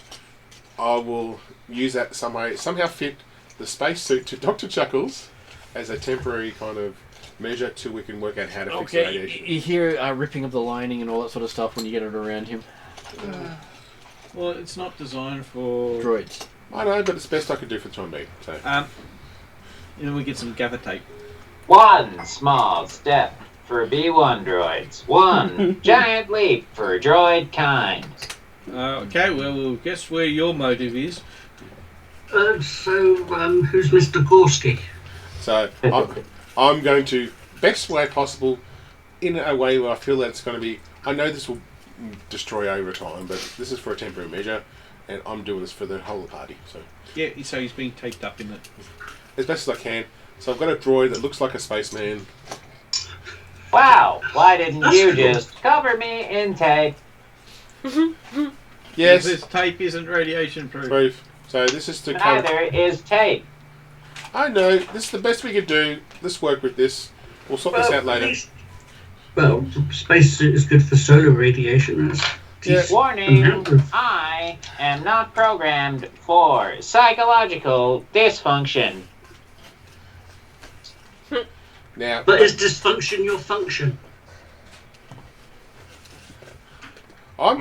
I will use that somehow fit the spacesuit to Dr. Chuckles as a temporary kind of measure till we can work out how to fix the radiation. You hear ripping of the lining and all that sort of stuff when you get it around him. Well, it's not designed for Droids. I know, but it's the best I could do for the time being. So. And then we get some gaffer tape. One small step for B1 droids. One giant leap for droid kind. Okay, well, we'll guess where your motive is. Who's Mr. Gorski? So I'm going to best way possible, in a way where I feel that it's going to be. I know this will destroy over time, but this is for a temporary measure, and I'm doing this for the whole party. So yeah, so he's being taped up in it as best as I can. So I've got a droid that looks like a spaceman. Wow! Why didn't you just cover me in tape? Yes. This tape isn't radiation proof. Proof. So this is to cover. Neither is tape. I know. This is the best we could do. Let's work with this. We'll sort this out later. Well, the spacesuit is good for solar radiation. Yeah. Warning, I am not programmed for psychological dysfunction. Now, but is dysfunction your function? I'm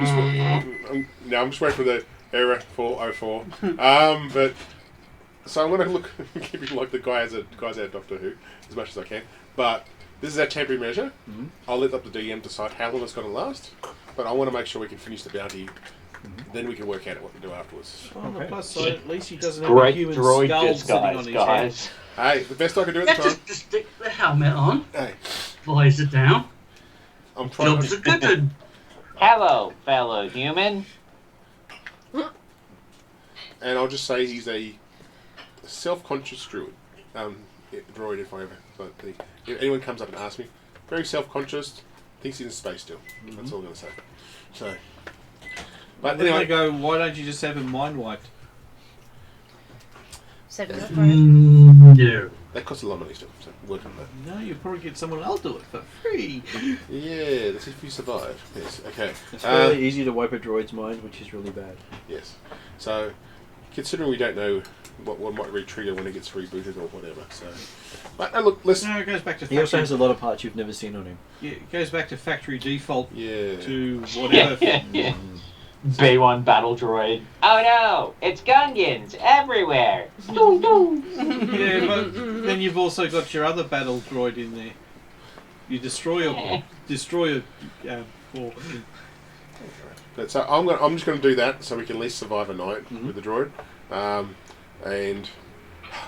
just waiting for the error 404. But so I'm going to look keep it like the guys out Doctor Who as much as I can. But this is our temporary measure. I'll let up the DM decide how long it's going to last. But I want to make sure we can finish the bounty. Then we can work out what to do afterwards. On the plus side, at least he doesn't have a human skull sitting on his head. Hey, the best I can do at the time. Just stick the helmet on. Hey. Visor down. I'm trying. Job's a good one. Hello, fellow human. And I'll just say he's a self-conscious droid. Droid, if I ever. If anyone comes up and asks me, very self-conscious, thinks he's in space still. That's all I'm going to say. So. But anyway, anyway, go. Why don't you just have him mind wiped? No. That costs a lot of money still. So work on that. No, you probably get someone else to do it for free. Yeah, that's if you survive. Yes. Okay. It's fairly easy to wipe a droid's mind, which is really bad. Yes. So, considering we don't know what might re-trigger when it gets rebooted or whatever. So, but look, let's. No, it goes back to. He also has a lot of parts you've never seen on him. Yeah, it goes back to factory default. Yeah. To whatever. B1 battle droid. Oh no! It's Gungans everywhere! Yeah, but then you've also got your other battle droid in there. You destroy a ball. But so I'm just going to do that so we can at least survive a night with the droid. And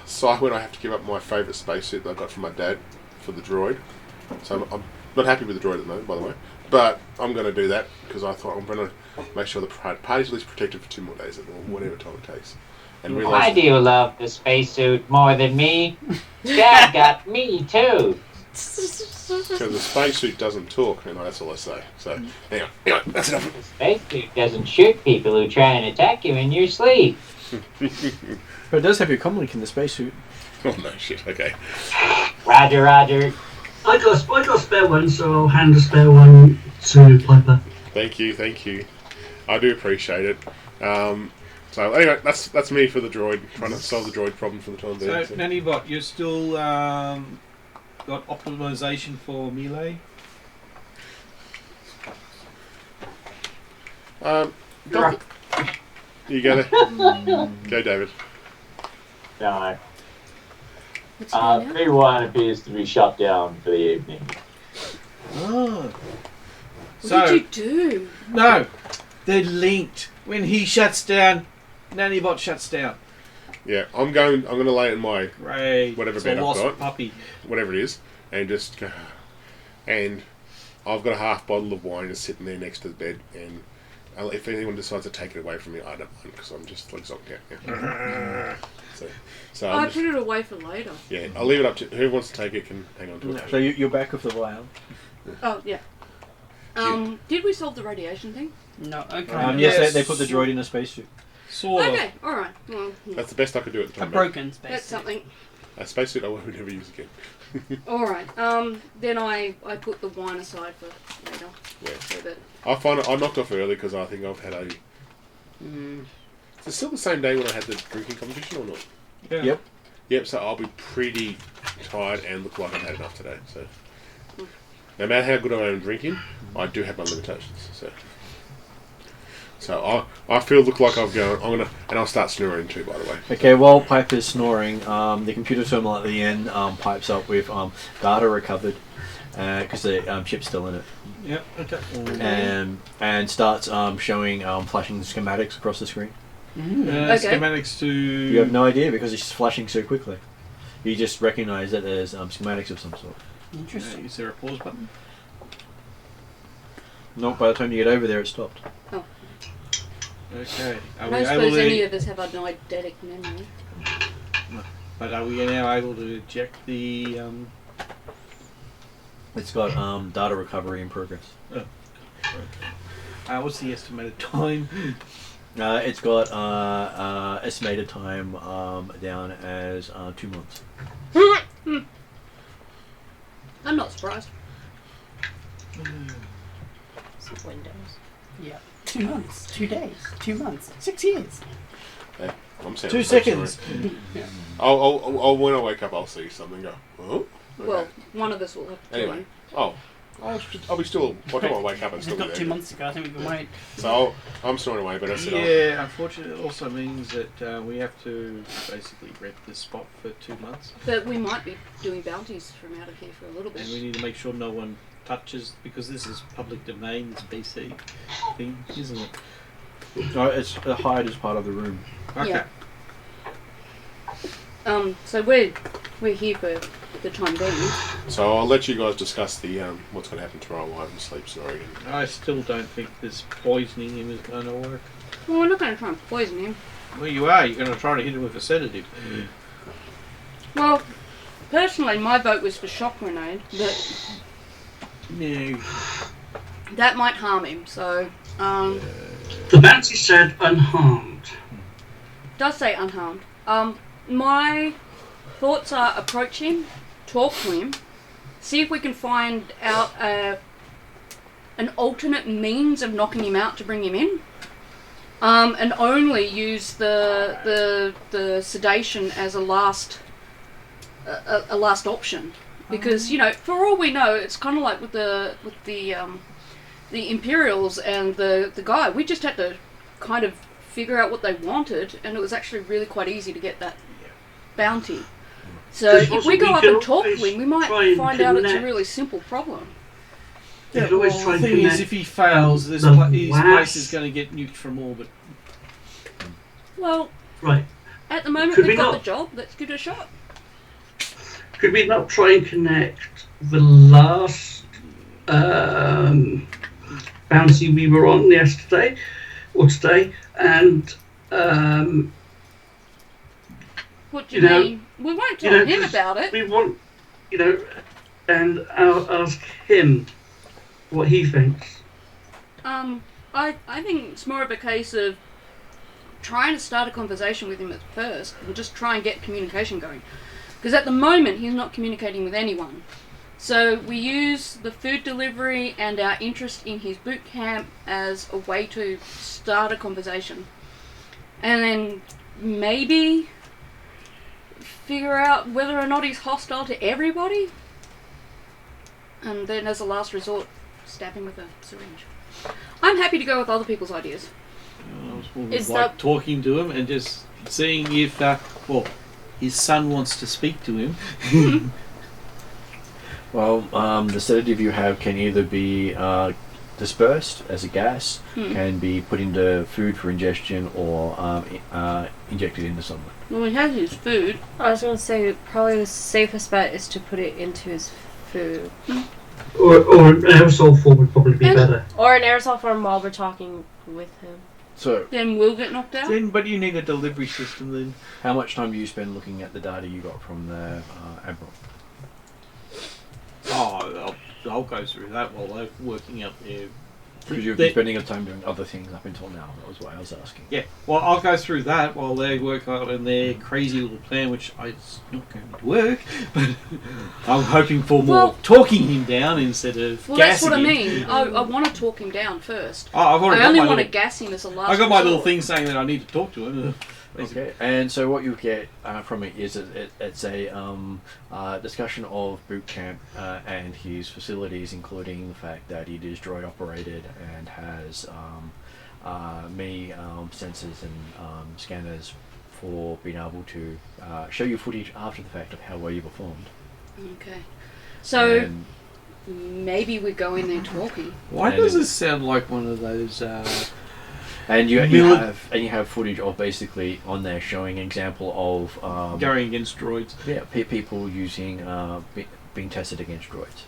so when I have to give up my favourite spacesuit that I got from my dad for the droid. So I'm not happy with the droid at the moment, by the way. But I'm going to do that because I thought I'm going to make sure the party's at least protected for 2 more days or whatever time it takes. And why do you love the spacesuit more than me? Dad got me too. Because the spacesuit doesn't talk, and that's all I say. So, anyway, that's enough. The spacesuit doesn't shoot people who try and attack you in your sleep. But it does have your comlink in the spacesuit. Oh no, shit. Okay. Roger, Roger. I got a spare one, so I'll hand a spare one to Piper. Thank you. I do appreciate it. So anyway, that's me for the droid, trying to solve the droid problem for the time being. So, Nannybot, you're still got optimization for melee? You go there. Go, David. No. What's going on? P1 appears to be shut down for the evening. Oh. What did you do? No, they're linked. When he shuts down, Nannybot shuts down. Yeah, I'm going to lay it in my Great. whatever It's bed a I've lost got, puppy. whatever it is, and just go. And I've got a half bottle of wine just sitting there next to the bed, and if anyone decides to take it away from me, I don't mind because I'm just like zonked out. Yeah. So I put it away for later. yeah, I'll leave it up to whoever wants to take it can hang on to it. So you're back with the vial. Oh yeah. Did we solve the radiation thing? No, okay. Yes, Yes. they put the droid in a spacesuit. Sort of. Okay, all right. Well, That's the best I could do at the A time. mate. broken space. that's something. A spacesuit I would never use again. All right. Then I put the wine aside for later. Yeah. So that I find I knocked off early because I think I've had a. Is it still the same day when I had the drinking competition or not? Yeah. Yep. Yep. So I'll be pretty tired and look like I've had enough today. So no matter how good I am drinking, I do have my limitations. So I look like I'm gonna and I'll start snoring too. By the way. Okay, while Piper's snoring, the computer terminal at the end pipes up with data recovered because the chip's still in it, Yep. Okay. and starts showing flashing schematics across the screen. Okay. Schematics to. You have no idea because it's flashing so quickly. You just recognise that there's schematics of some sort. Interesting. Is there a pause button? Not by the time you get over there, it stopped. Okay. I Are we don't able suppose any to? of us have an eidetic memory. But are we now able to eject the? It's got data recovery in progress. What's the estimated time? It's got estimated time down as 2 months. I'm not surprised. Windows. Yeah. 2 months, 2 days, 2 months, 6 years. Hey, I'm sounding 2 so seconds. sorry. Yeah. I'll when I wake up, I'll see something. Go. Oh. Okay. Well, one of us will have to tell Anyway. you. Oh. I'll be still. By the time I wake up, I'm It's still got there. 2 months ago. I think we can wait. So I'm snoring away, but I said Yeah, unfortunately, it also means that we have to basically rent this spot for 2 months, But we might be doing bounties from out of here for a little bit. and we need to make sure no one touches because this is public domain. This BC thing, isn't it? No, it's the hide is part of the room. Okay. Yeah. So we're here for the time being. So I'll let you guys discuss the what's going to happen tomorrow while I'm asleep snoring. I still don't think this poisoning him is going to work. Well, we're not going to try and poison him. Well, you are. You're going to try to hit him with a sedative. Well, personally, my vote was for shock grenade, but No. that might harm him. So, The bounty said unharmed. does say unharmed. My thoughts are approach him, talk to him, see if we can find out an alternate means of knocking him out to bring him in, and only use the sedation as a last option, because for all we know, it's kind of like with the Imperials and the guy. We just had to kind of figure out what they wanted, and it was actually really quite easy to get that bounty. So Just if we go we up can and talk to always him, we might try and find out it's a connect. really simple problem. You could always try the and thing is, connect if he fails, his the place last- is going to get nuked from orbit. Well, Right. at the moment Could we we've got not- the job. Let's give it a shot. Could we not try and connect the last bounty we were on yesterday or today, and What do you You know- mean? We won't tell him just- about it. we want, and I'll ask him what he thinks. I think it's more of a case of trying to start a conversation with him at first and just try and get communication going. Because at the moment, he's not communicating with anyone. So we use the food delivery and our interest in his boot camp as a way to start a conversation. And then maybe figure out whether or not he's hostile to everybody. And then as a last resort, stab him with a syringe. I'm happy to go with other people's ideas. I was more Is like that- talking to him and just seeing if, his son wants to speak to him. Well, the sedative you have can either be dispersed as a gas, can be put into food for ingestion, or injected into someone. Well, he has his food. I was going to say probably the safest bet is to put it into his food. Or an aerosol form would probably be better. Or an aerosol form while we're talking with him. So, Then we'll get knocked out. But you need a delivery system then. how much time do you spend looking at the data you got from the Admiral? Oh, I'll go through that while they're working out their... Because you've They- been spending your time doing other things up until now. That was why I was asking. Yeah, well, I'll go through that while they work out on their crazy little plan, which it's not going to work. But I'm hoping for more Well- talking him down instead of Well, that's gassing what I him. mean. I want to talk him down first. Oh, I've already I got only my want to little, gas him as a last I got my little resort. thing saying that I need to talk to him. Basically. Okay, and so what you get from it is it's a discussion of boot camp and his facilities, including the fact that it is droid operated and has many sensors and scanners for being able to show you footage after the fact of how well you performed. Okay. So And maybe we go in there talking. Why And does then- this sound like one of those... And you Mili- have footage of basically on there showing an example of going against droids? people using being tested against droids.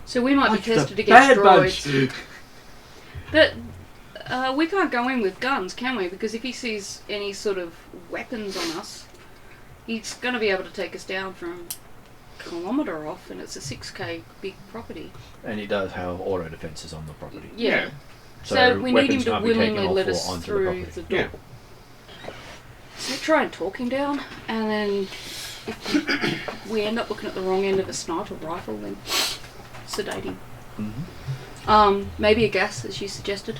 So we might be Like the tested against Bad droids. Bunch. But we can't go in with guns, can we? Because if he sees any sort of weapons on us, he's going to be able to take us down from a kilometre off, and it's a 6k big property. And it does have auto defences on the property. Yeah. Yeah. So we need him weapons to can't be taken willingly off let or us onto the through property. the door. Yeah. So try and talk him down, and then if we end up looking at the wrong end of a sniper rifle, then sedate him. Maybe a gas, as you suggested.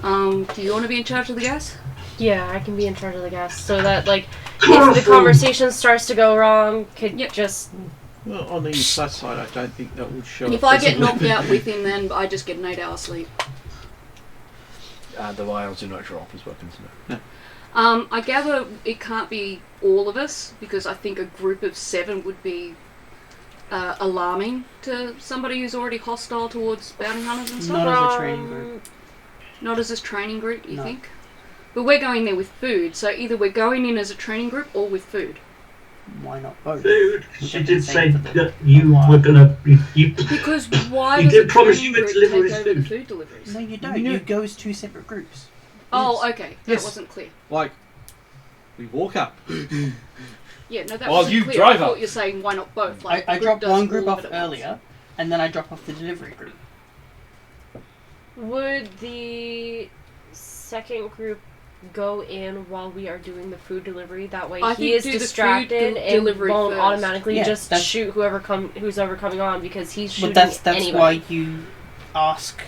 Do you want to be in charge of the gas? Yeah, I can be in charge of the gas, so that if the conversation starts to go wrong, could Yep. just Well, on the plus side, I don't think that would show If up I as get a knocked weapon. out with him, then I just get an 8-hour sleep. The vials do not show off as weapons. No. I gather it can't be all of us, because I think a group of 7 would be alarming to somebody who's already hostile towards bounty hunters and stuff. Not as a training group. Not as a training group, you No. think? But we're going there with food, so either we're going in as a training group or with food. Why not both? Food. We've She been did saying say for the- that you were gonna. You, Because why He does did a promise training you would group deliver take his over the food. No, food deliveries? you don't. No. You go as 2 separate groups. Oh, Yes. okay. Yes. That wasn't clear. Like, we walk up. Yeah, no, that While wasn't you clear. drive I thought up. you're saying why not both? I the dropped does one group all of off it at once. earlier, and then I drop off the delivery group. would the second group go in while we are doing the food delivery? That way I he think is do the food distracted and delivery won't first. automatically Yeah, just that's- shoot who's ever coming on because he's shooting But that's anybody. why you ask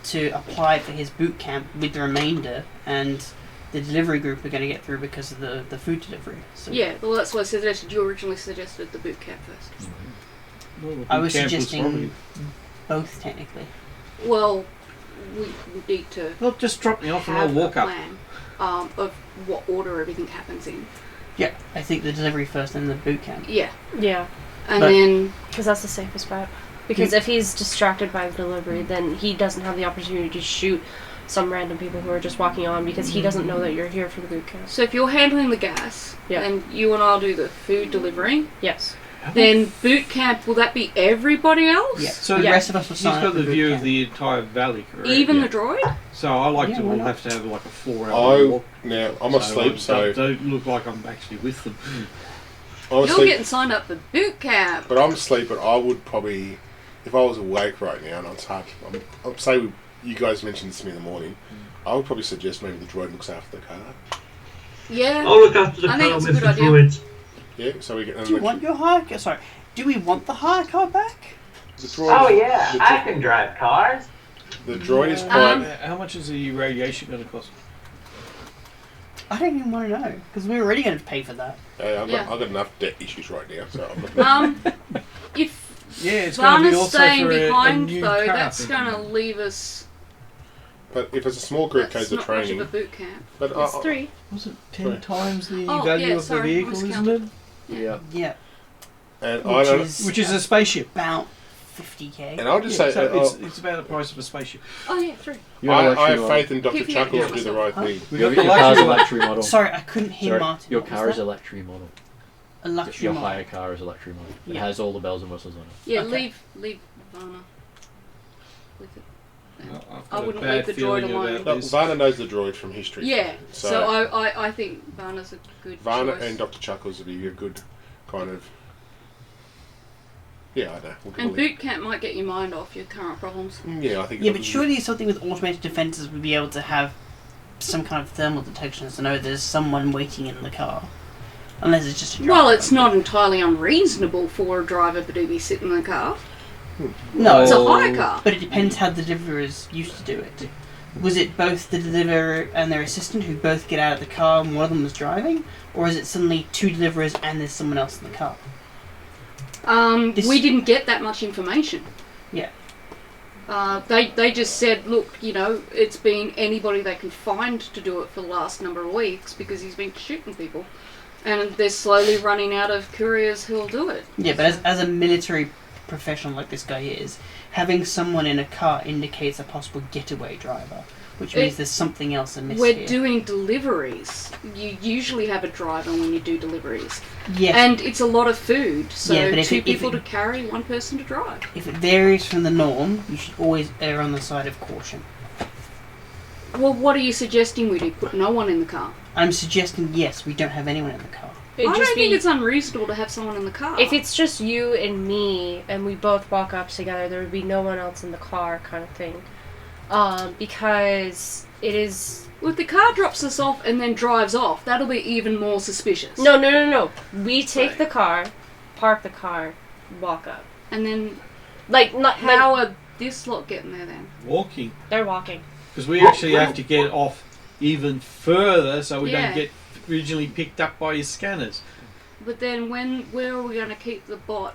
to apply for his boot camp with the remainder, and the delivery group are going to get through because of the food delivery. So Yeah, well, that's what I suggested. You originally suggested the boot camp first. Well, the I was boot camp suggesting probably- both technically. Well, we need to Well, just drop me off and I'll have walk a up. plan of what order everything happens in. Yeah, I think the delivery first and the boot camp. Yeah, Yeah, and But- then because that's the safest bet. Because if he's distracted by the delivery, then he doesn't have the opportunity to shoot some random people who are just walking on because he doesn't know that you're here for the boot camp. so if you're handling the gas, Yeah. then you and I'll do the food delivery. Yes. Then boot camp, will that be everybody else? Yeah. So the yeah, rest of us will He's sign got up for the boot view of camp. the entire valley, correct? Even Yeah. the droid? So I like Yeah, to why all not? have to have like a 4-hour walk. Now I'm asleep, so don't look like I'm actually with them. I'm You're asleep. getting signed up for boot camp. But I'm asleep. But I would probably, if I was awake right now, and it's hard. I'm say you guys mentioned this to me in the morning. I would probably suggest maybe the droid looks after the car. Yeah. I'll look after the I think car it's a with good the idea. droids. Yeah, so we get. Do you want your hire car? Sorry, do we want the hire car back? Oh yeah, I can drive cars. The droid is quite. How much is the radiation going to cost? I don't even want to know because we're already going to pay for that. I've got enough debt issues right now, so If Yeah, it's going to be Varna's also staying for a behind new though, car. that's going to leave us. But if it's a small group That's goes to not much training, of a boot camp. but It's 3. Was it 10 Sorry. times the Oh, value yeah, of sorry, the I vehicle, isn't miscounted. it? Yeah. Yeah, and I don't. Which is a spaceship. about 50k. And I'll just Yeah, say, so it's about the price of a spaceship. Oh yeah, 3. You have a I luxury have model. faith in Dr. Keep your Chuckles hand to do the on right myself. thing. We Your got the car's a luxury one. luxury model. Sorry, I couldn't hear Sorry, Martin. your What was car is that? a luxury model. A luxury Your model. hire car is a luxury model. It Yeah. has all the bells and whistles on it. Yeah, Okay. leave Varna. Leave it. Well, I've I got a wouldn't bad leave the feeling droid alone. about No, this. Varna knows the droid from history. Yeah, So, so I think Varna's a good Varna choice. and Dr. Chuckles would be a good kind of. Yeah, I know. We'll And probably- boot camp might get your mind off your current problems. Yeah, I think. Yeah, but surely something with automated defenses would be able to have some kind of thermal detection to know there's someone waiting in the car. Unless it's just a driver. Well, it's not entirely unreasonable for a driver to be sitting in the car. No, It's a Oh. hire car. but it depends how the deliverers used to do it. Was it both the deliverer and their assistant who both get out of the car and one of them was driving? Or is it suddenly 2 deliverers and there's someone else in the car? We didn't get that much information. Yeah. They just said, look, it's been anybody they can find to do it for the last number of weeks because he's been shooting people. And they're slowly running out of couriers who'll do it. Yeah, but as a military professional like this guy is, having someone in a car indicates a possible getaway driver, which means there's something else amiss We're here. doing deliveries. You usually have a driver when you do deliveries. Yes, And it's a lot of food, so Yeah, but if 2 it- if people it- to carry, 1 person to drive. if it varies from the norm, you should always err on the side of caution. Well, what are you suggesting we do? Put no one in the car? I'm suggesting, yes, we don't have anyone in the car. It'd I just don't think be it's unreasonable to have someone in the car. if it's just you and me and we both walk up together, there would be no one else in the car, kind of thing. Because it is. Well, if the car drops us off and then drives off, that'll be even more suspicious. No. We take the car, park the car, walk up. And then How how are this lot getting there then? Walking. they're walking. Because we actually have to get off even further so we Yeah. don't get originally picked up by your scanners. But then where are we going to keep the bot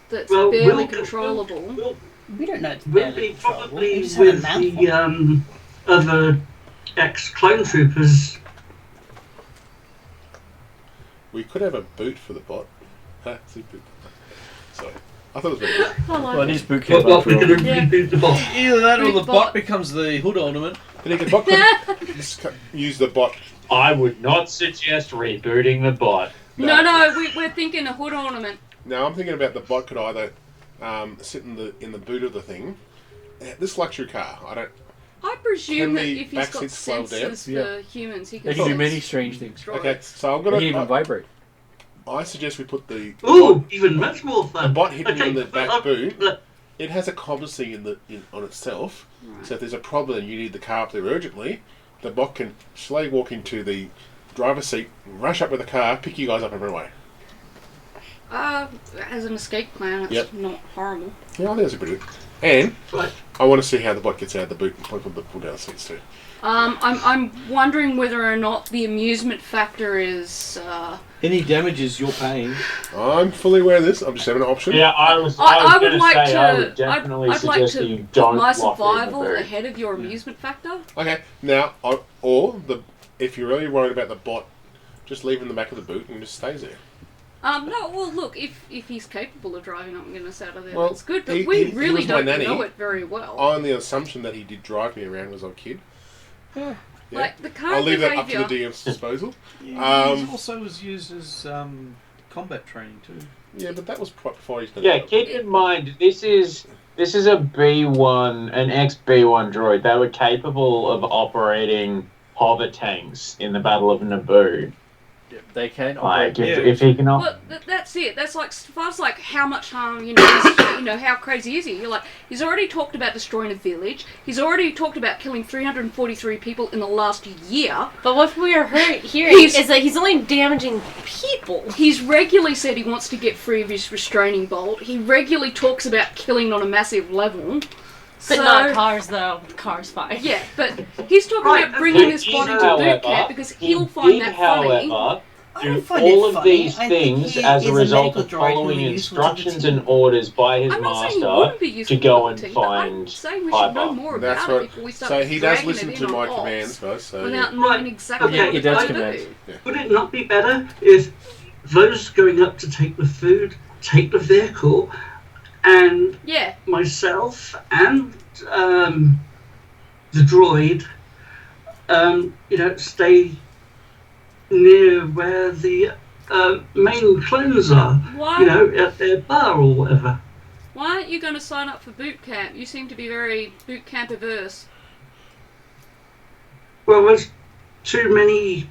that's Well, barely we'll- controllable? We don't know it's We'll barely be controllable. We probably just have a with mouthful. the other ex-clone troopers. We could have a boot for the bot. It's a boot. Sorry. I thought it was very good. Well, it is boot camp Well, after we're all. going to Yeah. reboot the bot. Either that or Big the bot. bot becomes the hood ornament. But the bot could just use the bot. I would not suggest rebooting the bot. No, we're thinking a hood ornament. Now I'm thinking about the bot could either sit in the boot of the thing. This luxury car, I don't. I presume Can that the if he's got backseat slow down? sensors Yeah. for humans, he can They can do sense many strange things. droids. Okay, so I'm They gonna. can even vibrate. I suggest we put the Ooh, even much more the fun. bot hidden in the Okay, back boot. look, It has a competency on itself. Right. So if there's a problem and you need the car up there urgently, the bot can slowly walk into the driver's seat, rush up with the car, pick you guys up and run away. As an escape plan, it's Yep. not horrible. Yeah, I think that's a pretty good. And right. I want to see how the bot gets out of the boot and pull down the seats too. I'm wondering whether or not the amusement factor is. Any damages you're paying. I'm fully aware of this. I'm just having an option. Yeah, I was I would going to like say to. I would definitely I'd like suggest to that you put don't my lock it in the survival boot. ahead of your amusement factor. Okay. Now, if you're really worried about the bot, just leave it in the back of the boot and it just stays there. No, well, look, if he's capable of driving up and getting us out of there, Well, that's good. But he we was really my don't nanny. know it very well. On the assumption that he did drive me around as I was a kid. Yeah. Like the I'll current leave that up behaviour. to the DM's disposal. He also was used as combat training too. Yeah, but that was before he's done Yeah, it. keep in mind this is a B1, an ex-B1 droid. They were capable of operating hover tanks in the Battle of Naboo. They can Like, operate. if he can Well, that's it. That's like, as far as like how much harm, how crazy is he? You're like, he's already talked about destroying a village. He's already talked about killing 343 people in the last year. But what we are hearing He's- is that he's only damaging people. He's regularly said he wants to get free of his restraining bolt. He regularly talks about killing on a massive level. But So- not cars, though. Cars fine. Yeah, but he's talking Right, about bringing okay. this body to However, boot camp because he he'll find did, that funny. however, I do don't find all it of funny. these I think things he as is a a result medical of droid following who is useful to the instructions team. and orders by his I'm not saying he master wouldn't be useful to go the and team, but I'm find saying we should know Piper. more That's about what. it before we start So he does dragging listen it to in my on ops commands, guys. So without Right, knowing exactly okay. what He does to commands. do. Would it not be better if those going up to take the food, take the vehicle, and Yeah, myself and the droid, stay near where the main clones are, why? at their bar or whatever. Why aren't you going to sign up for boot camp? You seem to be very boot camp averse. Well, there's too many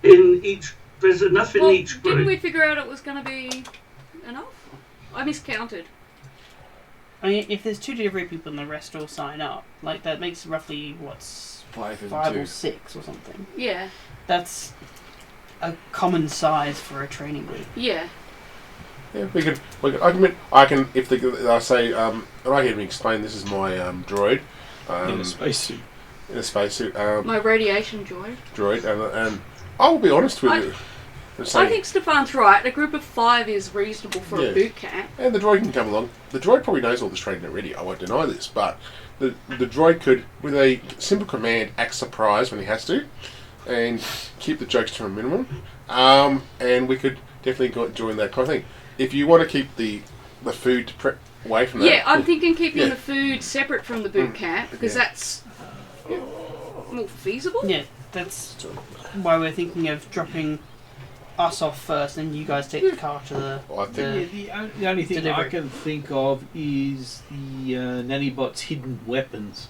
in each. There's enough in Well, each didn't group. we figure out it was going to be enough? I miscounted. I mean, if there's 2 delivery people and the rest all sign up, like that makes roughly, 5 or 6 or something. Yeah, That's a common size for a training group. yeah. Yeah, we can. I can. If I say, and I can explain. This is my droid. In a spacesuit. In a spacesuit. My radiation joy. Droid, and I will be honest with you. And say, I think Stefan's right. A group of 5 is reasonable for Yeah. a boot camp. and the droid can come along. The droid probably knows all this training already. I won't deny this, but the droid could, with a simple command, act surprised when he has to, and keep the jokes to a minimum. And we could definitely join that kind of thing. If you want to keep the food away from that, Yeah, I'm thinking keeping Yeah. the food separate from the boot camp because Yeah. that's more feasible. Yeah, that's why we're thinking of dropping us off first, and you guys take the car to the. I think The only thing I Delivery. can think of is the nannybots' hidden weapons.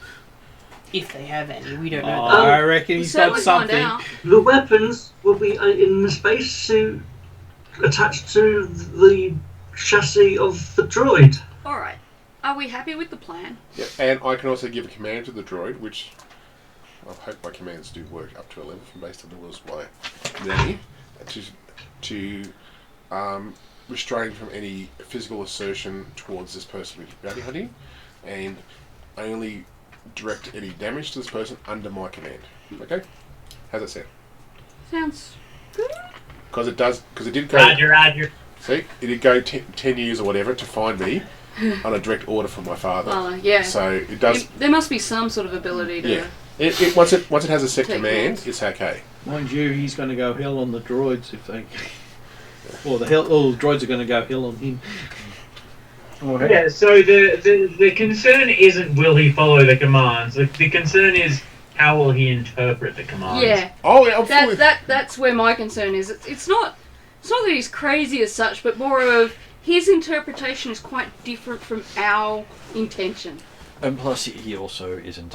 If they have any, we don't know. I reckon We'll he's got certainly find something. out. The weapons will be in the spacesuit attached to the chassis of the droid. All right. Are we happy with the plan? yeah, and I can also give a command to the droid, which I hope my commands do work up to 11 from based on the rules by nanny, to restrain from any physical assertion towards this person with bounty hunting, and only direct any damage to this person under my command. Okay, how's that sound? Sounds good. Because it did go. Roger. See, it did go 10 years or whatever to find me on a direct order from my father. Well, yeah. So it does. There must be some sort of ability to. Yeah. It once it has a set Take command, notes. it's okay. Mind you, he's going to go hell on the droids if they. Or the droids are going to go hell on him. Okay. Yeah, so the concern isn't will he follow the commands. The concern is how will he interpret the commands. Yeah. Oh, yeah, I'm fully. That's where my concern is. It's not that he's crazy as such, but more of his interpretation is quite different from our intention. And plus, he also isn't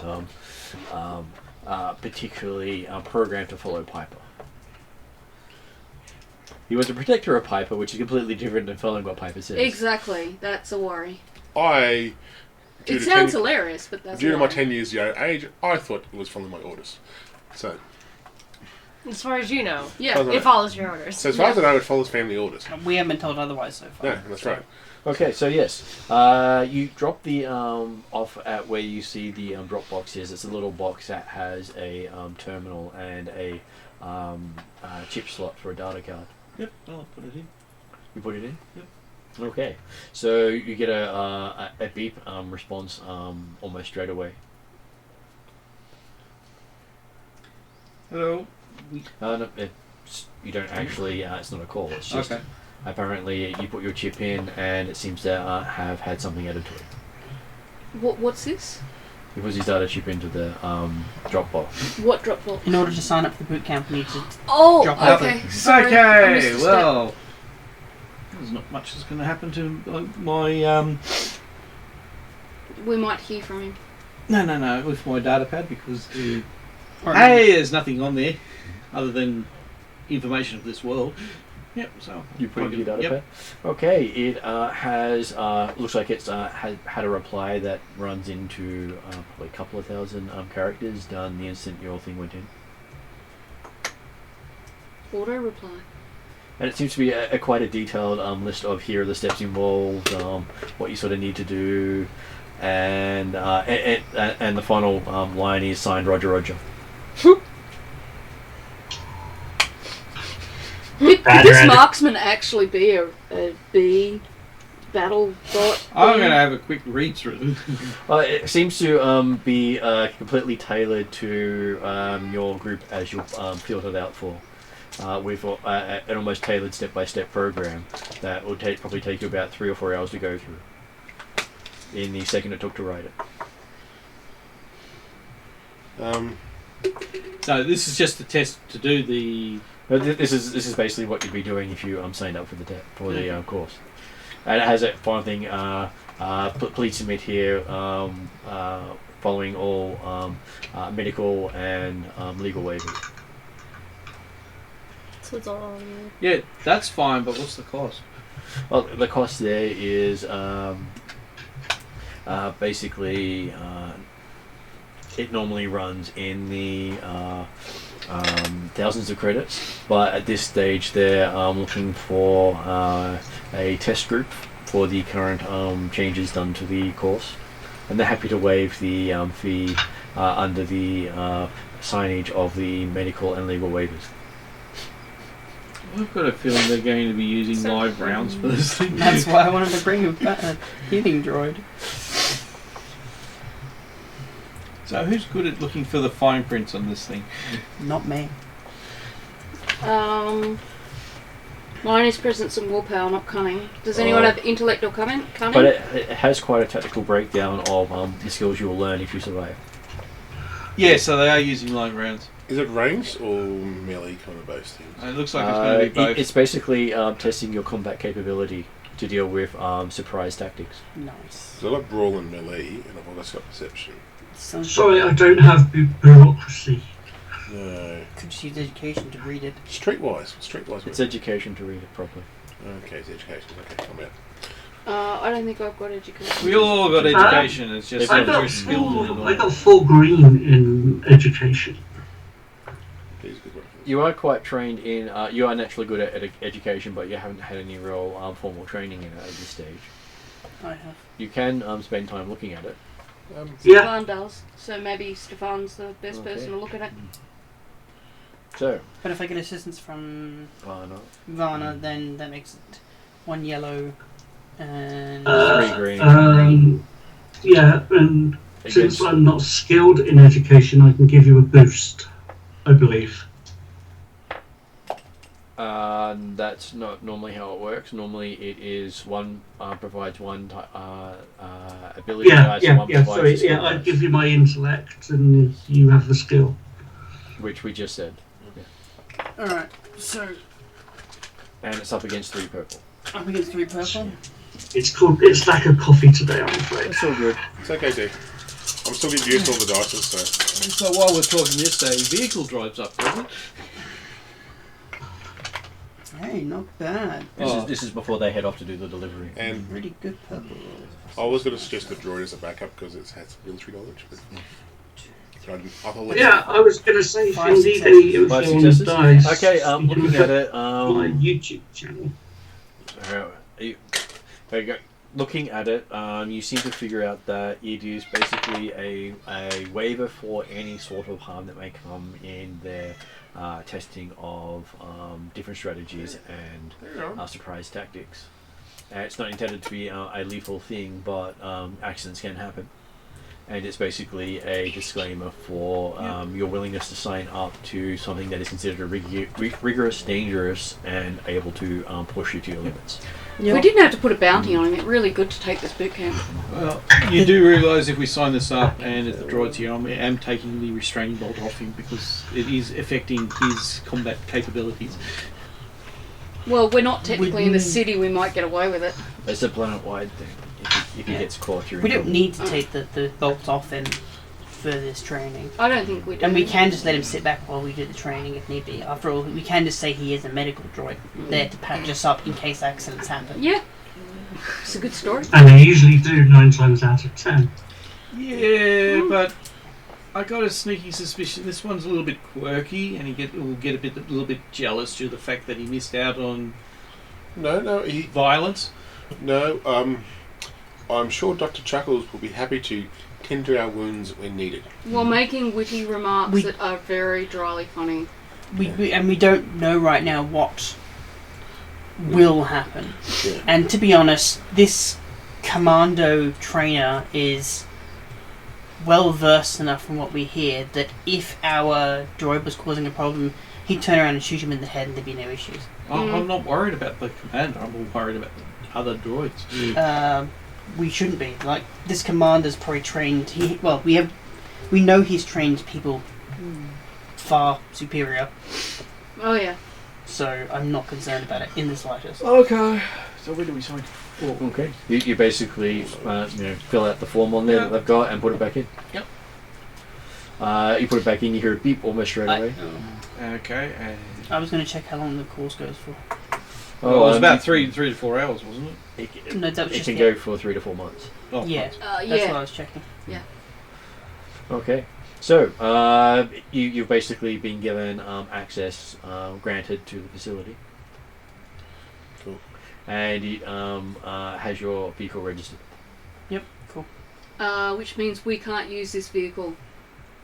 particularly programmed to follow Piper. He was a protector of Piper, which is completely different than following what Piper says. Exactly. That's a worry. It It sounds hilarious, but that's Due a to my worry. 10 years age, I thought it was following my orders. So As far as you know, Yeah. Right. it follows your orders. as far as I know, it follows family orders. We haven't been told otherwise so far. No, that's right. Okay, so yes, you drop the off at where you see the drop box is. It's a little box that has a terminal and a chip slot for a data card. Yep, I'll put it in. You put it in? Yep. Okay, so you get a beep response almost straight away. Hello. No, you don't actually. It's not a call. It's just Okay. apparently you put your chip in, and it seems to have had something added to it. What's this? He puts his data chip into the drop box. What drop box? In order to sign up for the boot camp, we need to. Oh, Drop out. okay. Sorry, I missed Okay, a step. well, there's not much that's going to happen to my We might hear from him. no, with my data pad because Or hey, there's nothing on there other than information of this world. Yep. So You put it in your data Yep. pad? Okay, it has, looks like it's had a reply that runs into probably a couple of thousand characters done the instant your thing went in. Auto reply. And it seems to be quite a detailed list of here are the steps involved, what you sort of need to do, and the final line is signed Roger Roger. Could Bad this random. marksman actually be a B battle bot? I'm going to have a quick read through. It seems to be completely tailored to your group as you're filtered out for. With an almost tailored step-by-step program that will probably take you about 3 or 4 hours to go through in the second it took to write it. So this is just a test to do the. This is basically what you'd be doing if you signed up for the course. And it has that final thing. Please submit here, following all medical and legal waivers. So it's all on you. Yeah, that's fine, but what's the cost? Well, the cost there is basically it normally runs in the thousands of credits, but at this stage they're looking for a test group for the current changes done to the course, and they're happy to waive the fee under the signage of the medical and legal waivers. I've got a feeling they're going to be using live rounds for this thing. That's why I wanted to bring a healing droid. So who's good at looking for the fine prints on this thing? Not me. Mine is presence and willpower, not cunning. Does anyone have intellect or cunning? But it has quite a tactical breakdown of the skills you will learn if you survive. Yeah, so they are using live rounds. Is it ranged or melee kind of based things? It looks like it's going to be both. It's basically testing your combat capability to deal with surprise tactics. Nice. So I've got brawl and melee, and I've also got perception. Sorry, I don't have bureaucracy. No. Could just use education to read it. Streetwise. It's education to read it properly. Okay, it's education. Okay, I'm out. I don't think I've got education. We all got education, it's just I whether we're skilled in it or I not. got 4 green in education. He's a good one. You are quite trained in. You are naturally good at education, but you haven't had any real formal training in it at this stage. I have. You can spend time looking at it. Yeah. Stefan does, so maybe Stefan's the best Okay. person to look at it. So, But if I get assistance from no. Varna, then that makes it 1 yellow and 3 green. Yeah, and since Against- I'm not skilled in education, I can give you a boost, I believe. That's not normally how it works. Normally, it is one provides one ability dice, and one provides Sorry, a skill I dice, give you my intellect, and you have the skill. which we just said, Alright, so and it's up against 3 purple. up against 3 purple. It's lack of coffee today, I'm afraid. That's all good. It's okay, D. I'm still getting used to all the dice, so. So while we're talking this day, vehicle drives up, doesn't it? Hey, not bad. This is before they head off to do the delivery. And Pretty good purple. I was going to suggest the droid as a backup because it's had some military knowledge. But I thought Yeah, I was going to say, if 5 you need successes. any 5 info on the successes? dice, Okay, you can looking look at it, my YouTube channel. There you go. Looking at it, you seem to figure out that it is basically a waiver for any sort of harm that may come in their testing of different strategies and surprise tactics. It's not intended to be a lethal thing, but accidents can happen. And it's basically a disclaimer for your willingness to sign up to something that is considered a rigorous, dangerous, and able to push you to your limits. We didn't have to put a bounty on him. It's really good to take this boot camp. Well, you do realise if we sign this up and if the droid's here, I am taking the restraining bolt off him because it is affecting his combat capabilities. Well, we're not technically in the city. We might get away with it. It's a planet-wide thing. If he gets caught, you're in We don't trouble. need to take the bolts off then. for this training. I don't think we do. And we can just let him sit back while we do the training if need be. After all, we can just say he is a medical droid there to patch us up in case accidents happen. Yeah. It's a good story. And they usually do 9 times out of 10. Yeah, but I got a sneaky suspicion this one's a little bit quirky, and will get a little bit jealous due to the fact that he missed out on violence. No, I'm sure Dr. Chuckles will be happy to tend to our wounds when needed. While making witty remarks We- that are very dryly funny. We don't know right now what will happen. Yeah. And to be honest, this commando trainer is well versed enough from what we hear that if our droid was causing a problem, he'd turn around and shoot him in the head and there'd be no issues. I'm not worried about the commander. I'm more worried about the other droids. We shouldn't be. Like, this commander's probably trained. We know he's trained people far superior, Oh yeah. so I'm not concerned about it in the slightest. Okay. So where do we sign? Okay. You basically fill out the form on there that they've got and put it back in. Yep. You put it back in, you hear a beep almost straight away. Okay, and I was going to check how long the course goes for. it was about 3 to 4 hours, wasn't it? No, that was It just can it. go for 3 to 4 months. Oh, Yeah, Yeah. that's what I was checking. Okay. So, you've basically been given access granted to the facility. Cool. And it has your vehicle registered. Yep, cool. Which means we can't use this vehicle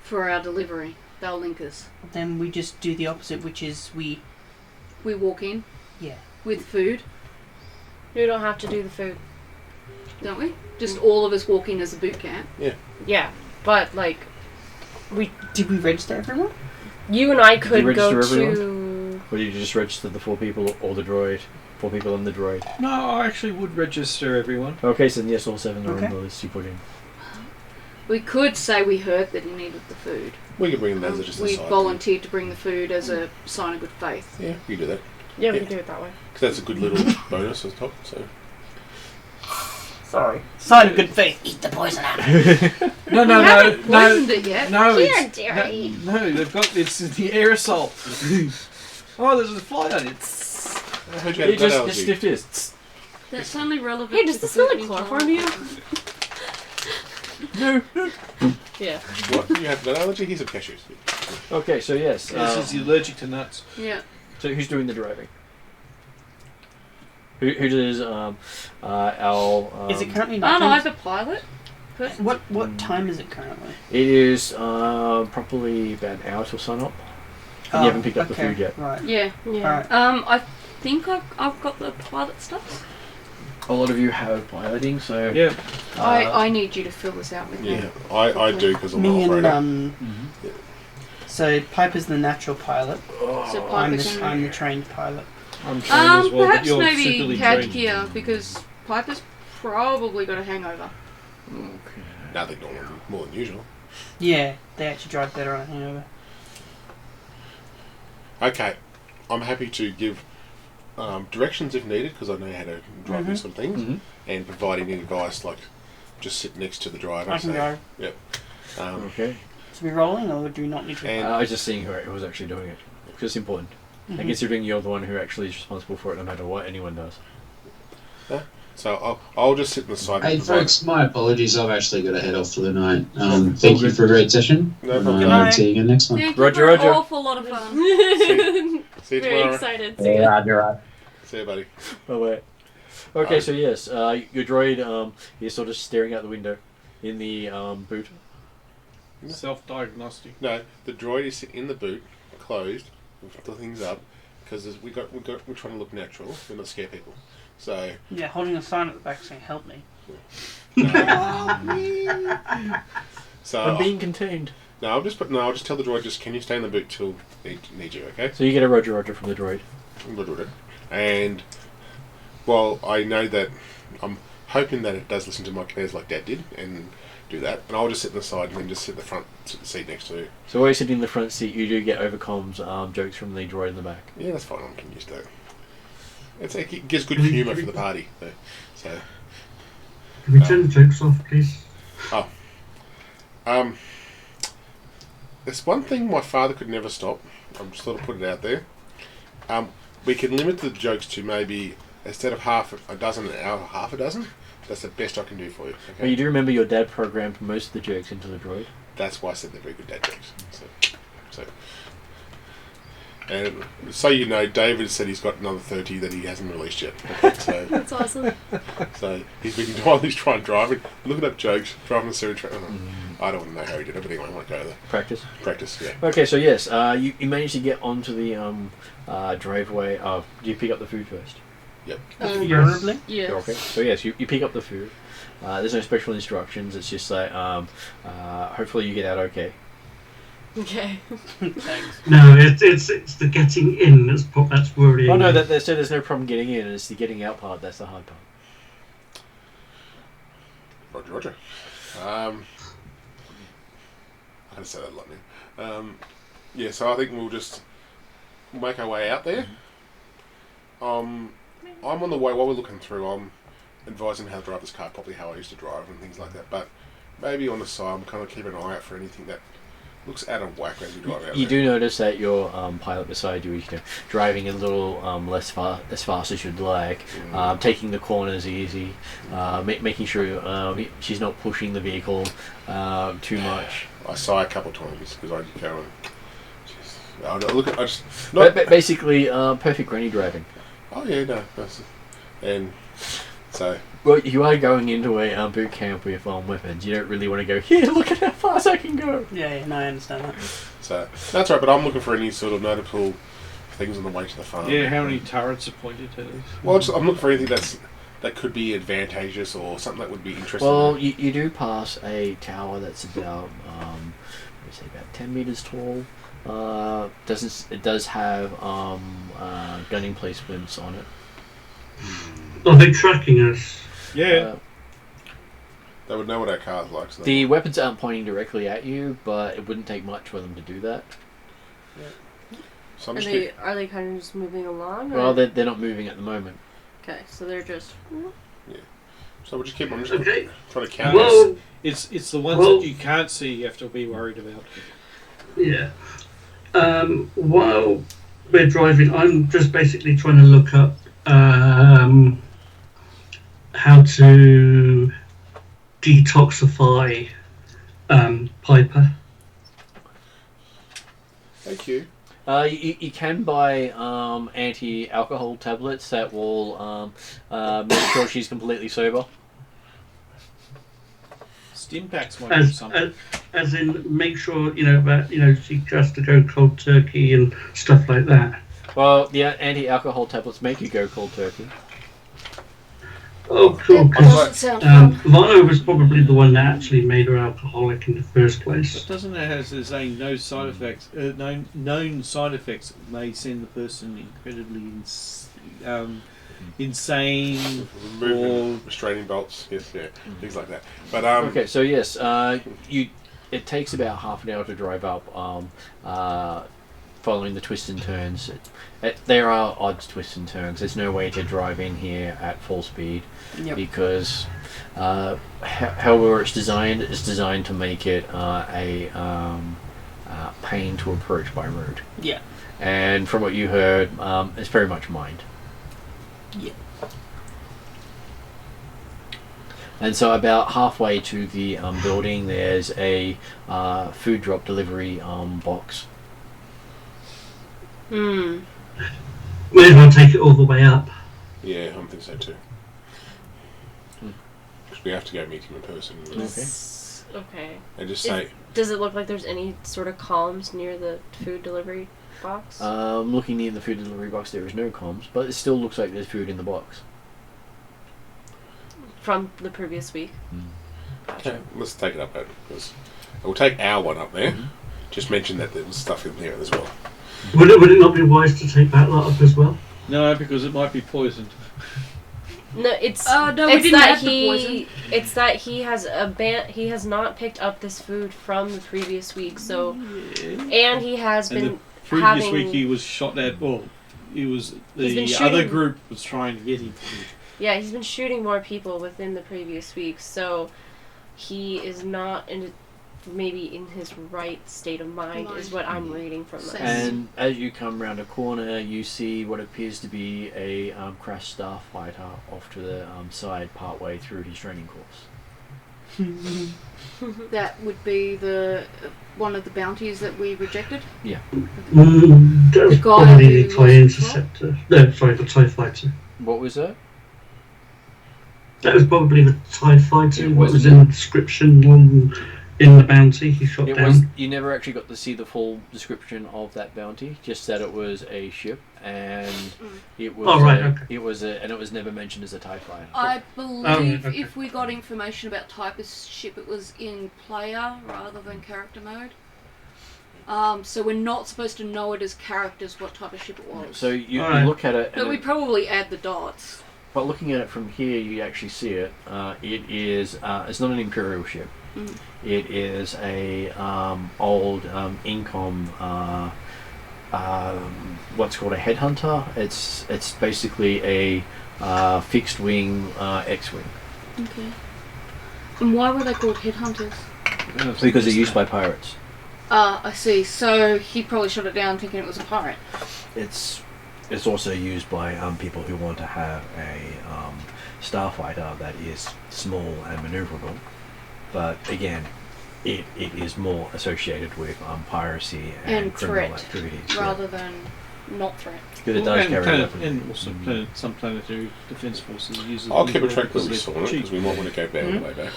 for our delivery. They'll link us. Then we just do the opposite, which is we... We walk in. Yeah. With food, You don't have to do the food. don't we? Just all of us walk in as a boot camp. Yeah, but like Did we register everyone? you and I Did you could go register to. Or did you just register the 4 people or the droid? 4 people and the droid. No, I actually would register everyone. Okay, so then yes, all 7 are Okay. on the list you put in. We could say we heard that he needed the food. We can bring them as just a We side. volunteered to bring the food as a sign of good faith. Yeah, you do that. Yeah, we Yeah. can do it that way. Because that's a good little bonus on top. So Sorry. Sign of good faith. Eat the poison out. No, we haven't poisoned it yet. No, Here, it's, dearie. no, they've got it's the aerosol. Oh, there's a fly on it. I heard you had You a blood just allergy. sniffed this. That's only relevant. Hey, does to this the smell like food chloroform you to you? Yeah. What? You have blood allergy? Here's some cashews. Okay, so yes. This is the allergic to nuts. Yeah. So who's doing the driving? Who does our? Is it currently Aren't night I the pilot? Person? What time is it currently? It is probably about an hour till sun up. And you haven't picked up the food yet. Right. Yeah. Yeah. Alright. I think I've got the pilot stuff. A lot of you have piloting, so Yeah. I need you to fill this out with me. Yeah, I do because I'm Me an and operator. so Piper's the natural pilot. So I'm Piper can. the trained pilot. I'm trained as well, but Perhaps you're maybe simply Cad trained. Kia because Piper's probably got a hangover. Nothing more than usual. Yeah, they actually drive better on a hangover. Okay, I'm happy to give directions if needed because I know how to drive Mhm. some things Mhm. and provide any advice like just sit next to the driver. I can so, go. Yep. okay. To be rolling, or do you not need to? And- I was just seeing who was actually doing it because it's important. Mhm. And considering you're the one who actually is responsible for it, no matter what anyone does. So I'll just sit in the side. Hey and provide- folks, my apologies. I've actually got to head off for the night. Thank you for a great session. No problem. Good night. See you again next one. Thank Roger, you for Roger. an awful lot of fun. See you Very tomorrow. excited. Yeah, Roger. See you, buddy. Oh wait. Okay, so yes, your droid is sort of staring out the window in the boot. Self-diagnostic. No, the droid is sitting in the boot, closed, with the things up, because we're trying to look natural. We're not scare people. So. Yeah, holding a sign at the back saying "Help me." So I'm being contained. I'll just tell the droid can you stay in the boot till need you, okay? So you get a Roger Roger from the droid. And well, I know that I'm hoping that it does listen to my commands like Dad did and do that. And I'll just sit in the side and then just sit in the front seat next to you. So while you're sitting in the front seat, you do get overcoms jokes from the droid in the back. Yeah, that's fine. I'm used to that. It gives good humour for the party. So Can we turn the jokes off, please? um, there's one thing my father could never stop. I'm just going to put it out there. We can limit the jokes to maybe, instead of half a dozen an hour, half a dozen. That's the best I can do for you. Okay? Well, you do remember your dad programmed most of the jokes into the droid. That's why I said they're very good dad jokes. And so you know, David said he's got another 30 that he hasn't released yet. So, That's awesome. so he's been while he's trying driving, looking up jokes, driving the series. I don't want to know how he did it, but anyway, I want to go there. Practice. Yeah. Okay, so yes, you managed to get onto the driveway. Do you pick up the food first? Yep. Preferably. Yes. Okay. So yes, you pick up the food. There's no special instructions. It's just like hopefully you get out okay. Okay. Thanks. No, it's the getting in that's worrying. Oh no, me. they said there's no problem getting in. It's the getting out part that's the hard part. Roger. I had to say that a lot now. Yeah, so I think we'll just make our way out there. I'm on the way while we're looking through. I'm advising how to drive this car properly, how I used to drive and things like that. But maybe on the side, I'm kind of keeping an eye out for anything that looks out of whack as we drive out You there. do notice that your pilot beside you is driving a little less as fast as you'd like, taking the corners easy, making sure she's not pushing the vehicle too much. I sigh a couple of times because I go and Basically, perfect granny driving. Oh yeah, no, and so. Well, you are going into a boot camp with weapons. You don't really want to go, here, look at how fast I can go. Yeah, no, I understand that. So that's right, but I'm looking for any sort of notable things on the way to the farm. Yeah, how many turrets are pointed at us? Well, I'm looking for anything that could be advantageous or something that would be interesting. Well, you do pass a tower that's about, let's say about 10 meters tall. It does have gunning placements on it. Are they tracking us? Yeah. They would know what our car's like. So The weapons aren't pointing directly at you, but it wouldn't take much for them to do that. So I'm Are just they kind of just moving along? Or? Well, they're not moving at the moment. Okay, so they're just. so we'll just keep on Okay. trying to count. Well, It's the ones Well- that you can't see you have to be worried about. yeah. While we're driving, I'm just basically trying to look up how to detoxify Piper. Thank you. You can buy anti-alcohol tablets that will make sure she's completely sober. Stim packs might do something. As in, make sure that she has to go cold turkey and stuff like that. Well, the anti-alcohol tablets make you go cold turkey. Oh, cool. That doesn't sound fun. Vano was probably the one that actually made her alcoholic in the first place. But doesn't it have to say no side effects? Known side effects may send the person incredibly insane Removing or restraining bolts, yes, things like that. But Okay, so yes, it takes about half an hour to drive up, following the twists and turns. There are odd twists and turns. There's no way to drive in here at full speed because however it's designed to make it a pain to approach by road. Yeah. And from what you heard, it's very much mined. Yeah. And so about halfway to the building, there's a food drop delivery box. May as well take it all the way up. yeah, I think so too. Because we have to go meet him in person. Okay. And just say, Does it look like there's any sort of columns near the food delivery box? Looking near the food delivery box, there is no comms, but it still looks like there's food in the box. From the previous week? okay, let's take it up then, because we'll take our one up there. Just mention that there was stuff in there as well. Would it not be wise to take that lot up as well? no, because it might be poisoned. No, it's No, we it's didn't that have the poison. It's that he has not picked up this food from the previous week, so and he has And been the previous having week he was shot at. Well, he was He's been the other shooting- group was trying to get him. yeah, he's been shooting more people within the previous week, so he is not maybe in his right state of mind is what I'm reading from this. And as you come round a corner, you see what appears to be a crashed starfighter off to the side, partway through his training course. That would be the one of the bounties that we rejected. Yeah. That was The guy probably who the TIE lost his Interceptor. No, sorry, the TIE Fighter. What was that? That was probably the TIE Fighter. It What was wasn't in the description in the bounty he shot It down. was. You never actually got to see the full description of that bounty. Just that it was a ship, and it was. Oh, right, and okay. it was never mentioned as a TIE fighter. I believe okay. if we got information about type of ship, it was in player rather than character mode. So we're not supposed to know it as characters what type of ship it was. So you Alright. look at it, but we probably add the dots. but looking at it from here, you actually see it. It is. It's not an Imperial ship. Mm. It is a old Incom. What's called a headhunter. It's basically a fixed wing X-wing. Okay. And why were they called headhunters? Because they're used by pirates. I see. So he probably shot it down thinking it was a pirate. It's also used by people who want to have a starfighter that is small and maneuverable. But again, it is more associated with piracy and criminal threat, activities. rather than not threat. Because it does carry weapons. and also some planetary defense forces use it. I'll keep a as track well where we because saw they're it cheap. because we might want to go back all the way back.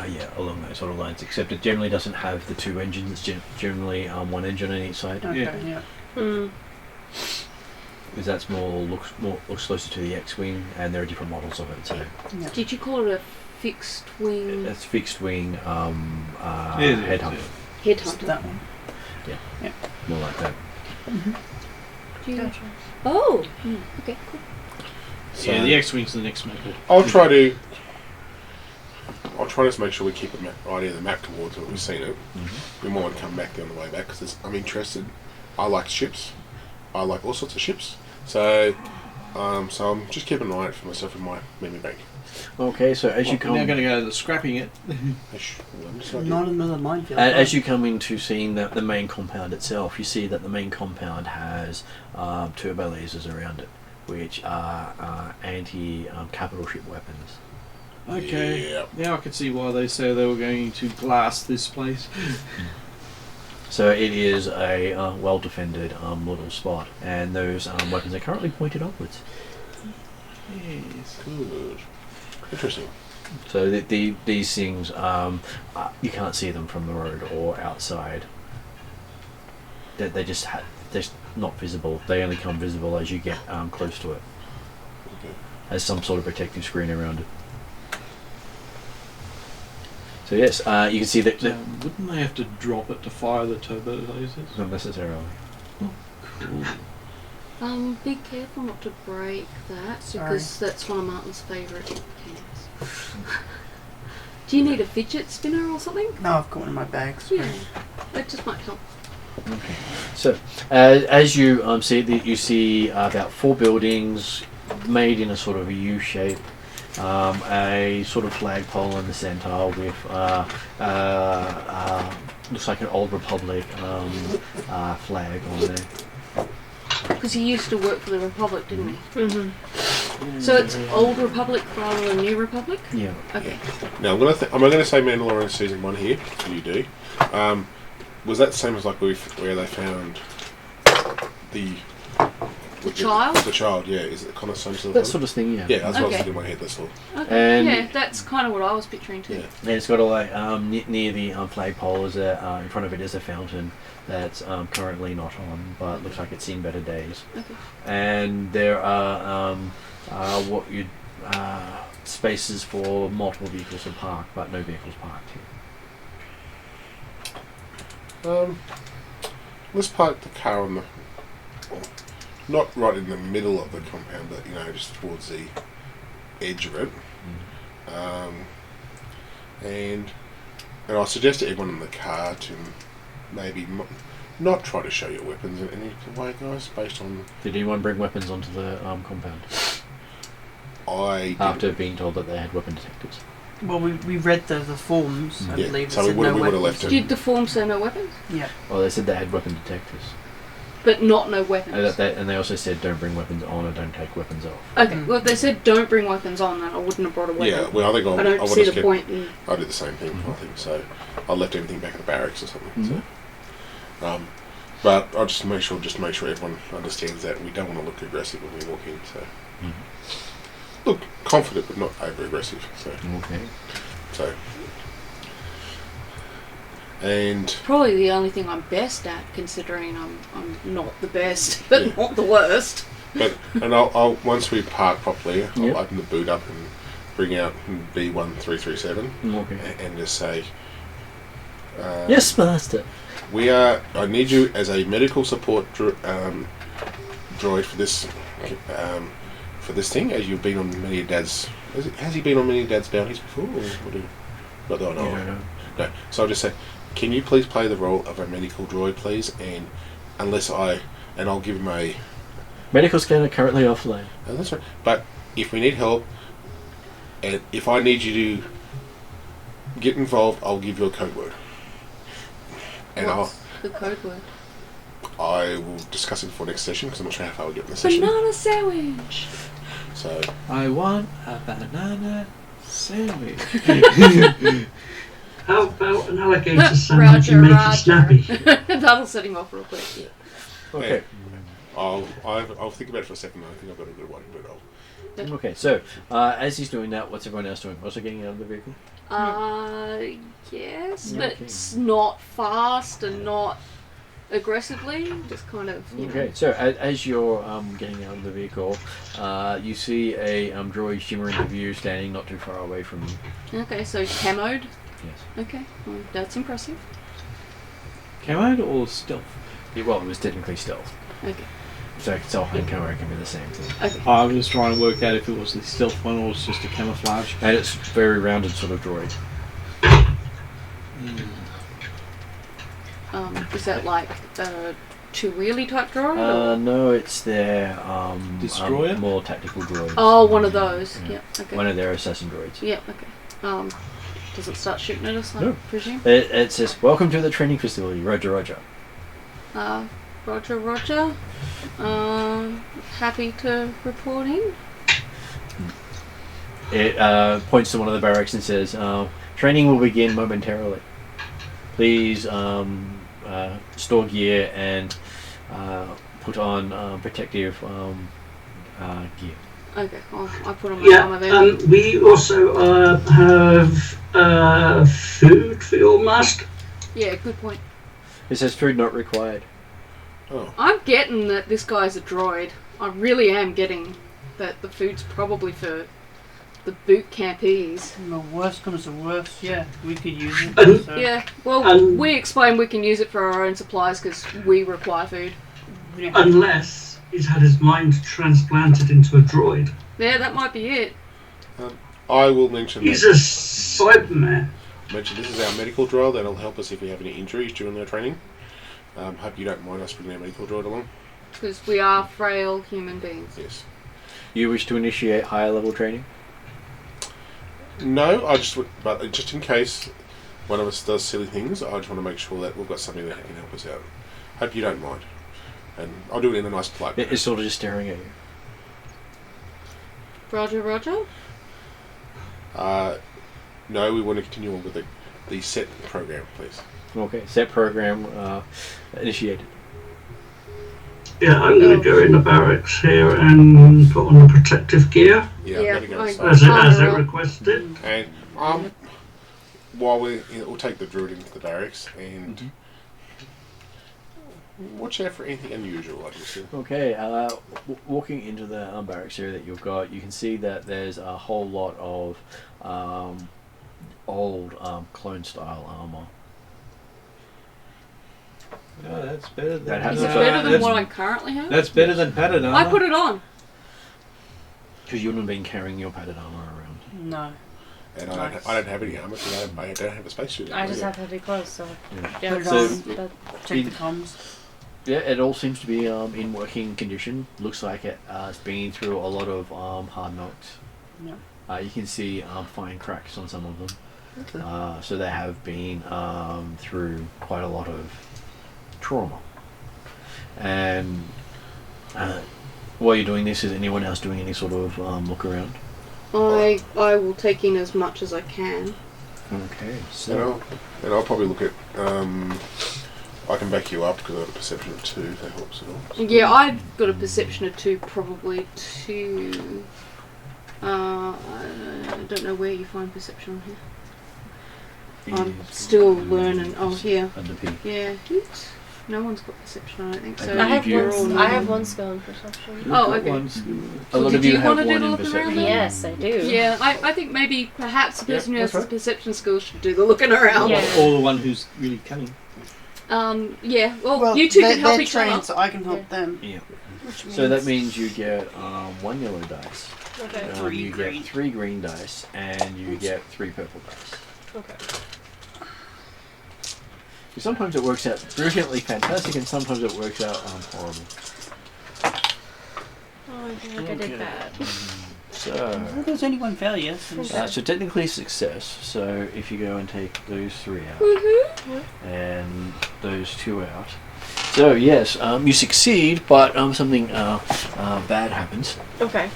Yeah, along those sort of lines. Except it generally doesn't have the two engines. It's generally one engine on each side. Okay, Yeah. yeah. Mm. Because that's looks closer to the X-wing, and there are different models of it. So Did you call it a fixed wing that's fixed wing Yeah, headhunter, headhunter? That one. more like that. Do you- Gotcha. Oh, okay, cool. So Yeah, the X-wing's the next model. I'll try to just make sure we keep an idea of the map towards where we've seen it. We might come back there on the way back because I'm interested. I like ships. I like all sorts of ships. So I'm just keeping an eye out for myself in my memory bank. Okay, so as you We're come, now going to go to the scrapping it. Not another minefield. as you come into seeing the main compound itself, you see that the main compound has turbo lasers around it, which are anti-capital ship weapons. Okay. Yeah. Now I can see why they say they were going to blast this place. So it is a well-defended little spot, and those weapons are currently pointed upwards. Yes. Good. Interesting. So these things, you can't see them from the road or outside. They're just not visible. They only become visible as you get close to it. Okay. Has some sort of protective screen around it. So yes, you can see that. Wouldn't they have to drop it to fire the turbo lasers? Not necessarily. Cool. Be careful not to break that because that's one of Martin's favourite games. Do you need a fidget spinner or something? No, I've got one in my bag. So Yeah, that just might help. Okay. So as you see, you see about 4 buildings made in a sort of a U shape. A sort of flagpole in the centre with looks like an old Republic flag on there. Because he used to work for the Republic, didn't he? Mm-hmm. So it's Old Republic rather than New Republic? Yeah. Okay. Now I'm gonna say Mandalorian season 1 here. So you do. Was that the same as like where they found the child? The child, yeah. Is it kind of same sort of That thing? sort of thing, yeah. Yeah, that's what I was Okay. thinking in my head. That's all. Okay. And- Yeah, that's kind of what I was picturing too. Yeah. And it's got a like near the flagpole is in front of it is a fountain that's currently not on, but looks like it's seen better days. Okay. And there are spaces for multiple vehicles to park, but no vehicles parked here. Let's park the car on the, not right in the middle of the compound, but just towards the edge of it. And I suggest to everyone in the car to maybe not try to show your weapons in any way, guys. Based on Did anyone bring weapons onto the compound I after being told that they had weapon detectors? Well, we read the forms. I believe it so said we no would have weapons. left it. Did the form say no weapons? Yeah. Well, they said they had weapon detectors. But not no weapons. And they also said don't bring weapons on or don't take weapons off. Okay, well if they said don't bring weapons on, then I wouldn't have brought a weapon. Yeah, well, I think I don't see the point in... I did the same thing, I think, so I left everything back at the barracks or something. So, but I'll just make sure everyone understands that we don't want to look aggressive when we walk in. So, look confident but not over aggressive. So, Okay. So, and Probably the only thing I'm best at, considering I'm not the best, but not the worst. and I'll once we park properly, I'll Yep. open the boot up and bring out B1337 Okay. and just say, Yes, Master. I need you as a medical support droid for this thing, as you've been on many of Dad's. Has he been on many of Dad's bounties before? Or not that I know. Yeah. No. So I'll just say, can you please play the role of a medical droid, please? And I'll give him a. Medical scanner currently offline. Oh, that's right. But if we need help, and if I need you to get involved, I'll give you a code word. And What's the code word? I will discuss it before next session because I'm not sure how far we get in the session. Banana sandwich! So I want a banana sandwich. How about an alligator sandwich and make it snappy? That'll set him off real quick. Okay. I'll think about it for a second. I think I've got a good one, but I'll. Okay, so as he's doing that, what's everyone else doing? Also getting out of the vehicle? Yes, Yeah, but okay. it's not fast and not aggressively, just kind of, you Okay, know. so as you're getting out of the vehicle, you see a droid shimmering into view standing not too far away from you. Okay, so camoed. Yes. Okay, well, that's impressive. Camoed or stealth? Yeah, well, it was technically stealth. Okay. So stealth and camo can be the same thing. Okay. I'm just trying to work out if it was the stealth one or it's just a camouflage. And it's very rounded sort of droid. Is that like a two-wheelie type droid? Or? No, it's their Destroyer? more tactical droid. Oh, one of those. Yeah. Yep. Okay. One of their assassin droids. Yep. Okay. Does it start shooting at us? I No. presume. It says, "Welcome to the training facility, Roger, Roger." Roger, Roger. Happy to report in. It points to one of the barracks and says, "Training will begin momentarily. Please store gear and put on protective gear." Okay, I put on my armor then. We also have food for your master. Yeah, good point. It says, "Food not required." Oh. I'm getting that this guy's a droid. I really am getting that the food's probably for the boot campees. And the worst comes to worst, yeah, we could use it. So Yeah, well, we explain we can use it for our own supplies because we require food. yeah. Unless he's had his mind transplanted into a droid. Yeah, that might be it. I will mention He's that. a Cyberman. Mention this is our medical droid. That'll help us if we have any injuries during our training. Hope you don't mind us bringing our medical droid along. Because we are frail human beings. Yes. You wish to initiate higher level training? No, but just in case one of us does silly things, I just want to make sure that we've got something that can help us out. Hope you don't mind. And I'll do it in a nice, polite manner. It's sort of just staring at you. Roger, Roger? No, we want to continue on with the set program, please. Okay, set program initiated. Yeah, I'm going to go in the barracks here and put on the protective gear Yeah, Yeah, I'm going to go I- inside. as it requested. And while we'll take the druid into the barracks and watch out for anything unusual, I just said. Okay, walking into the barracks here that you've got, you can see that there's a whole lot of old clone style armor. Oh, that's better than That has Is it Uh, better than what I currently have? That's better than padded armor. I put it on. Because you wouldn't have been carrying your padded armor around. No. And Nice. I don't have any armor because I don't have a spacesuit. I just have heavy clothes, so yeah. Put it So- on, check the comms. Yeah, it all seems to be in working condition. Looks like it's been through a lot of hard knocks. Yeah. You can see fine cracks on some of them. Okay. So they have been through quite a lot of trauma. And while you're doing this, is anyone else doing any sort of look around? I will take in as much as I can. Okay, so And I'll probably look at. I can back you up because I have a perception of 2. If that helps at all. So Yeah, I've got a perception of 2, probably 2. I don't know where you find perception on here. I'm still learning. Oh, here. Under P. Yeah. No one's got perception, I don't think so. I I have one skill in perception. Oh, okay. A lot Did of you you have wanna do one the in look around perception. then? Yes, I do. Yeah, I think maybe perhaps the person who Yeah, has that's the perception skills should do the looking around. Yeah. Or the one who's really cunning. Yeah. Well, you two they're, can help they're each trained, other. so I can help them. Yeah. Which So that means you get 1 yellow dice. Okay. 3 you green. get 3 green dice, and you get 3 purple dice. Okay. Sometimes it works out brilliantly fantastic, and sometimes it works out horrible. Oh, I feel like I did bad. So, Well, there's only one failure. so technically success. So if you go and take those 3 out and those 2 out. So yes, you succeed, but something bad happens. Okay.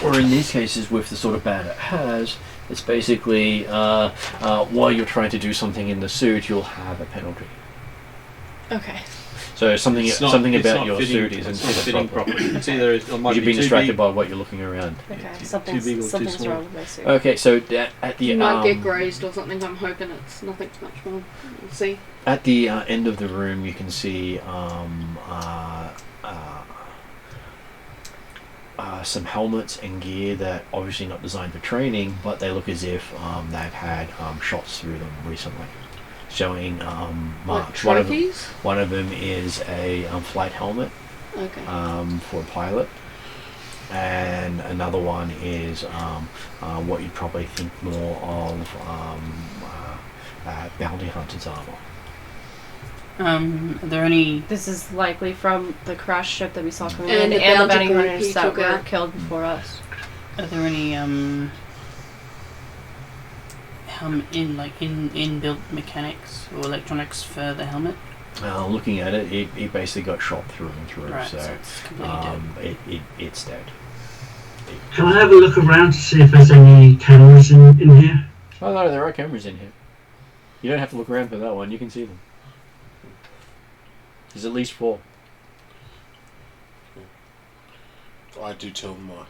Or in these cases, with the sort of bad it has, it's basically while you're trying to do something in the suit, you'll have a penalty. Okay. So something It's not about your fitting, suit isn't it's not fitting proper. properly. It's either it might You've be been too distracted big. by what you're looking around. Okay. Too big or Something's too small. wrong with my suit. Okay, so at the You might get grazed or something. I'm hoping it's nothing much more. We'll see. at the end of the room, you can see some helmets and gear that obviously not designed for training, but they look as if they've had shots through them recently, showing marks. Like trophies? One of them is a flight helmet Okay. for a pilot, and another one is what you'd probably think more of bounty hunter's armor. Are there any? This is likely from the crash ship that we saw coming And in, the and the bounty bounty group hunters he that took were out. killed before us. Are there any inbuilt mechanics or electronics for the helmet? Looking at it, it basically got shot through and through, Right, so it's completely dead. it's dead. Can I have a look around to see if there's any cameras in here? Oh no, there are cameras in here. You don't have to look around for that one, you can see them. There's at least 4. I do tell my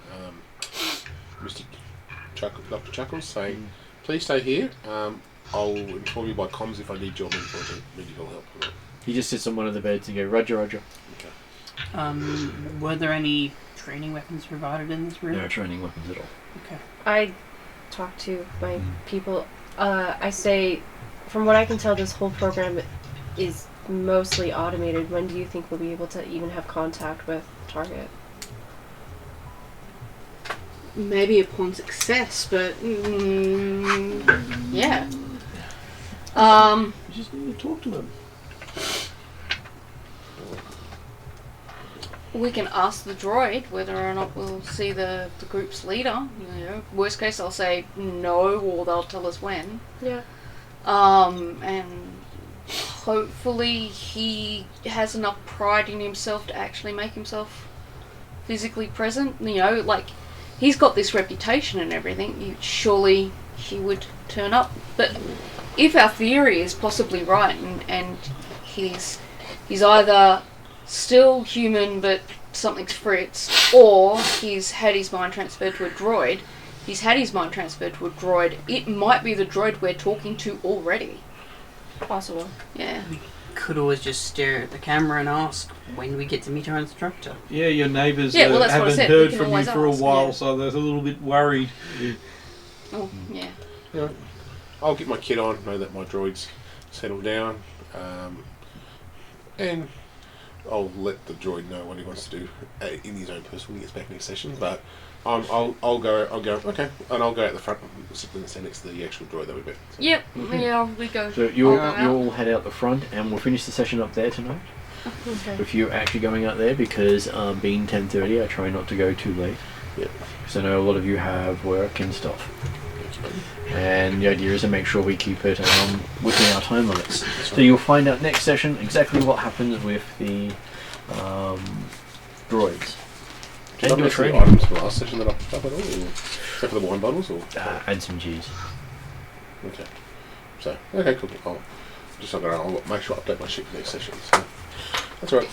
Mr. Dr. Chuckles, saying, please stay here. I'll inform you by comms if I need your medical help. He just sits on one of the beds and go, Roger, Roger. Were there any training weapons provided in this room? No training weapons at all. Okay. I talked to my people. I say, from what I can tell, this whole program is mostly automated. When do you think we'll be able to even have contact with Target? Maybe upon success, but yeah. You just need to talk to them. We can ask the droid whether or not we'll see the group's leader. You know, worst case, I'll say no, or they'll tell us when. Yeah. And hopefully he has enough pride in himself to actually make himself physically present. You know, like, he's got this reputation and everything. Surely he would turn up. But if our theory is possibly right, and he's either still human but something's fritzed, or he's had his mind transferred to a droid. He's had his mind transferred to a droid. It might be the droid we're talking to already. Possible. Yeah. Could always just stare at the camera and ask when we get to meet our instructor. Yeah, your neighbours Yeah, well, that's what I haven't said. We heard can from you always for a ask, while, yeah. so they're a little bit worried. Oh, yeah. Yeah. I'll get my kit on, know that my droid's settled down, and I'll let the droid know what he wants to do in his own person when he gets back next session. But I'll go. Okay, and I'll go out the front and stand next to the actual droid that we met. So. Yep. Yeah, we go. So you'll I'll go out. all head out the front, and we'll finish the session up there tonight. Okay. With you actually going out there, because being 10:30, I try not to go too late. Because I know a lot of you have work and stuff. And the idea is to make sure we keep it within our time limits. So you'll find out next session exactly what happens with the droids. Did I And your miss the training. items from last session that I picked up at all? Except for the wine bottles? Or? And some G's. Okay. So, okay, cool. I'll make sure I update my sheet next session. So, that's alright.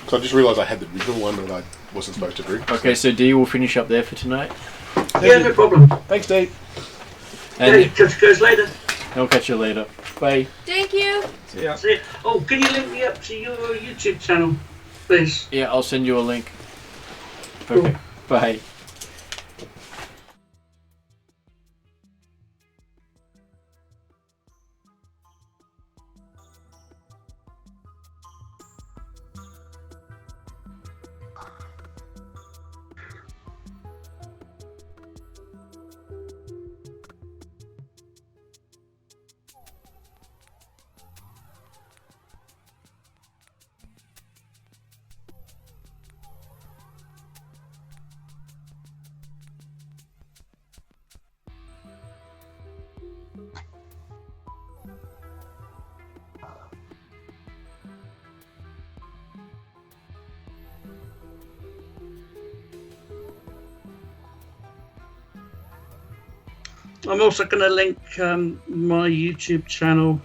So I just realised I had the original one that I wasn't supposed to drink. Okay, so D will finish up there for tonight. Yeah, no problem. Thanks, D. Okay, And catch you guys later. I'll catch you later. Bye. Thank you. See ya. See ya. Oh, can you link me up to your YouTube channel, please? Yeah, I'll send you a link. Okay. Bye. I'm also going to link my YouTube channel